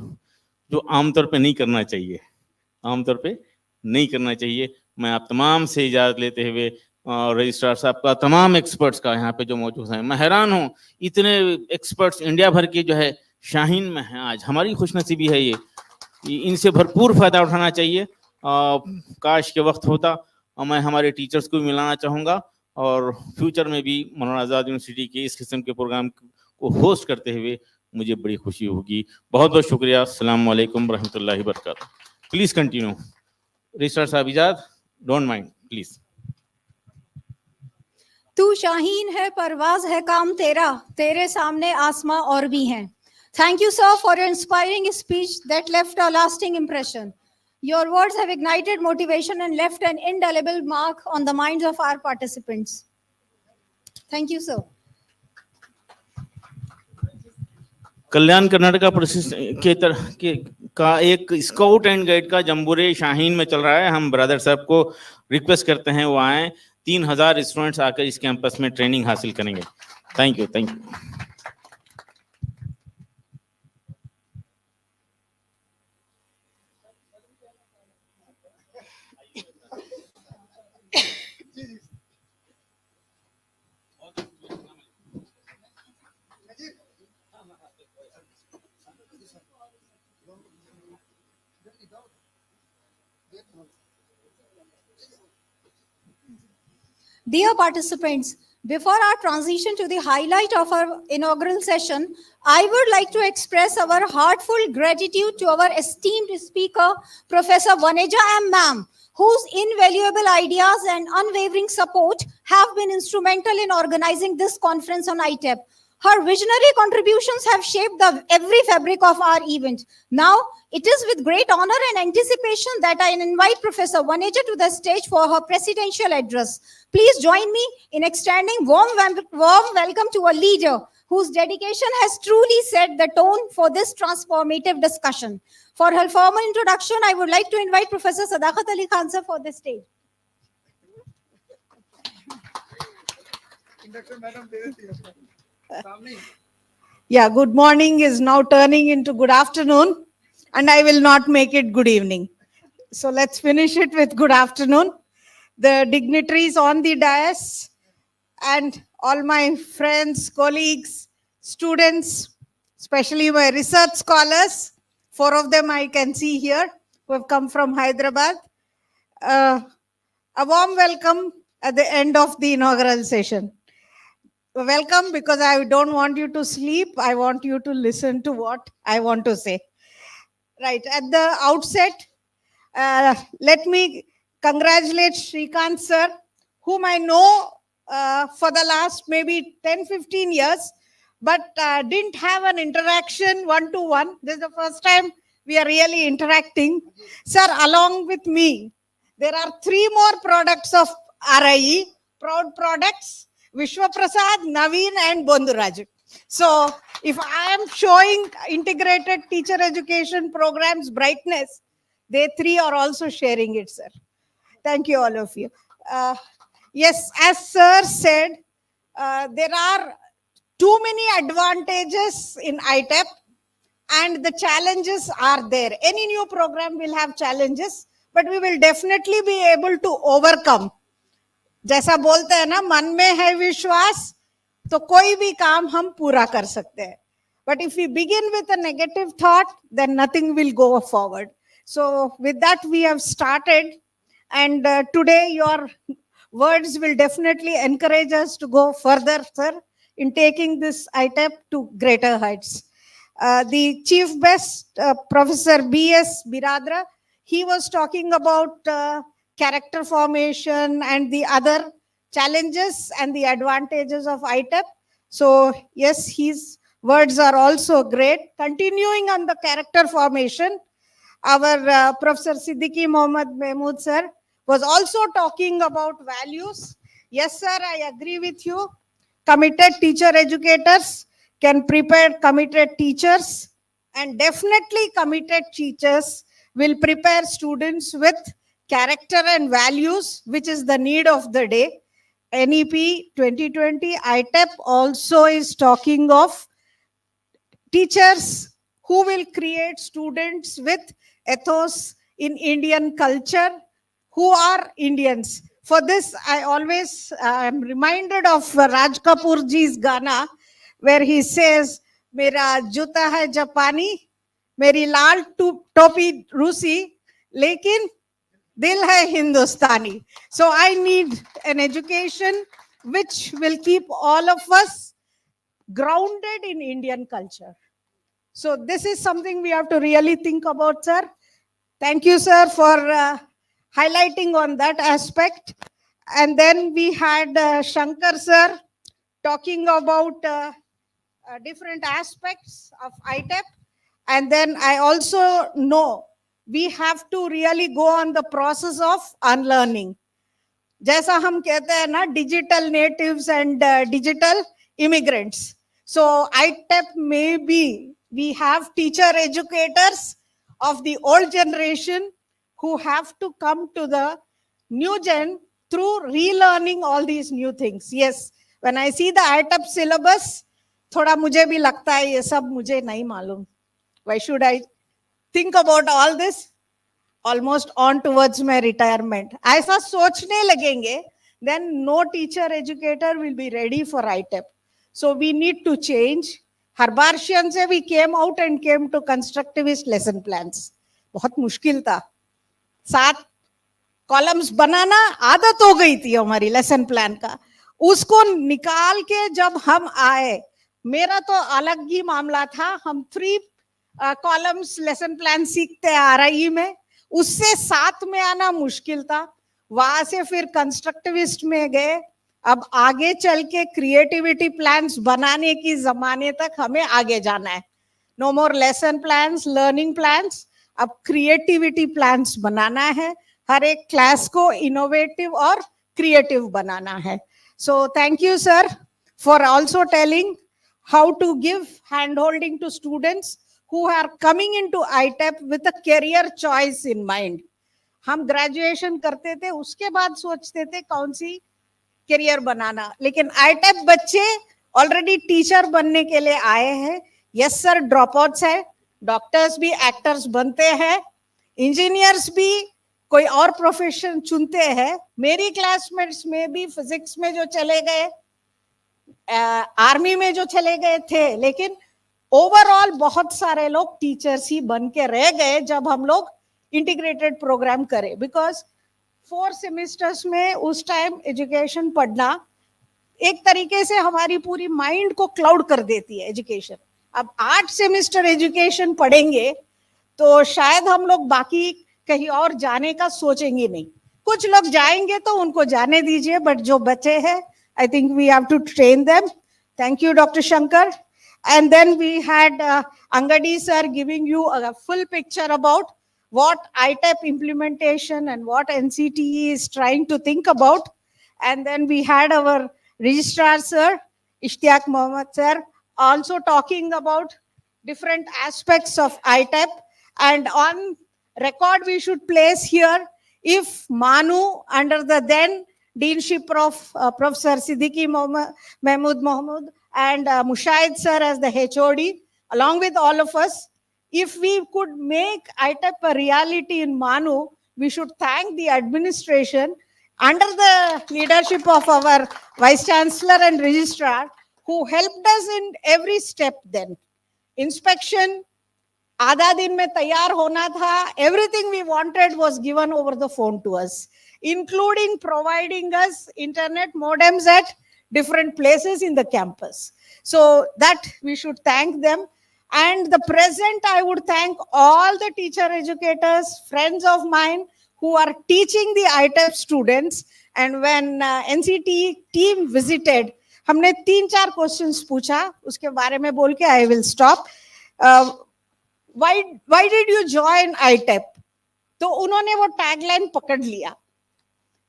जो आमतौर पे नहीं करना चाहिए, आमतौर पे नहीं करना चाहिए। मैं आप तमाम से इजाज़त लेते हुए रजिस्ट्रार साहब का, तमाम एक्सपर्ट्स का यहाँ पे जो मौजूद हैं, मैं हैरान हूँ इतने एक्सपर्ट्स इंडिया भर के जो है शाहीन में हैं। आज हमारी खुशनसीबी है ये, इनसे भरपूर फ़ायदा उठाना चाहिए। काश के वक्त होता। मैं हमारे टीचर्स को भी मिलाना चाहूँगा और फ्यूचर में भी मौलाना आज़ाद यूनिवर्सिटी के इस किस्म के प्रोग्राम को होस्ट करते हुए मुझे बड़ी खुशी होगी। बहुत बहुत शुक्रिया। अस्सलाम वालेकुम रहमतुल्लाहि व बरकातहू। Please continue. रजिस्ट्रार साहब इजाज़त, Don't mind, please. तू शाहीन है परवाज है काम तेरा तेरे सामने आसमां और भी हैं. Thank you, sir, for your inspiring speech that left a lasting impression. Your words have ignited motivation and left an indelible mark on the minds of our participants. Thank you, sir. कल्याण कर्नाटका का एक scout and guide का जम्बूरे शाहीन में चल रहा है. हम brother साहब को रिक्वेस्ट करते हैं वो आए. 3000 स्टूडेंट्स आकर इस कैंपस में ट्रेनिंग हासिल करेंगे. Thank you. Thank you. Dear participants, before our transition to the highlight of our inaugural session, I would like to express our heartfelt gratitude to our esteemed speaker, Professor Vaneja M. Ma'am, whose invaluable ideas and unwavering support have been instrumental in organizing this conference on ITEP. Her visionary contributions have shaped every fabric of our event. Now, it is with great honor and anticipation that I invite Professor Vaneja to the stage for her presidential address. Please join me in extending warm welcome to a leader whose dedication has truly set the tone for this transformative discussion. For her formal introduction, I would like to invite Professor Sadaqat Ali Khan sir for the stage. Yeah, good morning is now turning into good afternoon, and I will not make it good evening. So let's finish it with good afternoon. The dignitaries on the dais and all my friends, colleagues, students, especially my research scholars, 4 of them I can see here who have come from Hyderabad. A warm welcome at the end of the inaugural session. Welcome, because I don't want you to sleep. I want you to listen to what I want to say. Right, at the outset, let me congratulate Srikanth sir, whom I know for the last maybe 10-15 years, but didn't have an interaction one-to-one. This is the first time we are really interacting. Sir, along with me, there are 3 more products of RIE, proud products, Vishwaprasad, Naveen and Bonduraj. So if I am showing integrated teacher education programs brightness, they 3 are also sharing it, sir. Thank you, all of you. Yes, as sir said, there are too many advantages in ITEP and the challenges are there. Any new program will have challenges, but we will definitely be able to overcome. जैसा बोलते हैं ना, मन में है विश्वास तो कोई भी काम हम पूरा कर सकते हैं. But if we begin with a negative thought, then nothing will go forward. So with that, we have started, and today your words will definitely encourage us to go further, sir, in taking this ITEP to greater heights. The Chief Guest, Professor B.S. Biradra, he was talking about character formation and the other challenges and the advantages of ITEP. So yes, his words are also great. Continuing on the character formation, our Professor Siddiqui Mohammed Mahmood sir was also talking about values. Yes, sir, I agree with you. Committed teacher educators can prepare committed teachers, and definitely committed teachers will prepare students with character and values, which is the need of the day. NEP 2020 ITEP also is talking of teachers who will create students with ethos in Indian culture, who are Indians. For this, I always am reminded of Raj Kapoor ji's Gana, where he says, "Mera juta hai Japani, meri lal topi Rusi, lekin Dil hai Hindustani." So I need an education which will keep all of us grounded in Indian culture. So this is something we have to really think about, sir. Thank you, sir, for highlighting on that aspect. And then we had Shankar sir talking about different aspects of ITEP. And then I also know we have to really go on the process of unlearning. जैसा हम कहते हैं ना, digital natives and digital immigrants. So ITEP maybe we have teacher educators of the old generation who have to come to the new gen through relearning all these new things. Yes, when I see the ITEP syllabus, थोड़ा मुझे भी लगता है ये सब मुझे नहीं मालूम. Why should I think about all this? Almost on towards my retirement. ऐसा सोचने लगेंगे, then no teacher educator will be ready for ITEP. So we need to change. Herbartian से we came out and came to constructivist lesson plans. बहुत मुश्किल था. 7 columns बनाना आदत हो गई थी हमारी लेसन प्लान का. उसको निकाल के जब हम आए, मेरा तो अलग ही मामला था. हम 3 कॉलम्स लेसन प्लान सीखते RIE में, उससे 7 में आना मुश्किल था. वहां से फिर कंस्ट्रक्टिविस्ट में गए. अब आगे चल के क्रिएटिविटी प्लान्स बनाने की जमाने तक हमें आगे जाना है. No more lesson plans, learning plans, अब क्रिएटिविटी प्लान्स बनाना है. हर एक क्लास को इनोवेटिव और क्रिएटिव बनाना है. So thank you sir for also telling how to give hand holding to students who are coming into ITEP with a career choice in mind. हम graduation करते थे, उसके बाद सोचते थे कौन सी करियर बनाना, लेकिन ITEP बच्चे ऑलरेडी टीचर बनने के लिए आए हैं. यस सर, ड्रॉप आउट्स है, डॉक्टर्स भी एक्टर्स बनते हैं, इंजीनियर्स भी कोई और प्रोफेशन चुनते हैं. मेरी क्लासमेट्स में भी फिजिक्स में जो चले गए, आर्मी में जो चले गए थे, लेकिन ओवरऑल बहुत सारे लोग टीचर्स ही बन के रह गए जब हम लोग इंटीग्रेटेड प्रोग्राम करें. बिकॉज 4 सेमेस्टर्स में उस टाइम एजुकेशन पढ़ना एक तरीके से हमारी पूरी माइंड को क्लाउड कर देती है एजुकेशन. अब 8 सेमेस्टर एजुकेशन पढ़ेंगे तो शायद हम लोग बाकी कहीं और जाने का सोचेंगे नहीं. कुछ लोग जाएंगे तो उनको जाने दीजिए, बट जो बचे हैं, I think we have to train them. Thank you, Dr. Shankar. And then we had Angadi sir giving you a full picture about what ITEP implementation and what NCTE is trying to think about. And then we had our registrar sir, Ishtiaq Mohammed sir, also talking about different aspects of ITEP. And on record, we should place here, if MANUU under the then Deanship of Professor Siddiqui Mahmood and Mushaid sir as the HOD, along with all of us, if we could make ITEP a reality in MANUU, we should thank the administration under the leadership of our Vice Chancellor and Registrar, who helped us in every step then. Inspection, आधा दिन में तैयार होना था. Everything we wanted was given over the phone to us, including providing us internet modems at different places in the campus. So that we should thank them. And the present, I would thank all the teacher educators, friends of mine who are teaching the ITEP students. And when NCTE team visited, हमने 3-4 questions पूछा, उसके बारे में बोल के I will stop. Why did you join ITEP? तो उन्होंने वो टैगलाइन पकड़ लिया,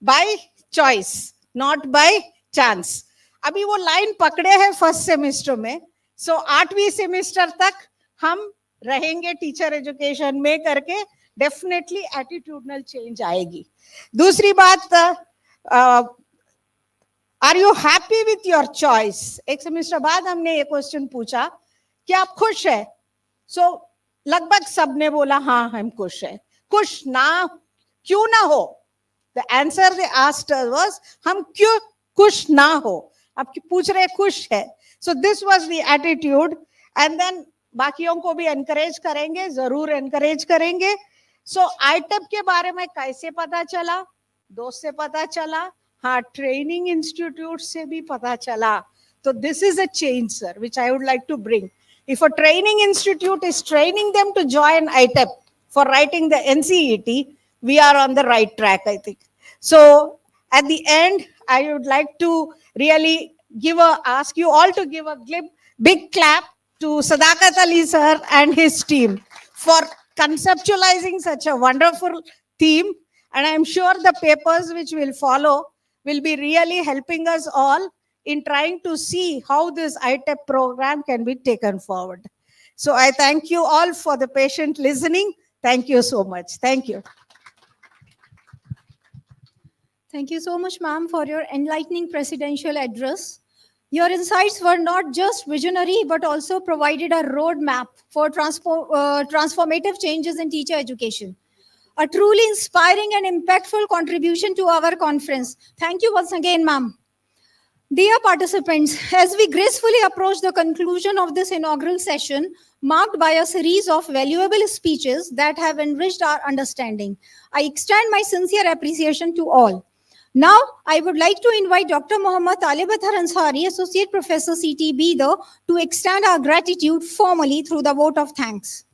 by choice, not by chance. अभी वो लाइन पकड़े हैं फर्स्ट सेमेस्टर में. सो 8वीं सेमेस्टर तक हम रहेंगे टीचर एजुकेशन में करके, डेफिनेटली एटीट्यूडनल चेंज आएगी. दूसरी बात, are you happy with your choice? एक सेमेस्टर बाद हमने ये क्वेश्चन पूछा कि आप खुश है? सो लगभग सबने बोला हाँ हम खुश है. खुश ना क्यों ना हो? The answer they asked us was, हम क्यों खुश ना हो? आप पूछ रहे खुश है. So this was the attitude. And then बाकियों को भी encourage करेंगे, जरूर encourage करेंगे. So ITEP के बारे में कैसे पता चला? दोस्त से पता चला, हाँ ट्रेनिंग इंस्टीट्यूट से भी पता चला. So this is a change, sir, which I would like to bring. If a training institute is training them to join ITEP for writing the NCET, we are on the right track, I think. So at the end, I would like to really ask you all to give a big clap to Sadakat Ali sir and his team for conceptualizing such a wonderful theme. And I'm sure the papers which will follow will be really helping us all in trying to see how this ITEP program can be taken forward. So I thank you all for the patient listening. Thank you so much. Thank you. Thank you so much, ma'am, for your enlightening presidential address. Your insights were not just visionary, but also provided a roadmap for transformative changes in teacher education. A truly inspiring and impactful contribution to our conference. Thank you once again, ma'am. Dear participants, as we gracefully approach the conclusion of this inaugural session, marked by a series of valuable speeches that have enriched our understanding, I extend my sincere appreciation to all. Now, I would like to invite Dr. Mohammad Talib Athar Ansari, Associate Professor, CTE Bidar, to extend our gratitude formally through the vote of thanks.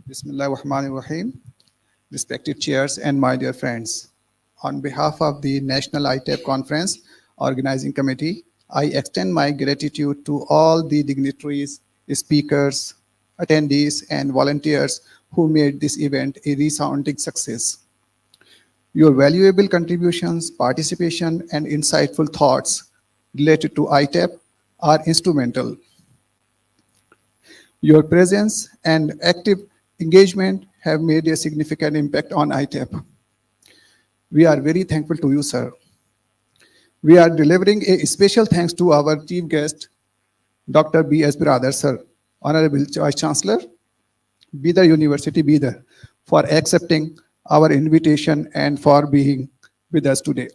Bismillah ar-Rahman ar-Rahim. Respected chairs and my dear friends, on behalf of the National ITEP Conference Organizing Committee, I extend my gratitude to all the dignitaries, speakers, attendees, and volunteers who made this event a resounding success. Your valuable contributions, participation, and insightful thoughts related to ITEP are instrumental. Your presence and active engagement have made a significant impact on ITEP. We are very thankful to you, sir. We are delivering a special thanks to our chief guest, Dr. B.S. Biradar, sir, Honorable Vice Chancellor, Bidar University, Bidar, for accepting our invitation and for being with us today.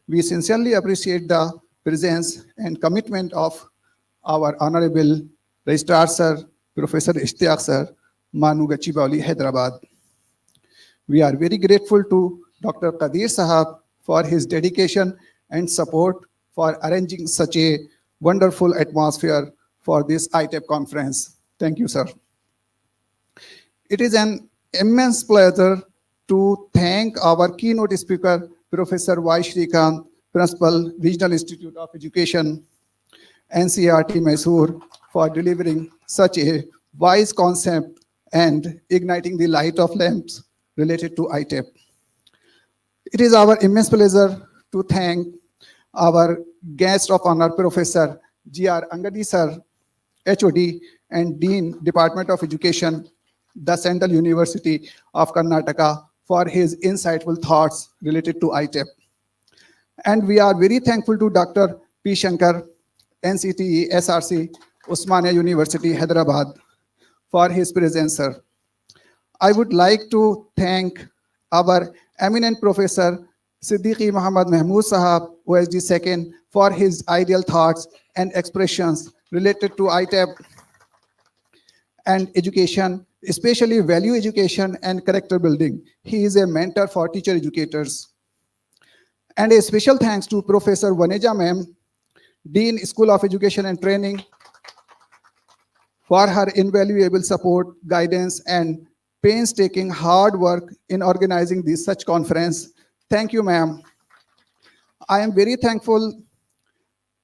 We sincerely appreciate the presence and commitment of our Honorable Registrar, sir, Professor 𝐓𝐿𝐴𝐻𝐿𝐴 sir, MANUU Youtube, Hyderabad. We are very grateful to Dr. Qadir Sahab for his dedication and support for arranging such a wonderful atmosphere for this ITEP conference. Thank you, sir. It is an immense pleasure to thank our keynote speaker, Professor 𝐂𝐲𝐿𝐴𝐧𝐿, Principal, Regional Institute of Education, NCERT, Mysore, for delivering such a wise concept and igniting the light of lamps related to ITEP. It is our immense pleasure to thank our guest of honor, Professor G.R. Angadi sir, HOD and Dean, Department of Education, the Central University of Karnataka, for his insightful thoughts related to ITEP. And we are very thankful to Dr. P. Shankar, NCTE, SRC, Osmania University, Hyderabad, for his presence, sir. I would like to thank our eminent Professor Siddiqui Muhammad Mahmood Sahab, OSD second, for his ideal thoughts and expressions related to ITEP and education, especially value education and character building. He is a mentor for teacher educators. And a special thanks to Professor Vaneja ma'am, Dean, School of Education and Training, for her invaluable support, guidance, and painstaking hard work in organizing this such conference. Thank you, ma'am. I am very thankful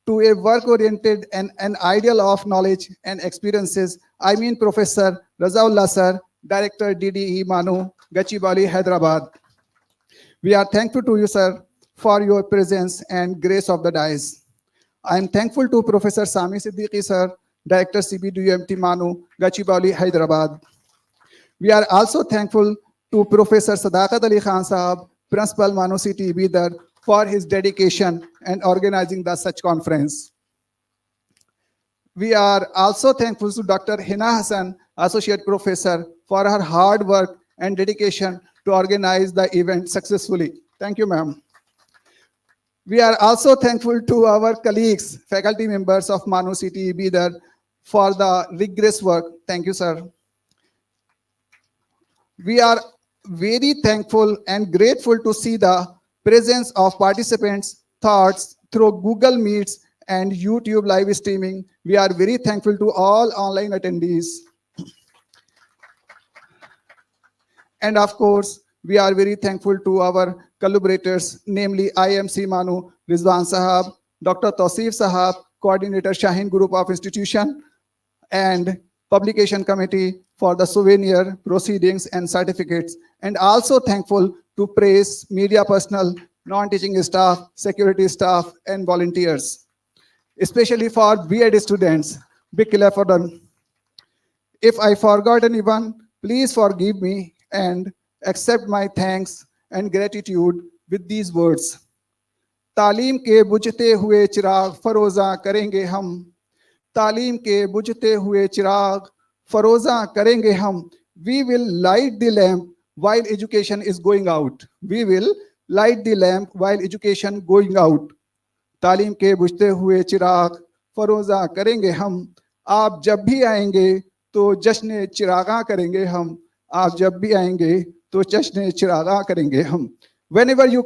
to a work-oriented and an ideal of knowledge and experiences. I mean Professor Razaullah sir, Director DDE MANUU Gachibowli, Hyderabad. We are thankful to you, sir, for your presence and grace of the dais. I am thankful to Professor Sami Siddiqui sir, Director CBDUMT MANUU Gachibowli, Hyderabad. We are also thankful to Professor Sadakat Ali Khan Sahab, Principal MANUU CTE Bidar, for his dedication and organizing the such conference. We are also thankful to Dr. Hina Hassan, Associate Professor, for her hard work and dedication to organize the event successfully. Thank you, ma'am. We are also thankful to our colleagues, faculty members of MANUU CTE Bidar, for the rigorous work. Thank you, sir. We are very thankful and grateful to see the presence of participants' thoughts through Google Meets and YouTube live streaming. We are very thankful to all online attendees. And of course, we are very thankful to our collaborators, namely IMC MANUU Rizwan Sahab, Dr. Tausif Sahab, Coordinator Shaheen Group of Institution, and Publication Committee for the souvenir, proceedings, and certificates. And also thankful to press, media personnel, non-teaching staff, security staff, and volunteers. Especially for B.Ed students, big clap for them. If I forgot anyone, please forgive me and accept my thanks and gratitude with these words. तालीम के बुझते हुए चिराग फरोजा करेंगे हम. तालीम के बुझते हुए चिराग फरोजा करेंगे हम. We will light the lamp while education is going out. We will light the lamp while education going out. तालीम के बुझते हुए चिराग फरोजा करेंगे हम. आप जब भी आएंगे तो जश्न चिरागा करेंगे हम. आप जब भी आएंगे तो जश्न चिरागा करेंगे हम. Whenever you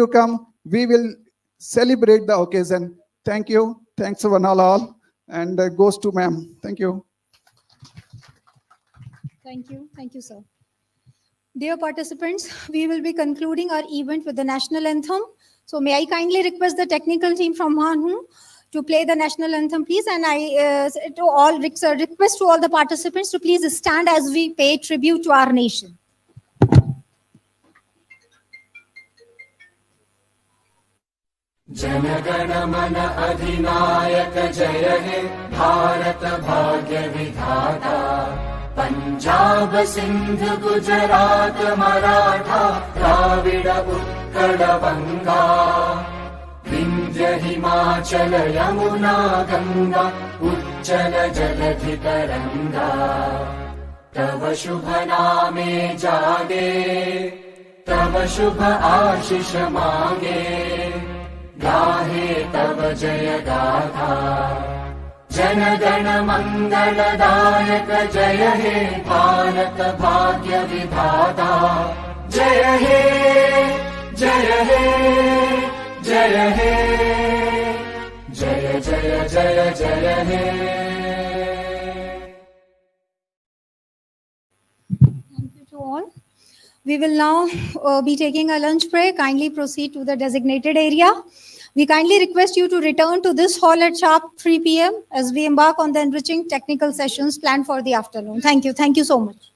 come, we will celebrate the occasion. Thank you. Thanks one all. And goes to ma'am. Thank you. Thank you. Thank you, sir. Dear participants, we will be concluding our event with the national anthem. So may I kindly request the technical team from MANUU to play the national anthem, please. And I request to all the participants to please stand as we pay tribute to our nation. जनगण मन अधिनायक जय हे भारत भाग्य विधाता पंजाब सिंध गुजरात मराठा द्राविड उत्कल बंगा विंध्य हिमाचल यमुना गंगा उज्जल जलधि तरंगा तव शुभ नामे जागे तव शुभ आशीष मांगे गाहे तव जय गाथा जनगण मंगलदायक जय हे भारत भाग्य विधाता जय हे जय हे जय हे जय जय जय जय हे. Thank you to all. We will now be taking a lunch break. Kindly proceed to the designated area. We kindly request you to return to this hall at sharp 3 p.m. as we embark on the enriching technical sessions planned for the afternoon. Thank you. Thank you so much.